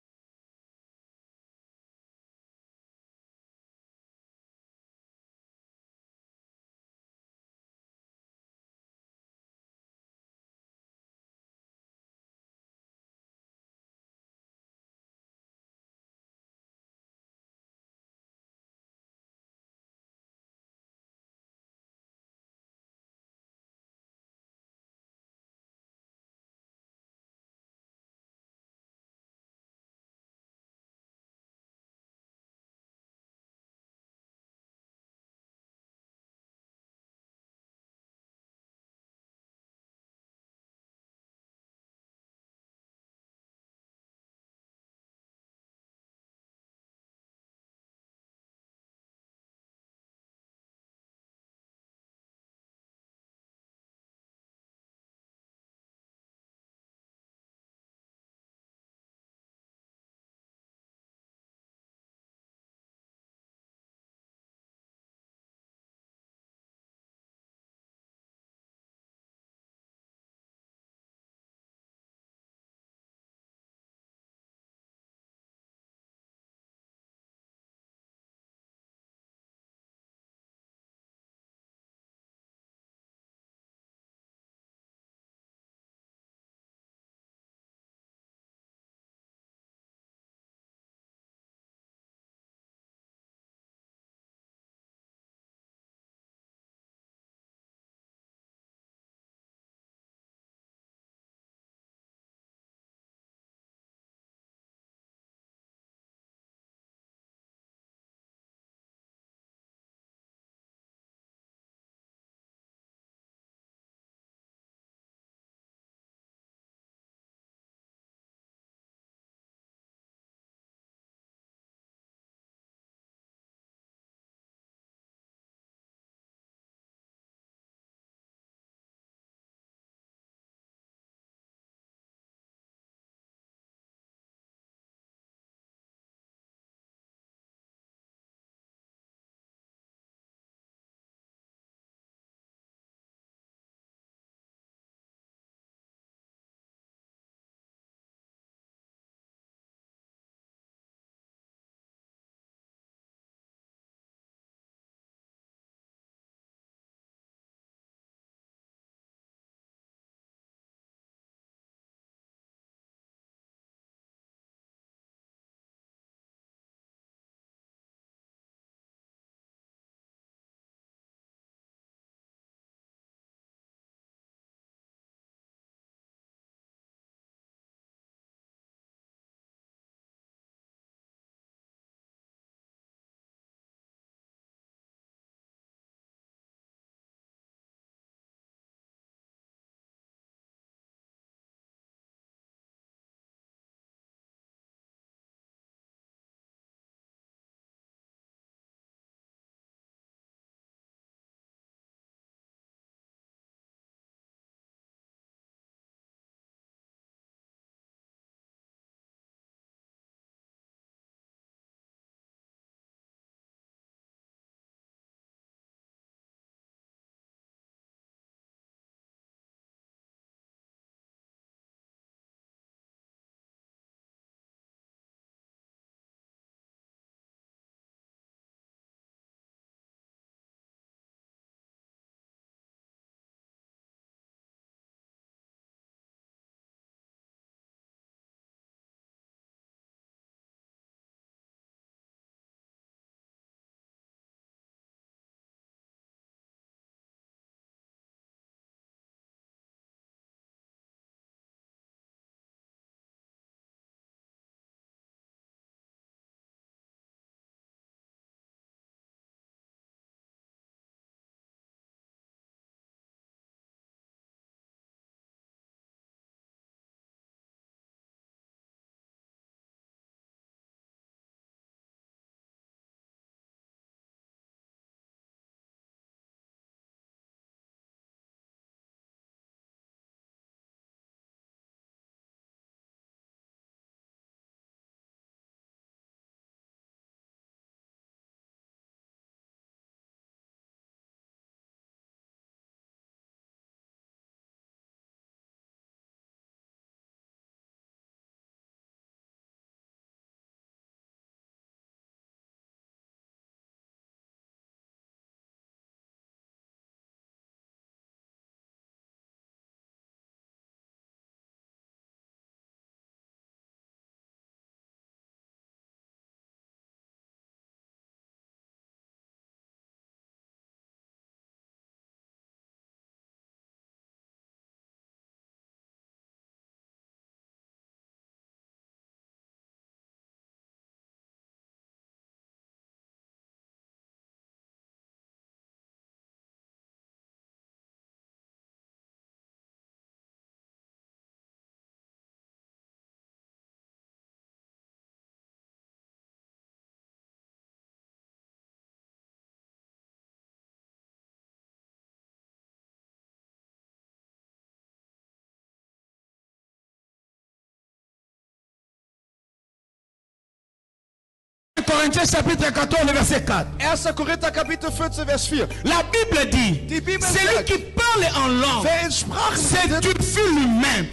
Corinthiens chapitre 14, verset 4. 1. Korinther Kapitel 14, Vers 4. La Bible dit, Die Bibel celui sagt, qui parle en langue, wer in Sprachen s'édifie lui-même.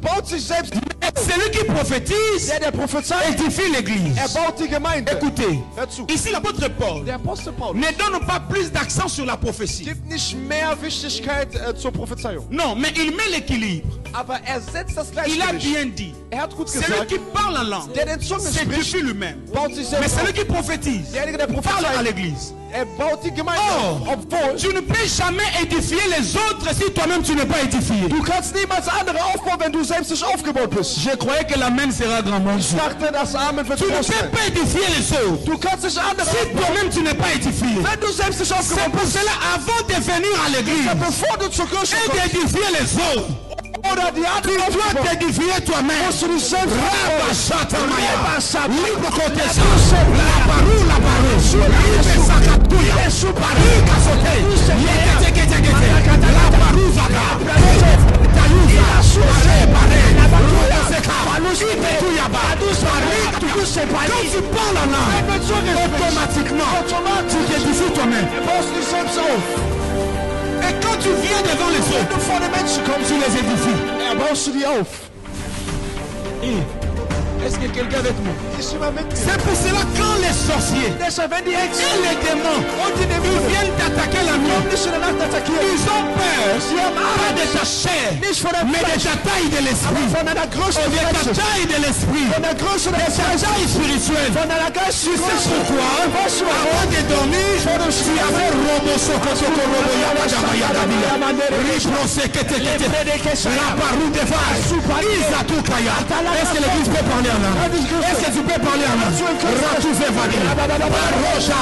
baut sich selbst. Celui qui prophétise, Der prophezeit, édifie l'église. baut die Gemeinde. Écoutez, Hör zu. ici l'apôtre Paul Der Apostel Paulus ne donne pas plus d'accent sur la prophétie. gibt nicht mehr Wichtigkeit zur Prophezeiung. Non, mais il met l'équilibre. Aber setzt das Il a Gleichgewicht. bien dit, Hat gut celui gesagt, qui parle en langue, der den Zungen s'édifie spricht, lui-même. baut sich Mais selbst celui auf. qui prophétise, Derjenige, der parle à prophezeit, l'église. baut die Gemeinde Oh, auf. Obwohl, tu ne peux jamais édifier les autres si toi-même tu n'es pas édifié. du kannst niemals andere aufbauen, wenn du selbst nicht aufgebaut bist. Je croyais que l'amen sera grandement Ich joué. dachte, das Amen wird Tu ne groß peux sein. pas édifier les autres Du kannst nicht andere si aufbauen, toi-même tu n'es pas édifié. wenn du selbst nicht C'est aufgebaut pour bist. cela, avant de venir à l'église Bevor du zur Kirche et kommst d'édifier les autres, oder die tu anderen dois aufbauen, t'édifier toi-même. musst du dich selbst Rabashatamaya. aufbauen. Libre côté ça. La parole, la parole. Libre sakatuya. Parika sote. Yekete, kete, kete. La parole, zaka. Tayuza. Pare, pare. Ruya seka. Ibe tuyaba. Quand tu parles en langue, automatiquement, tu t'édifies toi-même. baust dich selbst auf. Et quand tu viens devant les Wenn autres, du vor den Menschen kommst, tu les édifies. baust du die auf. Est-ce que quelqu'un avec moi? Ist jemand mit mir? C'est pour cela quand les sorciers Deshalb, wenn die Hexen et les démons und die ils Dämonen viennent t'attaquer la nuit, nicht in der Nacht attackieren, ils ont peur sie haben pas Angst, de ta chair, nicht von der mais de Fleisch, ta taille de aber l'esprit, von deiner Größe de des ta Geistes, taille de l'esprit, von der Größe de des ta Geistes, taille spirituelle. von deiner Tu geistigen sais Größe. pourquoi? Weißt du warum? Avant de dormir, tu avais robo soko soko robo yaba yaba yaba yaba. Ripro sekete kete. La parole de vache. Isa tukaya. Est-ce que l'église peut parler en langue? Est-ce que tu peux parler en langue? Ratu zevadi. Parocha.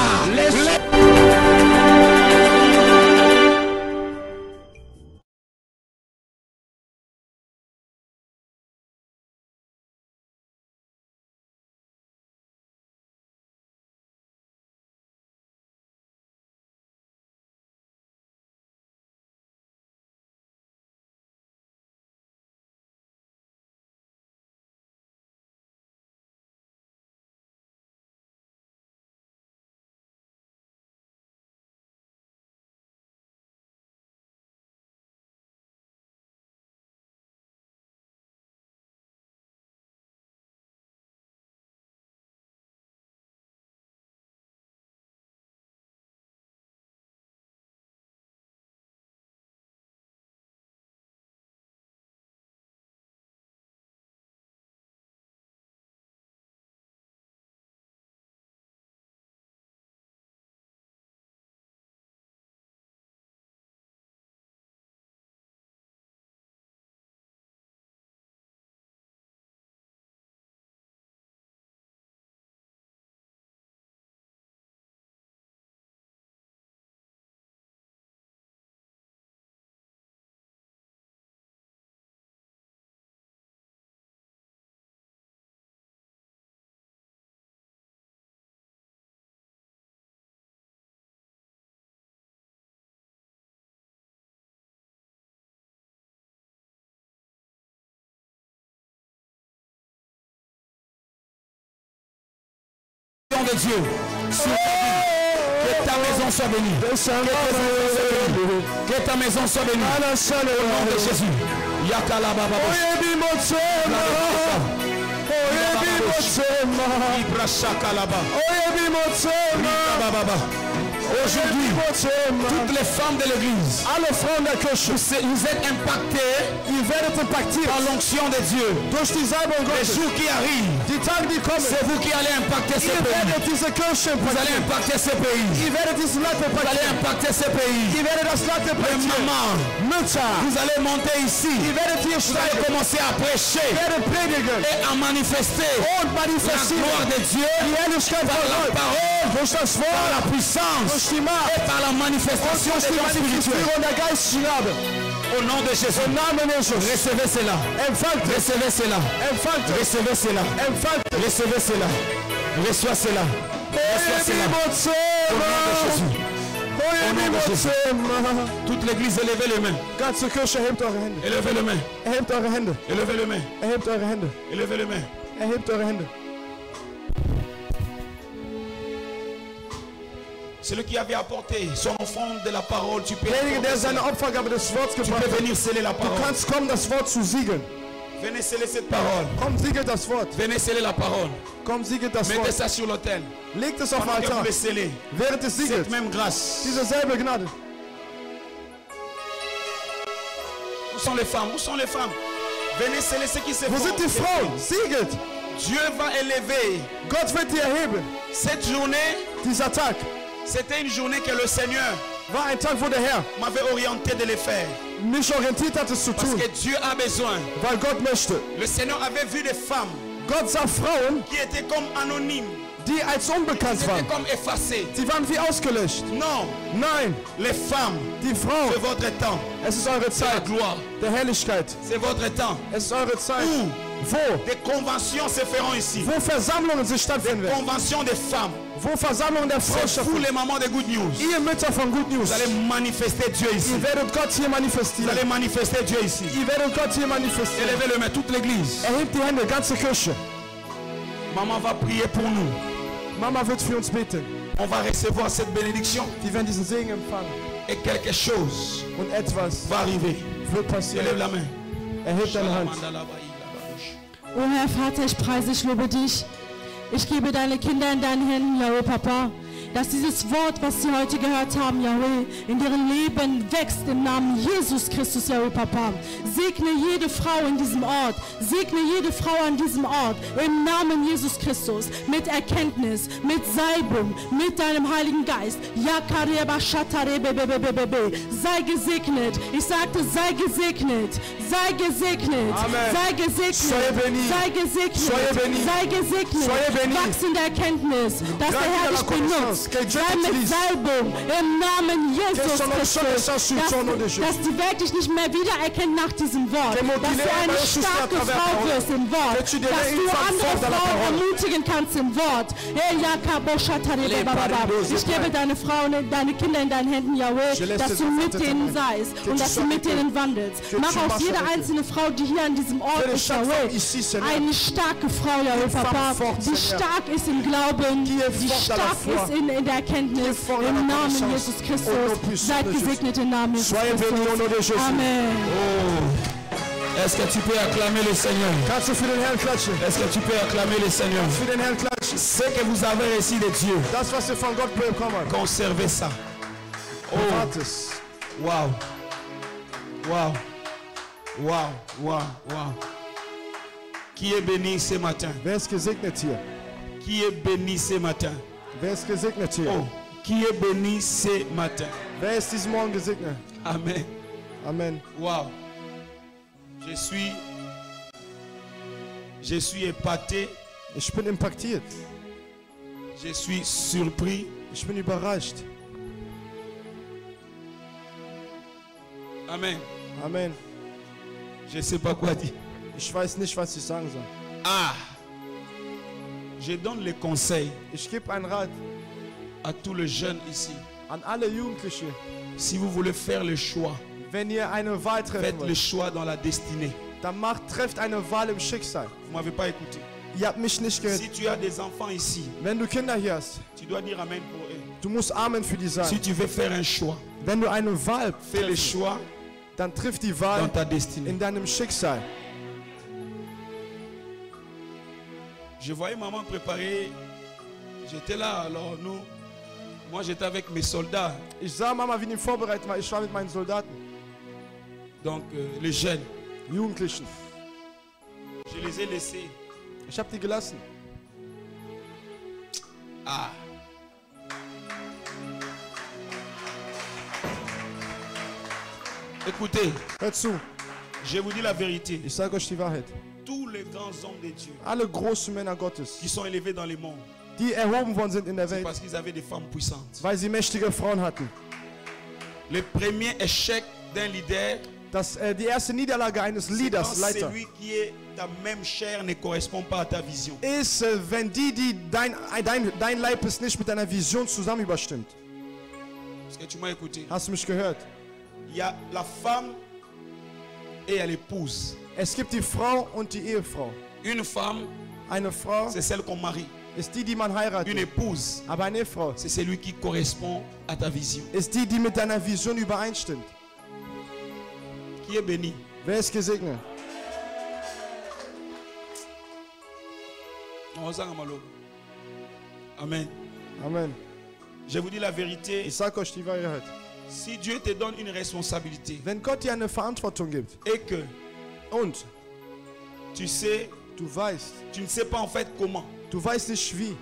De Dieu sur ta vie. Que ta maison soit bénie. Que ta maison soit bénie. Au nom de Jésus. Yakalaba Aujourd'hui, toutes les femmes de l'église, vous êtes impactés par l'onction de Dieu. Les jours qui arrivent, c'est vous qui allez impacter ce pays. Vous allez impacter ce pays. Vous allez impacter ce pays. Les mamans, vous allez monter ici. Vous allez commencer à prêcher et à manifester la gloire de Dieu par la parole, par la puissance et par la manifestation spirituelle. Au nom de Jésus, recevez cela. Recevez cela. Recevez cela. Recevez cela. Reçois cela. Reçois cela. Au nom de Jésus. Au nom de Jésus. Toute l'église, élevez les mains. Ganze Kirche, erhebt eure Hände. Élevez les mains. Erhebt eure Hände. Élevez les mains. Erhebt eure Hände. Élevez les mains. Erhebt eure Hände. Celui qui avait apporté son offrande de la parole, tu peux Derjenige, der seine Opfergabe des Wortes gebracht hat, venir sceller la du parole. kannst kommen, das Wort zu siegeln. Venez sceller cette parole. Komm, siegel das Wort. Venez sceller la parole. Komm, siegel das Mettez Wort. ça sur l'autel. Legt es auf den Pendant que vous Altar. le scellez, Während es siegelt. cette même grâce. Diese selbe Gnade. Où sont les femmes? Où sont les femmes? Venez sceller ce qui se Wo font. sind die Frauen? Siegelt. Dieu va élever. Gott wird die erheben. Cette journée, Dieser Tag c'était une journée que le Seigneur war ein Tag, wo der Herr m'avait orienté de le faire. mich orientiert hat, es zu Parce tun. que Dieu a besoin. Weil Gott möchte. Le Seigneur avait vu des femmes Gott sah Frauen, qui étaient comme anonymes, die als qui unbekannt étaient waren. comme effacées. Sie waren wie ausgelöscht. Non, Nein, les femmes, die Frauen, c'est votre temps. es ist eure C'est la Zeit gloire. der Herrlichkeit. C'est votre temps. Es ist eure Zeit. Où Wo? des conventions se feront ici. Wo Versammlungen sich stattfinden werden. Conventions des femmes. Wo Versammlungen der Frau C'est vous stattfinden. les mamans de Good News. Ihr Mütter von Good News. Vous allez manifester Dieu ici. Ihr werdet Gott hier Vous manifestieren. allez manifester Dieu ici. Ihr werdet Gott hier manifestieren. Élevez le main, toute l'église. Erhebt die Hände, ganze Kirche. Maman va prier pour nous. Mama wird für uns beten. On va recevoir cette bénédiction Wir werden diesen Segen empfangen. et quelque chose Und etwas va arriver. wird Élève passieren. la main. Erhebt deine Hand. O Herr Vater, ich preise, ich lobe dich. Ich gebe deine Kinder in deinen Händen, Yahweh Papa. Dass dieses Wort, was sie heute gehört haben, Yahweh, in deren Leben wächst im Namen Jesus Christus, Yahweh Papa. Segne jede Frau in diesem Ort. Segne jede Frau an diesem Ort. Im Namen Jesus Christus. Mit Erkenntnis, mit Salbung, mit deinem Heiligen Geist. Sei gesegnet. Ich sagte, sei gesegnet. Sei gesegnet. Amen. Sei gesegnet. Soyez bénis. Sei gesegnet. Soyez bénis. Sei gesegnet. Soyez bénis. Wachs in der Erkenntnis, dass der Herr dich benutzt. Sei mit Salbung im Namen Jesus Christus. Dass die Welt dich nicht mehr wiedererkennt nach diesem Wort. Dass du eine starke Frau wirst im Wort. Dass du andere Frauen ermutigen kannst im Wort. Ich gebe deine Frauen, deine Kinder in deinen Händen, Yahweh, dass du mit denen seist und dass du mit denen wandelst. Mach aus jeder einzelne Frau, die hier an diesem Ort ist, Yahweh, eine starke Frau, Yahweh Papa, die stark ist im Glauben, die stark ist in der Erkenntnis, im Namen Jesus Christus. Seid gesegnet im Namen Jesus Christus. Amen. Est-ce que tu peux acclamer le Seigneur? Kannst du für den Herrn klatschen? Est-ce que tu peux acclamer le Seigneur? Für den Herrn klatschen. Ce que vous avez reçu de Dieu, Das, was ihr von Gott bekommen habt. conservez ça. Bewahrt es. Wow. Wow. Wow. Wow. Wow. Qui est béni ce matin? Wer ist gesegnet hier? Qui est béni ce matin? Wer ist gesegnet hier? Oh. Qui est béni ce matin? Wer ist diesen Morgen gesegnet? Amen. Amen. Wow. Je suis épaté. Ich bin impactiert. Je suis surpris. Ich bin überrascht. Amen. Amen. Je ne sais pas quoi dire. Ich weiß nicht, was ich sagen soll. Ah. Je donne le conseil Ich gebe einen Rat à tous les jeunes ici. an alle Jugendliche. Si vous voulez faire le choix, Wenn ihr eine Wahl treffen faites le wollt, choix dans la destinée. dann trefft eine Wahl im Schicksal. Vous ne m'avez pas écouté. Ihr habt mich nicht gehört. Si tu as des enfants ici, Wenn du Kinder hier hast, tu dois dire Amen pour eux. du musst Amen für die Si sagen. tu veux faire un choix, Wenn du eine Wahl fais le triffst, choix dann triff die dans Wahl ta destinée. in deinem Schicksal. Je voyais maman préparer. J'étais là, alors moi j'étais avec mes soldats, Ich sah Mama, wie die vorbereitet war. Ich war mit meinen Soldaten, donc les jeunes. Jugendlichen. Je les ai laissés. Ich habe die gelassen. Ah. Écoutez, Hört zu, je vous dis la vérité. ich sage euch die Wahrheit. Tous les grands hommes de Dieu Alle großen Männer Gottes, qui sont élevés dans le monde, die erhoben worden sind in der c'est Welt, parce qu'ils avaient des femmes puissantes. weil sie mächtige Frauen hatten. Le premier échec d'un leader, Die erste Niederlage eines c'est quand Leaders, Leiter, celui qui est ta même chair ne correspond pas à ta vision. ist, wenn dein Leib ist nicht mit deiner Vision zusammen überstimmt. Est-ce que tu m'as écouté? Hast du mich gehört? Il y a la femme et il y a l'épouse. Es gibt die Frau und die Ehefrau. Une femme, Eine Frau c'est celle qu'on marie. ist die, die man heiratet. Une épouse, Aber eine Frau c'est celui qui correspond à ta vision. ist die, die mit deiner Vision übereinstimmt. Qui est béni? Wer ist gesegnet? Amen. Amen. Je vous dis la vérité. Ich sage euch die Wahrheit. Si Dieu te donne une responsabilité Wenn Gott dir eine Verantwortung gibt et que und tu sais, du weißt, tu ne sais pas en fait comment, du weißt nicht wie,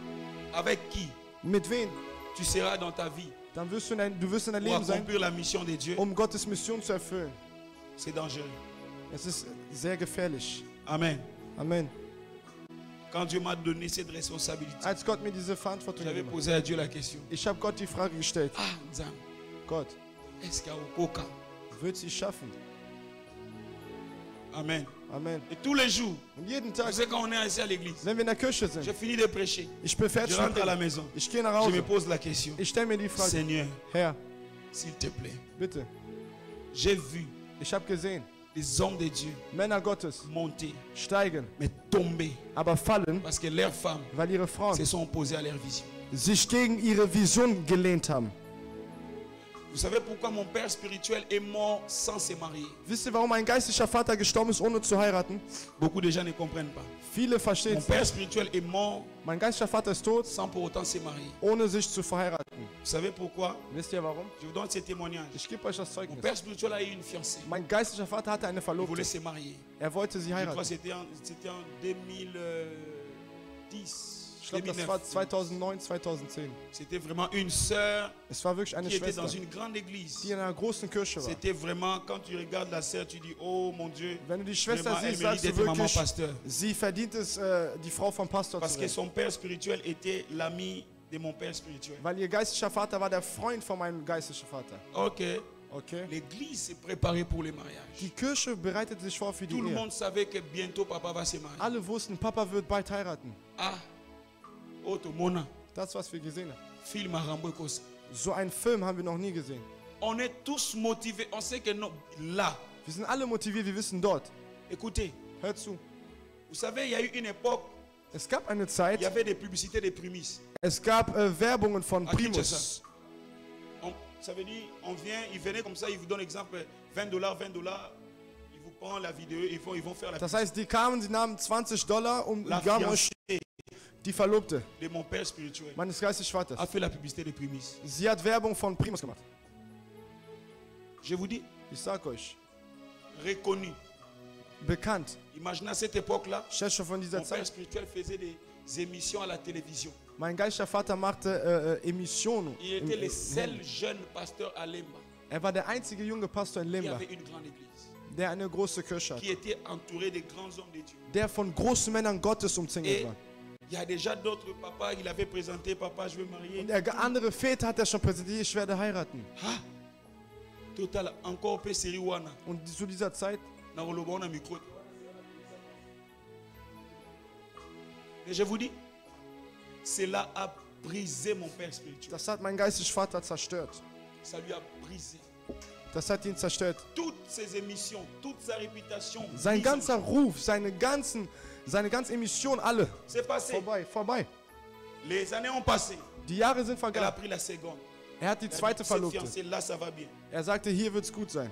avec qui mit wem, tu seras dans ta vie dann wirst du in dein pour Leben sein, accomplir la mission de Dieu, Gottes Mission zu erfüllen. c'est dangereux. Es ist sehr gefährlich. Amen. Amen. Quand Dieu m'a donné cette responsabilité, Als Gott mir diese Verantwortung j'avais gegeben hat, posé à Dieu la question. ich habe Gott die Frage gestellt, Ah, Nzam, Gott, est-ce qu'il y a Okoka? wird sie schaffen? Amen. Amen. Et tous les jours, Und jeden vous Tag, savez, quand on est assis à l'église, wenn wir in der Kirche sind, j'ai fini de prêcher, ich bin je fertig, rentre à la maison, ich gehe nach je me Hause, pose la question. ich stelle mir die Frage, Seigneur, Herr, s'il te plaît, bitte, j'ai vu ich habe gesehen, les hommes de Dieu Männer Gottes monter, steigen, mais tomber, aber fallen, parce que leurs femmes weil ihre Frauen se sont opposées à leur vision. sich gegen ihre Vision gelehnt haben. Vous savez pourquoi mon père spirituel est mort sans se marier? Wisst ihr, warum ein geistlicher Vater gestorben ist, ohne zu heiraten? Beaucoup de gens ne comprennent pas. Viele verstehen Mon es père nicht. spirituel est mort Mein geistlicher Vater ist tot, sans pour autant se marier. ohne sich zu verheiraten. Vous savez pourquoi? Wisst ihr warum? Je vous donne ce témoignage. Ich gebe euch das Mon Zeugnis. père spirituel a eu une fiancée. Mein geistlicher Vater hatte eine Il Verlobte. voulait se marier. Wollte sie Je crois que heiraten. c'était en 2010. Ich glaube, das 2009. war 2009, 2010. C'était vraiment une sœur Es war wirklich eine qui était dans Schwester, une grande église. die in einer großen Kirche war. C'était vraiment, quand tu regardes la sœur, tu dis, oh mon Dieu, Wenn du die Schwester vraiment, elle siehst, mérite sagst du d'être maman wirklich, pasteur. sie verdient es, die Frau vom Pastor Parce zu que werden. son père spirituel était l'ami de mon père spirituel. Weil ihr geistlicher Vater war der Freund von meinem geistlichen Vater. Ok. Okay? L'église s'est préparée pour le mariage. Die Kirche bereitet sich vor für die Tout le Ehe. monde savait que bientôt papa va se marier. Alle wussten, Papa wird bald heiraten. Ah, Otto Mona, Das, was wir gesehen haben. film Marambo Ekosa. So einen Film haben wir noch nie gesehen. On est tous motivés. On sait que non, là, Wir sind alle motiviert, wir wissen dort. écoutez, Hört zu. vous savez, il y a eu une époque, Es gab eine il y Zeit, avait des publicités de prémices. es gab Werbungen von À Primus. Kinshasa. Ça veut dire, on vient, il venait comme ça, il vous donne exemple, $20, $20. Ils vous prennent la vidéo, ils vont faire la Das publicité. heißt, die kamen, sie nahmen $20 und La gaben euch fiancée die Verlobte de mon père spirituel meines geistlichen Vaters. a fait la publicité de prémices. Sie hat Werbung von Primus gemacht. Je vous dis, Ich sag euch, reconnu. bekannt. Imaginez à cette époque-là, Ich schon von dieser mon père Zeit. spirituel faisait des émissions à la télévision. Mein geistlicher Vater machte Emissionen. Il était le seul jeune pasteur à Lemba Er war der einzige junge Pastor in qui Lemba, avait une grande église, der eine große Kirche hat. qui était entouré de grands hommes de Dieu. Der von großen Männern Gottes umzingelt Et war. il y a déjà d'autres papas, il avait présenté, papa, je veux marier. Und andere Väter hat er schon präsentiert, ich werde heiraten. Ah, total, encore peu série wana. Und zu dieser Zeit, Na roloba na micro. Mais je vous dis, cela a brisé mon père spirituel. das hat mein geistlicher Vater zerstört. Ça lui a brisé. Das hat ihn zerstört. Toutes ses émissions, toute sa réputation. Sein mise ganzer en- Ruf, seine ganze Emission, alle. C'est passé. Vorbei. Les années ont passé. Die Jahre sind Elle a vergangen. pris la seconde. Er hat die Elle a zweite dit, cette Verlobte. fiancée, là, ça va bien. Er sagte, hier wird's gut sein.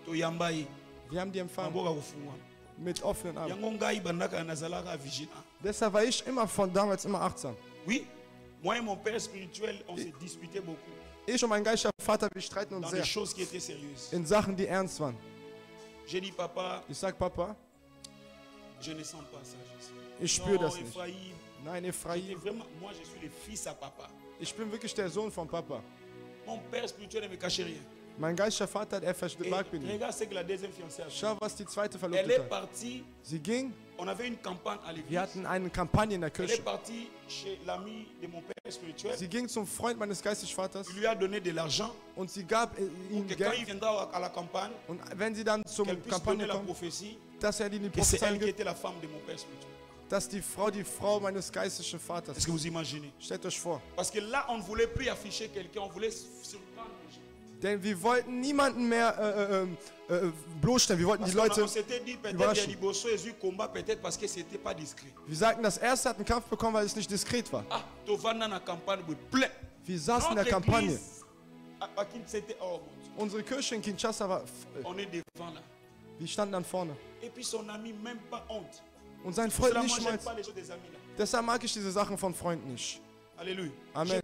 Toyambaye. Wir haben die empfangen Mamboka kufungwa. mit offenen Armen. Yango ngai bandaka nazalaka vigilant. Deshalb war ich immer von damals immer achtsam. Oui, moi et mon père spirituel, on s'est disputé beaucoup Ich und mein geistlicher Vater, wir streiten uns dans sehr des choses qui étaient sérieuses. in Sachen, die ernst waren. J'ai dit, papa, Ich sag, Papa, je ne sens pas ça. ich spüre Non, das nicht. Ephraim, Nein, j'étais Ephraim, vraiment, moi je suis le fils à papa. ich bin wirklich der Sohn von Papa. Mon père spirituel ne me cachait rien. Mein geistlicher Vater, er Et verlag mir nicht. regarde ce que la deuxième fiancée a fait. Schau, was die zweite Elle Verlobte est tat. partie, Sie ging, on avait une campagne à l'église. wir hatten eine Kampagne in der Elle est Kirche. partie chez l'ami de mon père spirituel. Sie ging zum Freund meines geistlichen Vaters Il lui a donné de l'argent und sie gab ihm pour que quand il Geld. viendra à la campagne, Und wenn sie dann zum qu'elle puisse Kampagne donner la kommt, prophétie dass er ihnen die que c'est Prophezeiung elle qui gibt, était la femme de mon père spirituel. dass die Frau meines geistlichen Vaters Est-ce que vous imaginez? Stellt euch vor. Parce que là, on ne voulait plus afficher quelqu'un, on voulait surprendre les gens. Denn wir wollten niemanden mehr bloßstellen. Wir wollten die Leute überraschen. Wir sagten, das erste hat einen Kampf bekommen, weil es nicht diskret war. Wir saßen in der Kampagne. Unsere Kirche in Kinshasa war... Wir standen dann vorne. Und sein Freund nicht mal. Deshalb mag ich diese Sachen von Freunden nicht. Alléluia. Amen.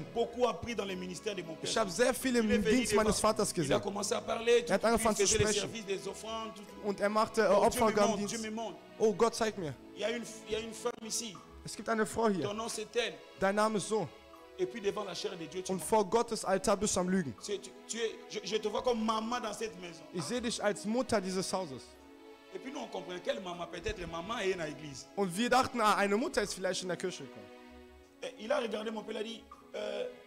Ich habe sehr viel im Dienst meines Vaters gesehen. Er hat angefangen zu sprechen. Und er machte Opfergabendienst. Oh, Gott zeigt mir. Es gibt eine Frau hier. Dein Name ist so. Und vor Gottes Altar bist du am Lügen. Ich sehe dich als Mutter dieses Hauses. Und wir dachten, eine Mutter ist vielleicht in der Kirche gekommen. Il a regardé mon père, il a dit,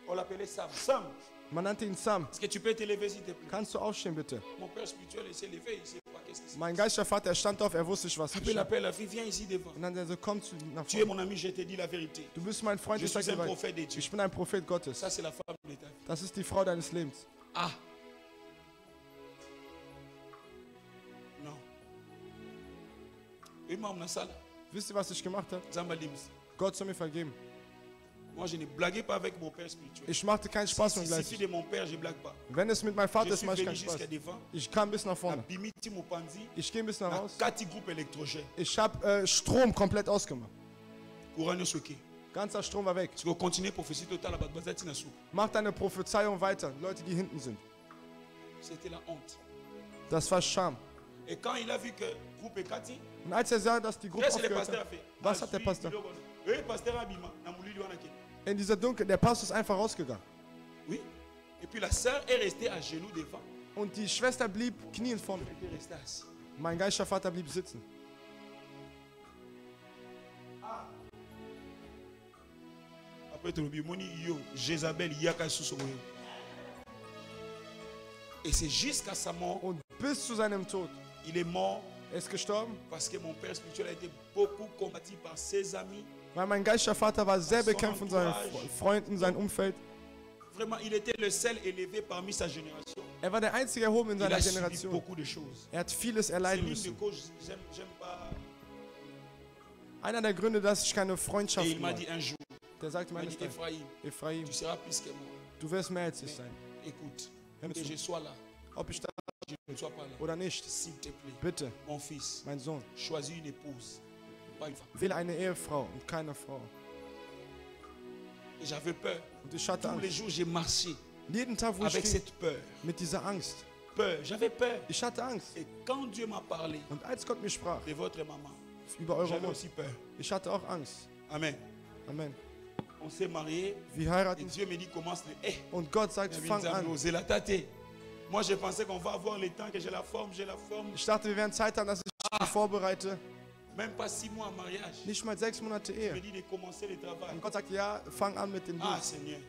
on l'appelait Sam. Sam, Man nannte ihn Sam. est-ce que tu peux te lever s'il te plaît? Kannst du aufstehen, bitte? Mon père spirituel, il s'est levé, il sait pas qu'est-ce qui se Mein geistiger Vater, er stand auf, er wusste nicht, was passe. geschah. Il appelle la fille, viens ici devant. Und dann er so, komm nach Tu es vorne. mon ami, je te dis la vérité. Du bist mein Freund, Je ich sag suis dir un weiter. prophète de Dieu. Ich bin ein Prophet Gottes. Ça, c'est la femme de ta vie. Das ist die Frau deines Lebens. Ah. Non. Une maman ça là. Wisst ihr, was ich gemacht habe? Zamba Lims. Gott soll mir vergeben. Moi, je ne blaguais pas avec mon père spirituel. Ich machte keinen Spaß mit Si gleich. c'est de mon père, je blague pas. Wenn es mit meinem Vater Je ist, suis mache ich venu keinen Spaß. jusqu'à devant. Ich kam bis nach vorne. Bimiti Mopanzi. Ich gehe bis nach raus. 4 groupes électrogènes. Ich habe Strom komplett ausgemacht. Courant soké. Ganzer Strom war weg. Parce qu'on continue prophétie totale à Bazati Nassou. Mach deine Prophezeiung weiter. Leute, die hinten sind. C'était la honte. Das war Scham. Et quand il a vu que le groupe est Kati, Und als er sah, dass die Gruppe qu'est-ce que le aufgehört pasteur a hat, fait? was hat der Pastor? Oui, pasteur Abima, Namouli Luanake. In dieser Dunkel, der Pastor ist einfach rausgegangen. Oui. Et puis la sœur est restée à genoux devant. Und die Schwester blieb kniend vorne. Elle était restée assise. Mein geistiger Vater blieb sitzen. Après tout le bimoni yo, Jézabel yaka susomoyo. Et c'est jusqu'à sa mort, Und bis zu seinem Tod il est mort er ist gestorben, parce que mon père spirituel a été beaucoup combattu par ses amis. weil mein geistiger Vater war sehr bekämpft von seinen Freunden, seinem Umfeld. Vraiment, il était le seul élevé parmi sa génération. Er war der einzige erhoben in Il seiner a subi Generation. beaucoup de choses. Er hat vieles C'est erleiden l'une des müssen. causes, j'aime pas. Einer der Gründe, dass ich keine Et Freundschaft il m'a habe. dit un jour, Der sagte il m'a mir dit, eines Tages, Ephraim, Ephraim, tu seras plus que moi. du wirst mehr als ich sein. Écoute, Hör mir que zu. je sois là, Ob ich da que je ne sois pas là. oder nicht, S'il te plaît, bitte, mon fils, mein Sohn, choisis une épouse, pas une femme. wähle eine Ehefrau und keine Frau. Et j'avais peur. Und ich hatte Tous les Angst. jours, j'ai marché Jeden Tag, wo ich avec ging, cette peur. mit dieser Angst. Peur, j'avais peur. Ich hatte Angst. Et quand Dieu m'a parlé Und als Gott mir sprach de votre maman, über eure j'avais Mutter, aussi peur. ich hatte auch Angst. Amen. Amen. On s'est mariés Wir et heiraten Dieu me dit commence le eh. und Gott sagt, fang an. C'est la tâté. Moi, je pensais qu'on va avoir le temps que j'ai la forme, j'ai la forme. Ich dachte, wir werden Zeit haben, dass ich mich vorbereite. Même pas 6 mois en mariage. Nicht mal 6 Monate Il me Ehe. dit de commencer le travail. Und Gott sagt, ja, fang an mit dem Ah, Dienst. Seigneur.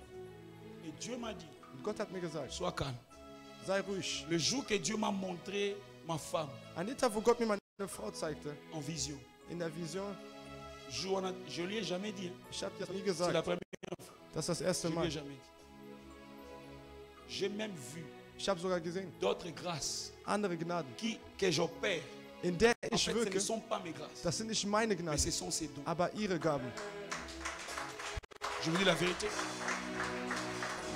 Et Dieu m'a dit, Und Gott hat mir gesagt, sois calme. sei ruhig. Le jour que Dieu m'a montré ma femme An dem Tag, wo Gott mir meine Frau zeigte, en vision, in der Vision, je lui ai jamais dit. Hein. ich habe dir das nie C'est la gesagt, première das ist das erste fois. Je lui ai Mal. jamais dit. J'ai même vu Ich habe sogar gesehen, d'autres grâces andere Gnaden, que j'opère. in der En ich fait, ce ne wirke, sont pas mes grâces, das sind nicht meine mais Gnaden, ce sont ses dons. aber ihre Gaben. Je vous dis la vérité.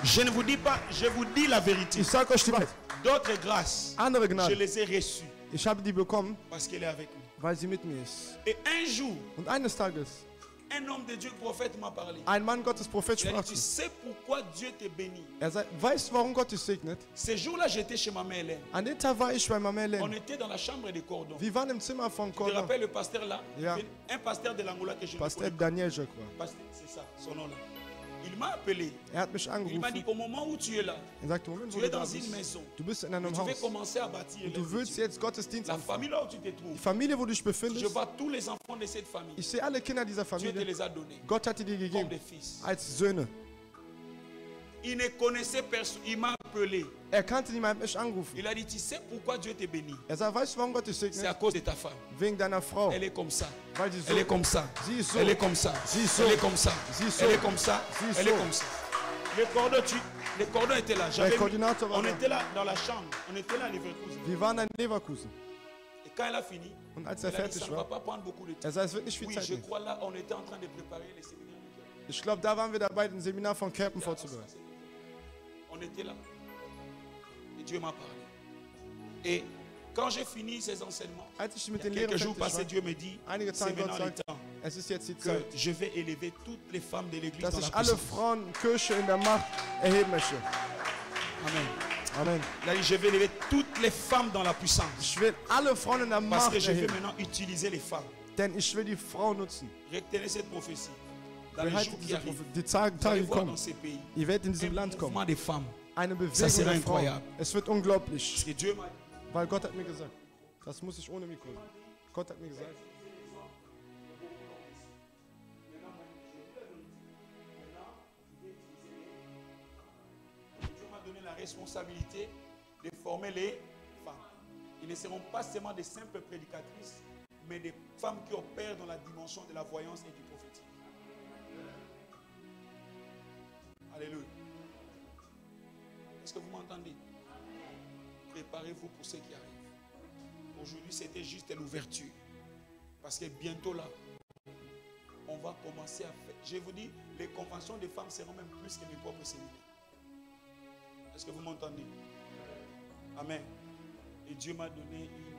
Je ne vous dis pas, je vous dis la vérité. Ich sage euch die Wahrheit, D'autres grâces, andere je Gnaden, les ai reçues ich habe die bekommen, parce qu'elle est avec nous. weil sie mit mir ist. Et un jour, Und eines Tages, un homme de Dieu, prophète, m'a parlé. ein Mann Gottes Prophet Il a sprach dit, tu zu sais pourquoi Dieu te bénit? Er sagt, weißt du, warum Gott dich segnet? Ce jour-là, j'étais chez ma mère Hélène. An dem Tag war ich bei Mama On Helen. était dans la chambre des cordons. Wir waren im Zimmer von Tu te Cordon. rappelles le pasteur là? Yeah. Un pasteur de l'Angola que je ne Pasteur connais Daniel, je crois. pas. C'est ça, son nom là. Il m'a appelé. Hat mich Il m'a dit, angerufen. au moment où tu es là, Er sagte, Moment, wo tu du es da dans une bist. maison. Du bist in einem Tu veux Haus. commencer à bâtir Und du l'église. willst jetzt Gottesdienst La anfangen. famille là où tu te Die trouves. Familie, wo du dich Je befindest, vois tous les enfants de cette famille. ich sehe alle Kinder dieser Dieu te Familie. les a donnés Gott hat dir die comme des gegeben, fils. als Söhne. Il ne connaissait personne. Il m'a appelé. Er kannte niemanden, mich angerufen. Il a dit, tu sais pourquoi Dieu te bénit? Er sagt, weißt du, warum Gott dich C'est à segnet? cause de ta femme. Wegen deiner Frau. Elle est comme ça. Weil sie so, Elle est comme ça. sie ist so, Elle est comme ça. sie ist so, Elle est comme ça. sie ist so, Elle est comme ça. sie ist Elle est so. comme ça. Les cordons étaient là. On était là dans la chambre. On était là à Leverkusen. Wir waren in Leverkusen. Et quand elle a fini, Und als elle a dit, fertig ça ne va war, pas prendre beaucoup de temps. er sagt, es wird nicht viel Oui, Zeit je nehmen. crois là, on était en train de préparer les séminaires. Ich glaube, da waren wir dabei, ein Seminar von Kerpen vorzubereiten. On était là. Et Dieu m'a parlé. Et quand j'ai fini ces enseignements, Als ich mit il y a den Lehren quelques jours fertig passés, war, Dieu me dit, einige c'est Zeit Gott maintenant le sagt, temps es ist jetzt die que Zeit, je vais élever toutes les femmes de l'église dass dans la ich alle puissance. Frauen Kirche in der Macht erheben möchte. Amen. Amen. Il a dit, je vais élever toutes les femmes dans la puissance. Ich will alle Frauen in der Parce Macht que je vais erheben, maintenant utiliser les femmes. denn ich will die Frauen nutzen. Retenez cette prophétie. Dans les Behaltet jours qui diese arrivent, Prophetie. Die vous allez Tage voir kommen. dans ces pays Ihr werdet in diesem un Land kommen. mouvement des femmes. Eine Ça Bewegung sera der Frauen. incroyable. Es wird unglaublich. Parce que Dieu m'a dit, Weil Gott hat mir gesagt, das muss ich ohne Mikro. Gott hat mir gesagt. Dieu m'a donné la responsabilité de former les femmes. Ils ne seront pas seulement des simples prédicatrices, mais des femmes qui opèrent dans la dimension de la voyance et du prophétique. Alléluia. Est-ce que vous m'entendez? Préparez-vous pour ce qui arrive. Aujourd'hui, c'était juste l'ouverture. Parce que bientôt là, on va commencer à faire. Je vous dis, les conventions des femmes seront même plus que mes propres séminaires. Est-ce que vous m'entendez? Amen. Et Dieu m'a donné une.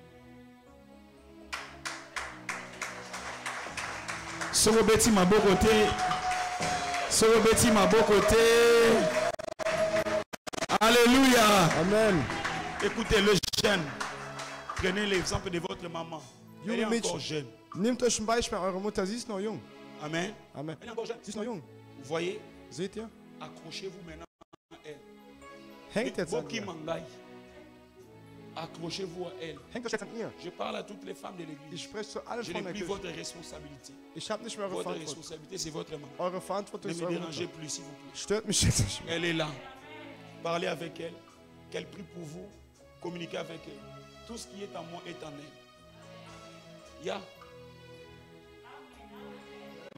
Sorobeti m'a beau côté. Sorobeti m'a beau côté. Alléluia. Amen. Écoutez, le jeune. Prenez l'exemple de votre maman. Elle est Junge encore Mädchen, jeune. nehmt euch ein Beispiel, eure Mutter, sie ist noch jung. Amen. Amen. Elle est encore jeune. Sie ist noch jung. Vous voyez, Seht ihr? accrochez-vous maintenant à elle. Hängt jetzt an Boki ihr. Mangai. Accrochez-vous à elle. Hängt euch jetzt an ihr. Je parle à toutes les femmes de Ich l'église. spreche zu allen Je Frauen n'ai der plus Kirche. votre responsabilité. Ich habe nicht mehr eure Votre Verantwortung. responsabilité, c'est votre maman. Eure Verantwortung Ne ist me eure dérangez Mutter. plus, s'il vous plaît. Stört mich jetzt nicht mehr. Elle est là. Parlez avec elle. Qu'elle prie pour vous. Communiquez avec elle. Tout ce qui est en moi est en elle. Ya.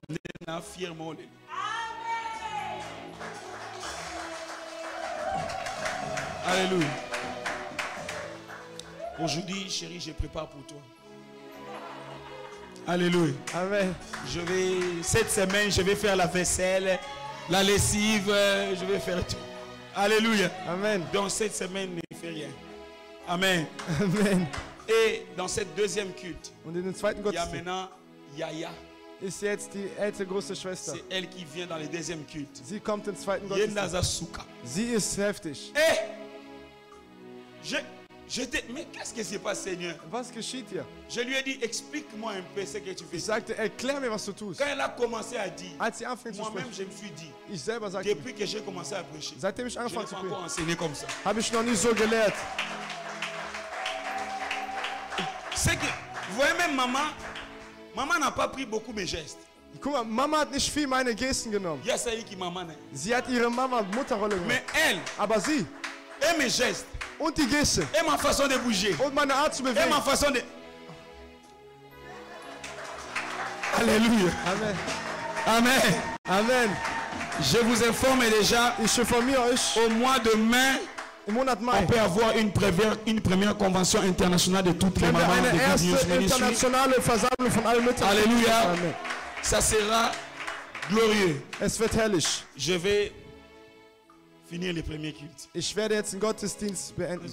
Nena fièrement. Alléluia. Aujourd'hui, chérie, je prépare pour toi. Alléluia. Amen. Cette semaine, je vais faire la vaisselle, la lessive, je vais faire tout. Alléluia. Amen. Donc cette semaine, ne fais rien. Amen. Amen. Et dans cette deuxième culte, Und in den zweiten il y a Gottesdienst maintenant Yaya. ist jetzt die ältere große Schwester. C'est elle qui vient dans le deuxième culte. Sie kommt im zweiten Gottesdienst. Yendaza Souka. Sie ist heftig. Mais qu'est-ce qui s'est passé, Seigneur? Was geschieht hier? Je lui ai dit, explique-moi un peu ce que tu fais. Ich sagte, erklär mir, was du tust. Quand elle a commencé à dire, Als sie anfing zu moi-même, sprechen, je me suis dit, ich selber sagte, depuis que j'ai commencé à prêcher, seitdem ich je n'ai angefangen pas zu encore predigen, enseigné comme ça. habe ich noch nie so gelehrt. C'est que, vous voyez même maman n'a pas pris beaucoup mes gestes. Guck mal, Mama hat nicht viel meine Gesten genommen. Il y a celle qui maman n'est. Sie hat ihre Mutterrolle Mais gemacht. elle, Aber sie et mes gestes, und die Geste et ma façon de bouger, und meine Art zu et bewegen. ma façon de... Alléluia. Amen. Amen. Amen. Je vous informe déjà, Ich informiere euch, au mois de mai, im Monat on Mai peut avoir une première convention internationale de toutes les haben wir mamans eine de Good News erste Ministry. internationale Versammlung von allen Müttern. Alléluia. Amen. Ça sera glorieux. Es wird herrlich. Je vais finir les premiers cultes. Ich werde jetzt den Gottesdienst beenden.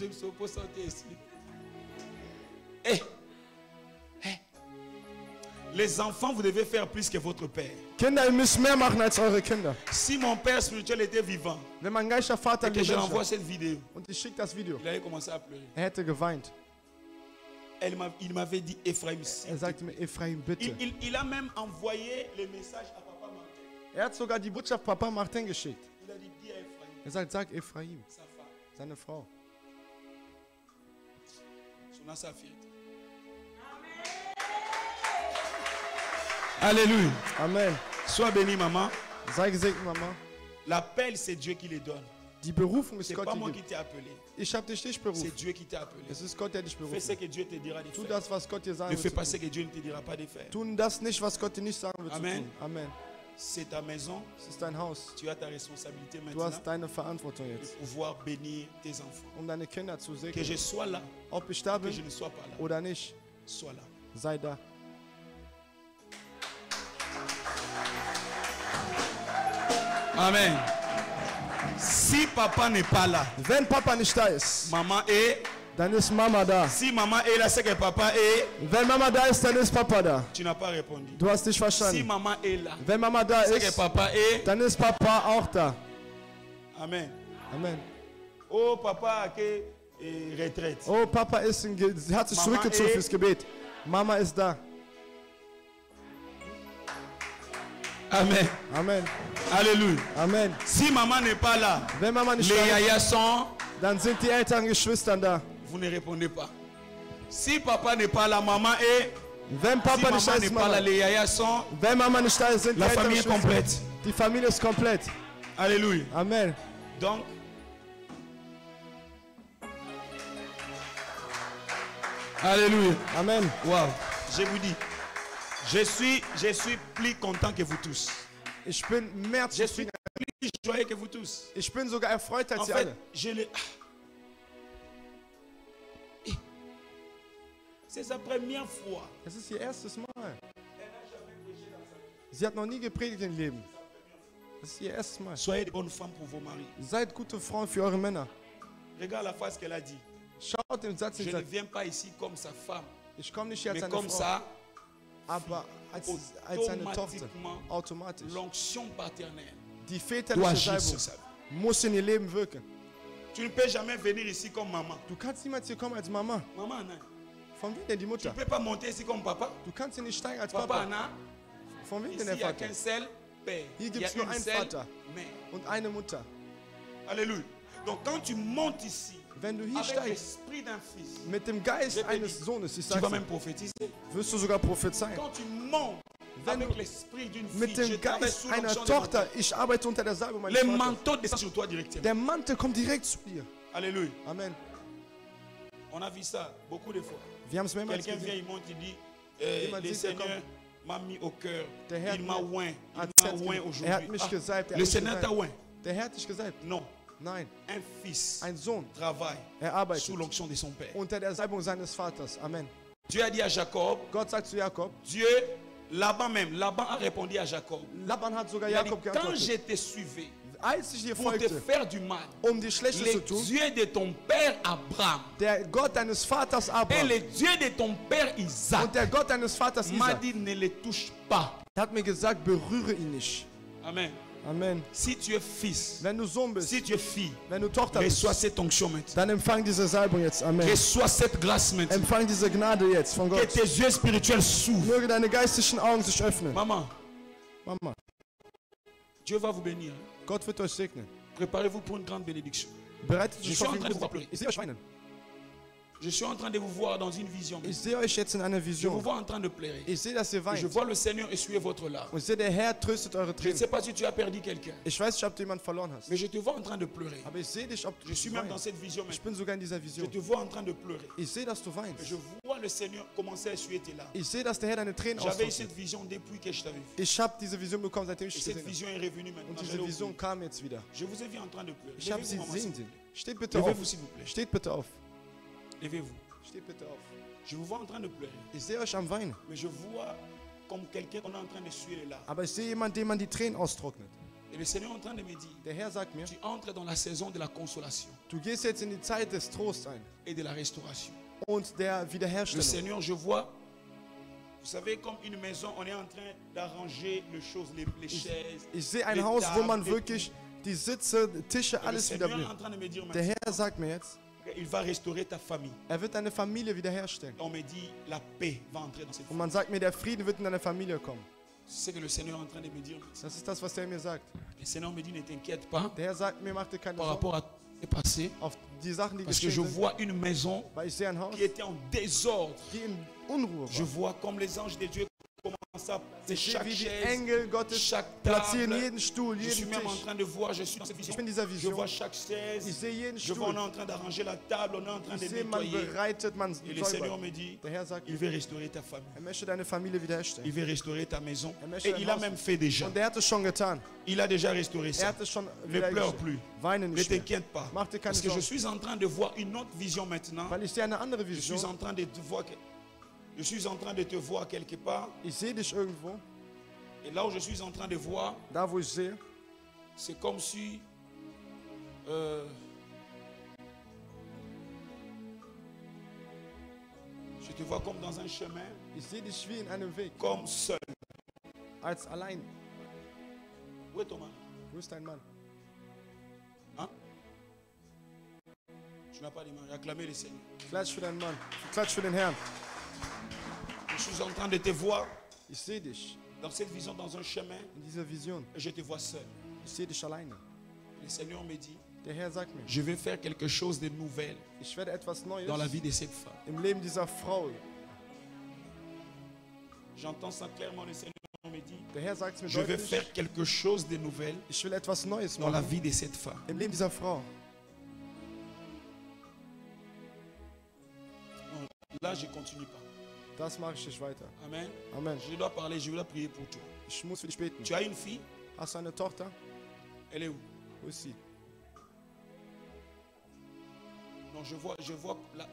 Les enfants, vous devez faire plus que votre père. Kinder, ihr müsst mehr machen als eure Kinder. Si mon père spirituel était vivant Wenn mein geistiger Vater et que je lebendig l'envoie war cette vidéo, und ich schicke das Video, il allait commencer à pleurer. hätte geweint. Il m'avait dit, Ephraim, Sagte mir, Ephraim, bitte. il a même envoyé le message à papa Martin. Hat sogar die Botschaft Papa Martin geschickt. Il a dit, dis à Ephraim, Sagt, sag Ephraim, sa femme, seine Frau. son sa fille. Alléluia. Amen. Sois béni, maman. Sei gesegnet, Mama. L'appel, c'est Dieu qui les donne. Die Berufung ist C'est Gott, pas die moi qui gibt. t'ai appelé. Ich habe dich nicht C'est berufen. Dieu qui t'a appelé. Es ist Gott, der dich Fais ce berufen. que Dieu te dira de Tu faire. das, was Gott dir sagen Ne fais wird. pas zu ce tun. que Dieu ne te dira pas de faire. Tun das nicht, was Gott dir nicht sagen wird. Zu Amen. tun. Amen. C'est ta maison. Es ist dein Haus. Tu as ta responsabilité Du maintenant hast deine Verantwortung de jetzt, pouvoir bénir tes enfants. deine Kinder zu Que segnen. je sois là, Ob ich da que je bin ne sois pas là. oder nicht, Sois là. sei da. Amen. Si papa n'est pas là, Wenn Papa nicht da ist, maman est. dann ist Mama da. Si maman est là, c'est que papa est. Wenn Mama da ist, dann ist Papa da. Tu n'as pas répondu. Du hast nicht Si verstanden. maman est là, Wenn Mama da c'est que ist, papa est. dann ist Papa auch da. Amen. Amen. Oh, papa a que retraite. Oh, Papa ist hat sich Mama zurückgezogen ist- fürs Gebet. Mama ist da. Amen. Amen. Alléluia. Amen. Si maman n'est pas là, Wenn Mama nicht les da ist, yayas sont. dann sind die älteren Geschwister da. Vous ne répondez pas. Si papa n'est pas là, maman est. Wenn Si Papa nicht da maman ist, n'est pas là, Mama. les yayas sont. Wenn Mama nicht da ist, sind die La älteren famille est Geschwister. complète. Die Familie ist komplett. Alléluia. Amen. Donc, Alléluia. Amen. Wow. Je vous dis, je suis plus content que vous tous. Ich bin mehr Je suis zufrieden. plus joyeux que vous tous. Ich bin sogar erfreut En als ihr fait, alle. je le. C'est sa première fois. Es ist ihr erstes Mal. Sie hat noch nie gepredigt im Leben. Das ist ihr erstes Mal. Soyez de bonnes femmes pour vos maris. Seid gute Frauen für eure Männer. Regarde la phrase qu'elle a dit. Schaut den Satz Je nicht ne an. viens pas ici comme sa femme, Ich komme nicht hier als mais eine comme Frau, ça, aber als eine Tochter. automatiquement, Automatisch. l'onction paternelle Die doit väterliche agir sur Salbung sa vie. muss in ihr Leben wirken. Tu ne peux jamais venir ici comme maman. Du kannst niemals hier kommen als Mama. Maman, non. Von wem denn die Tu Mutter? ne peux pas monter ici comme papa. Du kannst hier nicht steigen als Papa, Papa. non. Von wem Ici, denn il der n'y a Vater? qu'un seul père. Hier Il y gibt's a nur une einen seule Vater mère. und eine Mutter. Alléluia. Donc quand tu montes ici, Wenn du hier avec steigst l'esprit d'un fils, mit dem Geist Je te eines dis, Sohnes, ich tu vas sag's même dir, prophétiser. wirst du sogar prophezeien. Quand tu montes Wenn avec du l'esprit d'une fille, mit je dem travaille Geist sous einer l'onction de Tochter, mon ich arbeite unter der Salbung meines Le Vaters. manteau descend sur toi directement. Der Mantel kommt direkt zu dir. Alléluia. Amen. On a vu ça beaucoup de fois. Wir haben es mehrmals Quelqu'un vient, gesehen. il monte, il dit, Jemand le sieht, er Seigneur m'a mis au cœur. Der Herr Il m'a oint. Il hat m'a oint Er hat aujourd'hui. mich Ah, gesalbt. Er le hat mich Seigneur t'a gesalbt. oint. Der Herr hat dich gesalbt. Non. Nein, Un fils ein Sohn. travaille Er arbeitet sous l'onction de son père. unter der Salbung seines Vaters. Amen. Dieu a dit à Jacob, Gott sagt zu Jakob, Dieu, Laban même, Laban a répondu à Jacob. Laban hat sogar Il a dit, Jakob quand geantwortet. je te suivais Als ich dir pour te folgte, faire du mal, dir Schlechtes le zu tun, Dieu de ton père Abraham der Gott deines Vaters et Abraham le Dieu de ton père Isaac und der Gott deines Vaters m'a Isaac dit ne les touche pas. hat mir gesagt, berühre ihn nicht. Amen. Amen. Si tu es fils, Wenn du Sohn bist, si tu es fille, wenn du Tochter bist, reçois cette onction maintenant. dann empfang diese Salbung jetzt. Amen. Reçois cette grâce maintenant. Empfang diese Gnade jetzt von Que Gott. tes yeux spirituels s'ouvrent. Möge deine geistlichen Augen sich öffnen. Maman, Mama, Dieu va vous bénir. Gott wird euch segnen. Préparez-vous pour une grande bénédiction. Bereitet Je euch suis auf en den train de vous Gruß. appeler. Ich sehe euch weinen. Je suis en train de vous voir dans une vision. Ich sehe euch jetzt in einer Je vous Vision. vois en train de pleurer. Ich sehe, dass ihr Je weint. vois le Seigneur essuyer votre larme. Und ich sehe, der Herr tröstet eure Je ne Tränen. sais pas si tu as perdu quelqu'un, Ich weiß nicht, ob du jemanden verloren hast. mais je te vois en train de pleurer. Aber ich sehe dich, ob du Je suis même dans weinst. cette vision Ich maintenant. bin sogar in dieser Je Vision. te vois en train de pleurer. Ich sehe, dass du Je weinst. vois le Seigneur commencer à essuyer tes larmes. Ich sehe, dass der Herr deine Tränen J'avais eu austrocknet. cette vision depuis que je t'avais vu. Ich habe diese Vision bekommen, seitdem ich Et dich cette gesehen habe. vision est revenue maintenant. Und J'allais diese au Vision culte. kam jetzt wieder. Je vous ai vu en train de pleurer. Ich habe sie Levez-vous, maman, s'il sehen vous sehen. plaît. Steht bitte Levez-vous, auf. s'il vous plaît. Steht bitte auf. Levez-vous. Steht bitte auf. Je vous vois en train de pleurer. Ich sehe euch am Weinen. Mais je vois comme quelqu'un qu'on est en train de suer les larmes. Aber ich sehe jemanden, dem man die Tränen austrocknet. Et le Seigneur est en train de me dire, Der Herr sagt mir, tu entres dans la saison de la consolation du gehst jetzt in die Zeit des Trosts ein et de la restauration. und der Le Wiederherstellung. Seigneur, je vois, vous savez, comme une maison, on est en train d'arranger les choses, les chaises. Ich sehe ein les Haus, wo man tables, wirklich die Sitze, Tische, et le alles Seigneur est en wiederbringt. train de me dire Der maintenant, Herr sagt mir jetzt, il va restaurer ta famille. er wird deine Familie wiederherstellen. On me dit, la paix va entrer dans cette Und famille. man sagt mir, der Frieden wird in deine Familie kommen. C'est ce que le Seigneur est en train de me dire. Das ist das, was der mir sagt. Le Seigneur me dit, ne t'inquiète pas Der Herr sagt mir, mach dir keine par Sorgen rapport à ce qui est passé, auf die Sachen, die parce que geschehen je sind, vois une maison weil ich sehe ein Haus, qui était en désordre. die in Unruhe Je war. vois comme les anges de Dieu commencent à placer Ich sehe, chaque wie die chaise, Engel Gottes chaque platzieren table. jeden Stuhl, Je suis jeden même en Tisch. train de voir, je suis dans cette vision. Ich bin in dieser Je Vision. vois chaque chaise. Ich sehe jeden Je vois, on est Stuhl. en train d'arranger la table, on est en train Ich de sehe, man nettoyer. bereitet, man Et le Seigneur säubert. me dit, Der Herr sagt, il veut restaurer ta famille. er möchte deine Familie wiederherstellen. Il veut restaurer ta maison. möchte Et dein il a Haus- même fait déjà. Und er hat es schon getan. Il a déjà restauré Er ça. hat es schon Ne pleure wiederhergestellt. plus. Weine Ne nicht mehr. t'inquiète pas. Mach dir keine Parce que je Sorgen. suis en train de voir une autre vision maintenant. Weil ich sehe eine andere Je suis Vision. en train de te voir. Je suis en train de te voir quelque part. Ich sehe dich irgendwo. Et là où je suis en train de voir, Da, wo ich sehe, c'est comme si je te vois comme dans un chemin, ich sehe dich wie in einem Weg. comme seul. Als allein. Où est ton mari? Wo ist dein Mann? Hein? Tu n'as pas de mari. Acclamez le Seigneur. Klatsch für deinen Mann. Klatsch für den Herrn. Je suis en train de te voir Ich sehe dich dans cette vision, dans un chemin, in dieser Vision. et je te vois seul. Ich sehe dich alleine. Le Seigneur me dit, Der Herr sagt mir, je vais faire quelque chose de nouvel ich werde etwas Neues dans la vie de cette femme. im Leben dieser Frau. J'entends ça clairement, le Seigneur me dit, Der Herr sagt es mir je vais deutlich. faire quelque chose de nouvel Ich will etwas Neues dans la machen vie de cette femme. im Leben dieser Frau. Non, là, je ne continue pas. Das mache ich nicht weiter. Amen. Amen. Je dois parler, je dois prier pour toi. Ich muss für dich beten. Tu as une fille, Hast du eine Tochter? elle est où? Wo ist sie? Non, je vois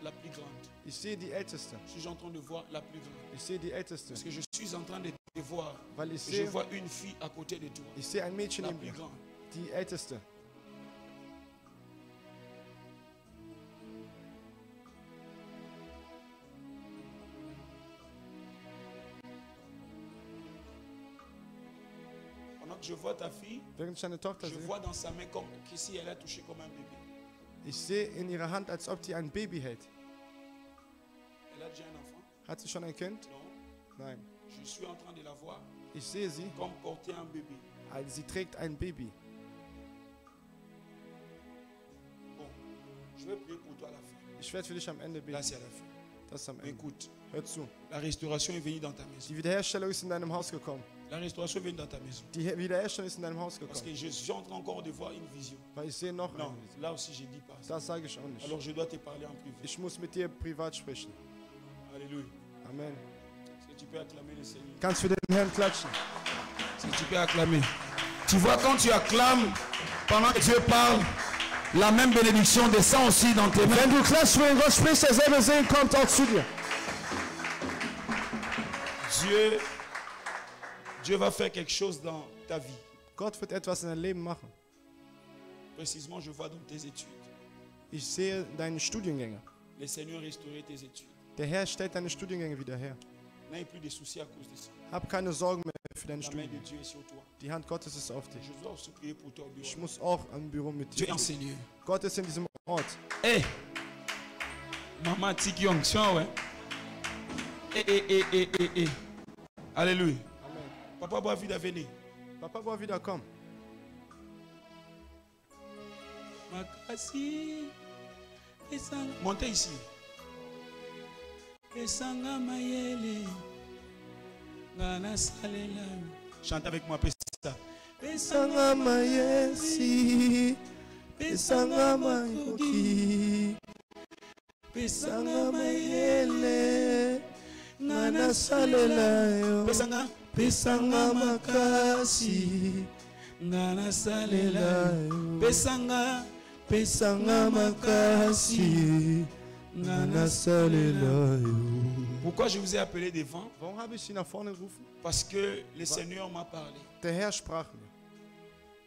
la plus grande. Ich sehe die Älteste. Je suis en train de voir la plus grande. Ich sehe die Älteste. Parce que je suis en train de te voir. Weil ich Et je sehe, vois une fille à côté de toi. ich sehe ein Mädchen La neben plus mir. grande. Die Älteste. Pendant que je vois ta fille, Während ich deine Tochter je sehe, vois dans sa main comme si elle a touché comme un bébé. ich sehe in ihrer Hand, als ob die ein Baby hält. Elle a déjà un enfant? Hat sie schon ein Kind? Non. Nein. Je suis en train de la voir Ich sehe sie, comme porter un bébé. als sie trägt ein Baby. Bon, je vais prier pour toi à la fin. Ich werde für dich am Ende Là, beten. c'est à la fin. Das ist am Mais Ende. écoute, Hör zu. la restauration est venue dans ta maison. Die Wiederherstellung ist in deinem Haus gekommen. La restauration est venue dans ta maison. Die Wiederherstellung ist in deinem Haus Parce gekommen. que je suis en train encore de voir une vision. Weil ich sehe noch Non, eine Vision. là aussi, je ne dis pas ça. Das sage ich auch nicht. Alors, je dois te parler en privé. Ich muss mit dir privat sprechen. Alléluia. Amen. Est-ce que tu peux acclamer le Seigneur? Kannst für den Herrn klatschen. Est-ce que tu peux acclamer? Tu vois, quand tu acclames, pendant que Dieu parle, la même bénédiction descend aussi dans tes mains. Wenn du klatschst, wenn Gott spricht, derselbe Segen kommt auch zu dir. Dieu va faire quelque chose dans ta vie. Gott wird etwas in dein Leben machen. Précisément, je vois dans tes études. Ich sehe deine Studiengänge. Le Seigneur restaurer tes études. Der Herr stellt deine Studiengänge wieder her. N'aie plus de soucis à cause de ça. Hab keine Sorgen mehr für deine La main de Studien. Dieu est sur toi. Die Hand Gottes ist auf dich. Je dois aussi prier pour toi au Ich bureau. muss auch am Büro mit Dieu est dir. un Seigneur. Gott ist in diesem Ort. Hey! Maman Tiki Onction, ouais. Eh. Alléluia. Amen. Papa boit vie d'avenir. Papa wird wiederkommen. Makasi. Montez ici. Esanga mayele. Ngana salela. Chante avec moi, Pesta. Pesanga mayesi, pesanga mayoki, pesanga mayele, ngana salela yo. Pesanga. Pesanga makasi, Ngana salela. Pesanga. pesanga makasi, ngana salela yo. Pourquoi je vous ai appelé devant? Warum habe ich sie nach vorne gerufen? Parce que le Seigneur m'a parlé. Der Herr sprach mir.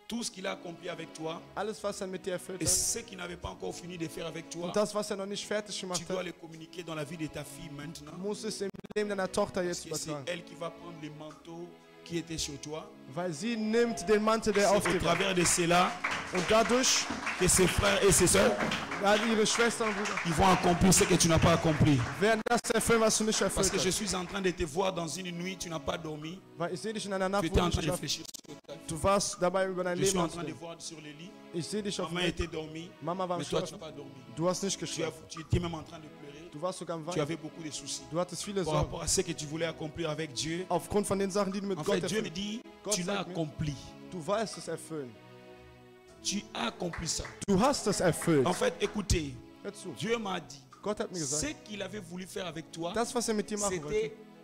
Tout ce qu'il a accompli avec toi Alles, was mit dir erfüllt et hat ce qu'il n'avait pas encore fini de faire avec toi, und das, was noch nicht fertig tu gemacht dois hat, le communiquer dans la vie de ta fille maintenant. muss es im Leben deiner Tochter Parce jetzt que c'est übertragen. elle qui va prendre le manteau qui était sur toi. Weil sie nimmt den Mantel, der C'est auf au dir war. travers de cela Und dadurch que ses frères et ses soeurs werden ihre Schwestern und Brüder ils vont accomplir ce que tu n'as pas accompli. werden das erfüllen, was du nicht Parce erfüllt que je hast. suis en train de te voir dans une nuit, tu n'as pas dormi. Weil ich sehe dich in einer Tu Nacht, étais wo en du train nicht de schlafst. réfléchir sur ta vie. Du warst dabei, über dein Je Leben suis en train de nachzudenken. voir sur le lit. Ich sehe dich auf dem Maman Bett. était dormie, Mama war am mais toi tu Schlafen. n'as pas dormi. Du hast nicht Tu geschlafen. étais même en train de pleurer. Du warst sogar am tu Weinen. avais beaucoup de soucis. Du hattest viele Par Sorgen. rapport à ce que tu voulais accomplir avec Dieu. Aufgrund von den Sachen, die du mit En Gott fait, Dieu me erfüllt. dit, Gott tu l'as sagt mir, accompli. Du weißt es erfüllen. Tu as accompli ça. Du hast es erfüllt. En fait, écoutez, Hör zu. Dieu m'a dit, Gott hat mir ce gesagt, qu'il avait voulu faire avec toi, das, was mit dir machen wollte,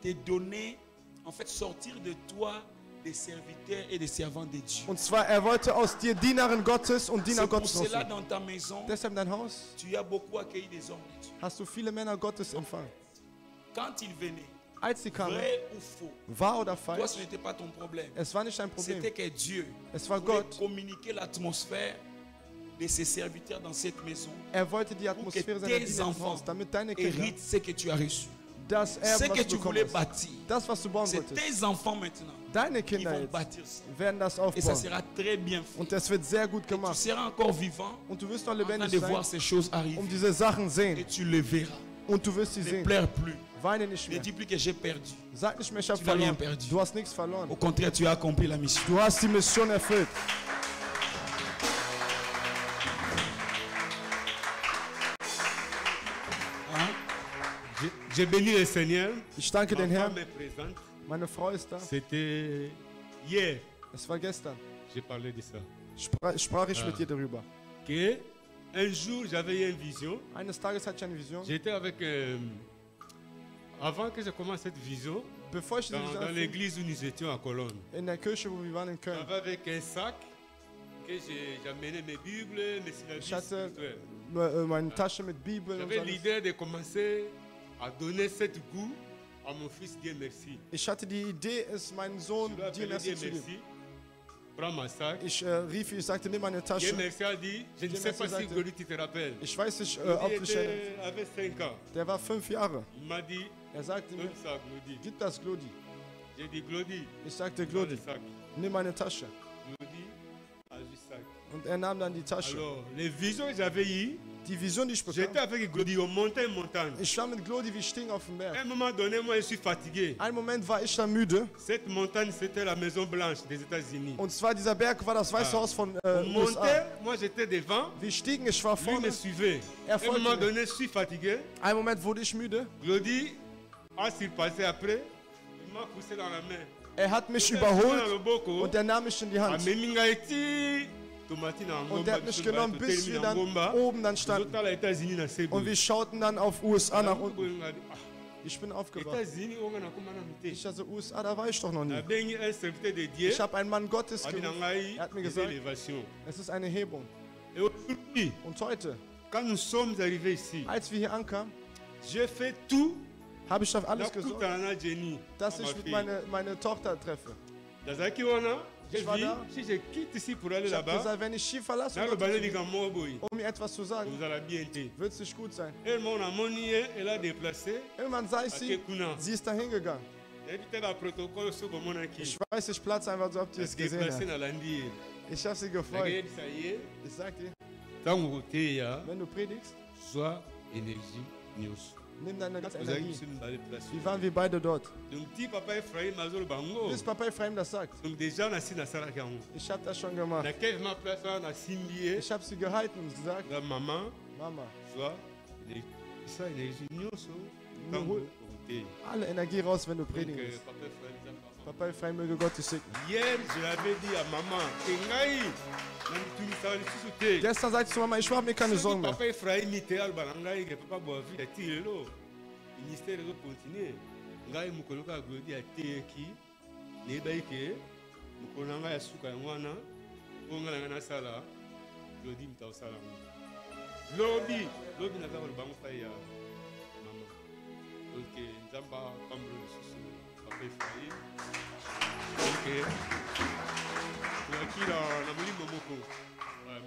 c'était te donner, en fait, sortir de toi des serviteurs et des servants de Dieu. und zwar, wollte aus dir Dienerin Gottes und Diener C'est pour Gottes cela, machen. dans ta maison, Deshalb dein Haus, tu as beaucoup accueilli des hommes de Dieu. hast du viele Männer Gottes empfangen. Quand ils venaient, Als sie kamen, vrai ou faux, wahr oder toi, falsch, ce n'était pas ton problème. es war nicht dein Problem. C'était que Dieu Es war voulait Gott. communiquer l'atmosphère de ses serviteurs dans cette maison Wollte die pour que Atmosphäre seiner tes Diener im enfants Haus, damit deine Kinder héritent ce que tu as reçu. das Ce erben, que was tu du voulais bekommst. bâtir, Das, was du bauen c'est wolltest. tes enfants maintenant Deine qui Kinder vont jetzt bâtir ça. werden das Et ça aufbauen. sera très bien fait. Und es wird sehr gut Tu gemacht. seras encore vivant Und du wirst noch en train lebendig de sein, voir ces choses arriver. diese Sachen Et sehen. tu le verras. Und du wirst sie Ne sehen. pleure plus. Weine nicht Ne mehr. dis plus que j'ai perdu. Sag nicht mehr, ich habe Tu n'as rien verloren. perdu. Du hast nichts verloren. Au contraire, tu as accompli la mission. Du hast die Mission erfüllt. J'ai béni le Seigneur. Ich danke den Ma Herrn. femme est présente. Meine Frau ist da. C'était hier, Es war gestern. j'ai parlé de ça. Sprach ich mit dir darüber. Que un jour, j'avais eu une vision. Eines Tages hatte ich eine Vision. J'étais avec... avant que je commence cette vision, Bevor ich diese dans Vision erfüllte, l'église où nous étions à Cologne, in der Kirche, wo wir waren in Köln, j'avais avec un sac que j'amenais mes Bibles, mes syllabes ich hatte spirituels. meine Tasche mit Bibel und J'avais alles. l'idée de commencer à donner cette goût à mon fils. Dieu merci. Ich hatte die Idee, es meinen Sohn Je lui ai dir appelé merci Dieu zu geben. merci. Prends ma sac. Ich rief, ich sagte, nimm meine Dieu Tasche. merci a dit, je ne Dieu sais merci pas si sagte, Glody tu te rappelles. Ich weiß nicht, Glody ob du dich erinnerst. avait 5 ans. Der war 5 Jahre. Il m'a dit, Sagte mir, donne ça, Glody. gib das Glodi. J'ai dit, Glody, Ich sagte, prends le Glodi, sac. nimm meine Tasche. Glody a vu sac. Und nahm dann die Tasche. Alors, les visions que j'avais eues, Die Vision, die ich j'étais bekam, avec Glody, on montait une montagne. ich war mit Glodi, wir stiegen auf den À Berg. un moment donné, moi, je suis fatigué. Einen Moment war ich dann müde. Cette montagne, c'était la Maison Blanche des États-Unis. Und zwar dieser Berg war das Weiße Haus von On USA. montait, moi, j'étais devant. Wir stiegen, ich war Lui me vorne. suivait. À un folgte moment mir. donné, je suis fatigué. Einen Moment wurde ich müde. Glody a surpassé après. Il m'a poussé dans la main. Hat mich Dans überholt le boko. und nahm mich in die Hand. Ameminga eti. Tomati na Und ngomba. hat mich genommen, bis wir dann ngomba. oben dann standen. Zotala États-Unis na Cebu. Und wir schauten dann auf USA nach unten. Ah, Ich bin aufgewacht. États-Unis onga na komana mite. Ich also, USA, da war ich doch noch Na nie. bengi un serviteur de Dieu. Ich habe einen Mann Gottes Abi na gerufen. ngai. Er hat mir des gesagt, élévations. es ist eine Hebung. Et aujourd'hui, Und heute, quand nous sommes arrivés ici, als wir hier ankamen, j'ai fait tout. habe ich auf alles Na gesorgt, kutana na Jenny. dass ma ich mit fille. meine Tochter treffe. Nazalaki wana, j'ai Ich war dit, da. si je quitte ici pour aller Ich habe là-bas, gesagt, wenn ich Ski verlasse, na lobale likambo boy. um mir etwas zu sagen, Vous allez bien te. wird es nicht gut sein. Et mon amoni elle a déplacé. Irgendwann sah ich À sie, Kekuna. sie ist da hingegangen. Évitez la protocole sur le monde qui Ich weiß, ich platze einfach so, ob die es gesehen déplacé hat. dans l'Andir. Ich habe sie Ça gefreut. y est, ça y est. Ich sag dir, Tant que côté ya, wenn du predigst, soit énergie news. nimm deine ganze Vous avez Energie. sur une balle place. Wie waren wir beide dort? Donc petit papa Ephraim azol bango. Bis Papa Ephraim das sagt. Donc déjà on a si na sala kango. Ich habe das schon gemacht. Na quel ma place na simbié. Ich habe sie gehalten und gesagt, La maman Mama, soit ça énergie news. Tant que côté. alle Energie raus, wenn du Donc predigst. papa Ephraim ça. Papa Ephraim möge Gott dich segnen. Hier, je l'avais dit à maman, Engai, na lisusu te. Gestern sagte ich zu Mama, ich mache mir keine Sorgen mehr. Papa Ephraim ite alobala ngai ke papa boavi ati lelo ministère ezokontinue ngai mokolo kaka Glody ateyeki nayebaki ke mokolo na ngai ya suka yango wana mpo ngai na ngai nasala Glody moto akosala yango lobi naza koloba ngo epai ya mama donc nzambe apambolo lisusu papa Ephraim donc toyaki na molimo moko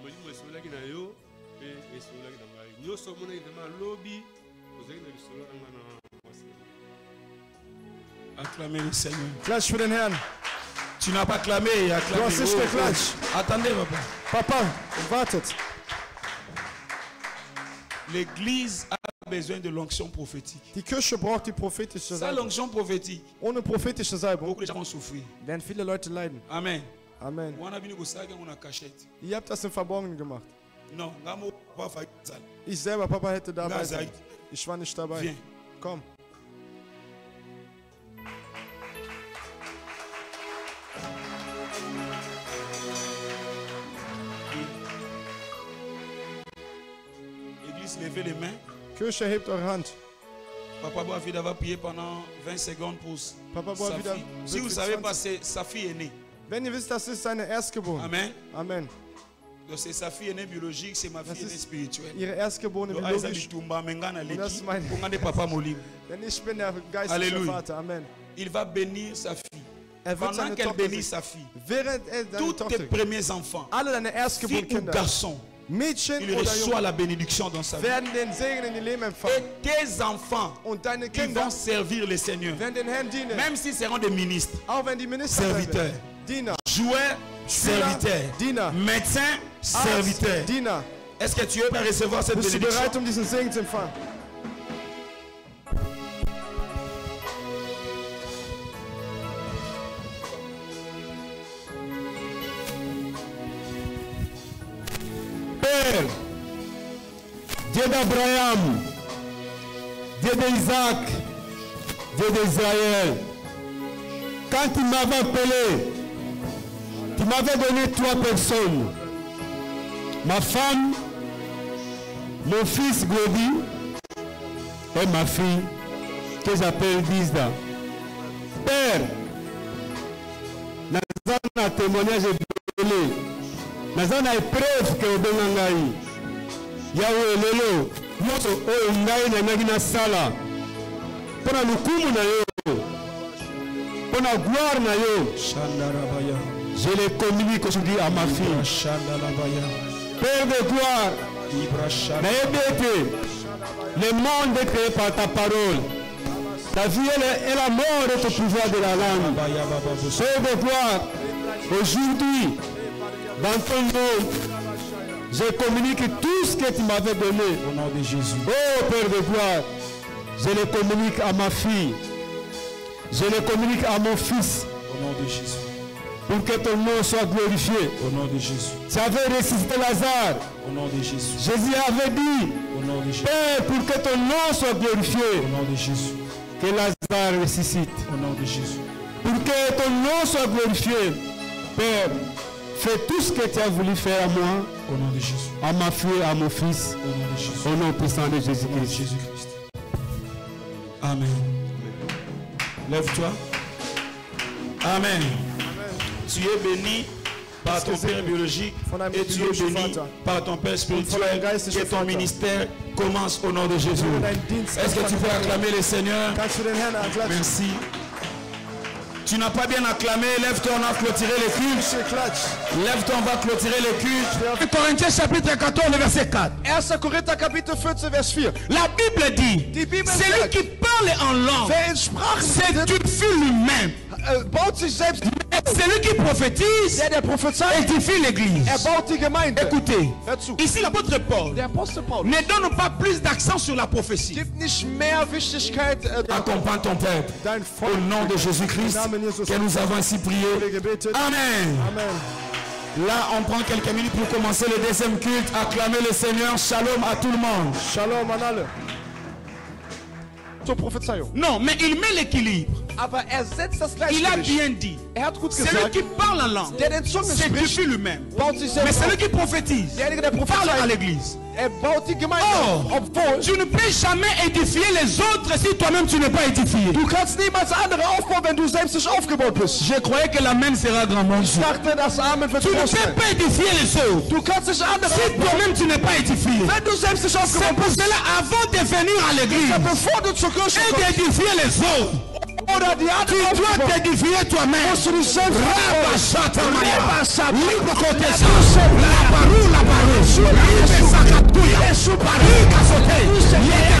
molimo esololaki na yo mpe esololaki na ngai nyonso omonaki vraimen alobi ozalaki na lisolo na ngai na mwasi. Acclamez le Seigneur. Klatsch für den Herrn. Tu n'as pas clamé, Du acclamé. hast nicht geklatscht. Attendez, papa. Papa, wartet. L'église a besoin de l'onction prophétique. Die Kirche braucht die prophetische Sans Salbung. l'onction prophétique, Ohne prophetische Salbung beaucoup de gens vont souffrir. werden viele Leute leiden. Amen. Amen. On a venu au saga, on a cachette. Ihr habt das im Verborgenen gemacht. Non, ngamo pas fait ça. Ich selber, Papa, hätte dabei Ngaza, sein. Ich war nicht dabei. Viens. Komm. Église, levez les mains. Kirche, hebt eure Hand. Papa Boavida va prier pendant 20 secondes pour Papa sa Boavida fille. wird Si vous für savez 20 pas, sa fille est née. Wenn ihr wisst, das ist seine Erstgeborene. Amen. Amen. Donc c'est sa fille aînée biologique, c'est ma fille aînée spirituelle. Ihre Erstgeborene Donc, biologisch. Und das ist mein- Papa Molim. Denn ich bin der geistliche Alléluia. Vater. Amen. Il va bénir sa fille. Er wird Pendant seine qu'elle Tochter bénit segnen. sa fille, Während er seine tous tes Tochter, premiers enfants, alle deine filles erstgeborenen ou Kinder, garçons, Mädchen il oder reçoit Jungen, la bénédiction dans sa vie. werden den Segen in ihr Leben Et empfangen. tes enfants, Und deine ils Kinder vont servir le Seigneur. werden den Herrn dienen. Même s'ils seront des ministres, Auch wenn die Minister serviteurs, Diener, joueurs, serviteurs, Diener, médecins, Arzt, serviteurs. Diener. Est-ce que tu es prêt à recevoir cette Bist du bénédiction? bereit, diesen Segen zu empfangen? Père, Dieu d'Abraham, Dieu d'Isaac, Dieu d'Israël, quand tu m'avais appelé, tu m'avais donné 3 personnes. Ma femme, mon fils Glody et ma fille que j'appelle Dizda. Père, dans un témoignage belé, dans une épreuve que obenga ngai yawe lelo nyonso oyo ngai nanyaki nasala mpo na lokumu na yo mpo na gloire na yo je les communique aujourd'hui à ma fille. Père de gloire, nayebi ete le monde est créé par ta parole. Ta vie et la mort est au pouvoir de la langue. Père de gloire, aujourd'hui dans ton nom, je communique tout ce que tu m'avais donné. Au nom de Jésus. Oh Père de gloire, je le communique à ma fille. Je le communique à mon fils. Au nom de Jésus. Pour que ton nom soit glorifié. Au nom de Jésus. Tu avais ressuscité Lazare. Au nom de Jésus. Jésus avait dit, Au nom de Jésus. Père, pour que ton nom soit glorifié, Au nom de Jésus. que Lazare ressuscite. Au nom de Jésus. Pour que ton nom soit glorifié, Père, fais tout ce que tu as voulu faire à moi, Au nom de Jésus. à ma fille, à mon fils, Au nom de Jésus. au nom puissant de Au nom de Jésus-Christ. Jésus-Christ. Amen. Lève-toi. Amen. Tu es béni par ton père biologique et tu es béni par ton père spirituel. Que ton ministère commence au nom de Jésus. Est-ce que tu peux acclamer le Seigneur? Kannst du den Herrn klatschen? Merci. Tu n'as pas bien acclamé, lève-toi, on va clôturer le culte. Lève-toi, on va clôturer le culte. Corinthiens chapitre 14, verset 4. 1. Korinther Kapitel 14, Vers 4. La Bible dit, Die Bibel celui sagt, qui parle en langue, wer in Sprachen c'est redet, édifie lui-même. baut sich selbst. Celui qui prophétise, Der prophezeit, édifie l'église. baut die Gemeinde. Écoutez, Hör zu. ici l'apôtre Paul Der Apostel Paulus ne donne pas plus d'accent sur la prophétie. gibt nicht mehr Wichtigkeit Accompagne ton peuple. dein Au Volk. nom de Jésus-Christ, que nous avons ainsi prié. Gebetet. Amen. Amen. Là, on prend quelques minutes pour commencer le deuxième culte. Acclamer le Seigneur. Shalom à tout le monde. Shalom an alle. Zur Prophezeiung. Non, mais il met l'équilibre. Aber setzt das Il a Gleichgewicht. bien dit. Hat gut Celui gesagt, qui parle en langue, der den Zungen spricht, s'édifie lui-même. baut sich Mais selbst celui auf. qui prophétise, Derjenige, der parle prophezeit, à l'église. baut die Gemeinde Oh, auf. Obwohl, tu ne peux jamais édifier les autres si toi-même tu n'es pas édifié. du kannst niemals andere aufbauen, wenn du selbst nicht aufgebaut bist. Je croyais que l'amen sera grand monde. Ich dachte, das Amen wird Tu ne groß peux sein. pas édifier les autres Du kannst nicht andere si aufbauen, toi-même tu n'es pas édifié. wenn du selbst nicht C'est aufgebaut pour bist. cela, avant de venir à l'église Bevor du zur Kirche et kommst d'édifier les autres, oder die tu anderen dois aufbauen, t'édifier toi-même. musst du dich selbst aufbauen. Rabba Shatamaya. Rabba Shatamaya. Libre côté ça.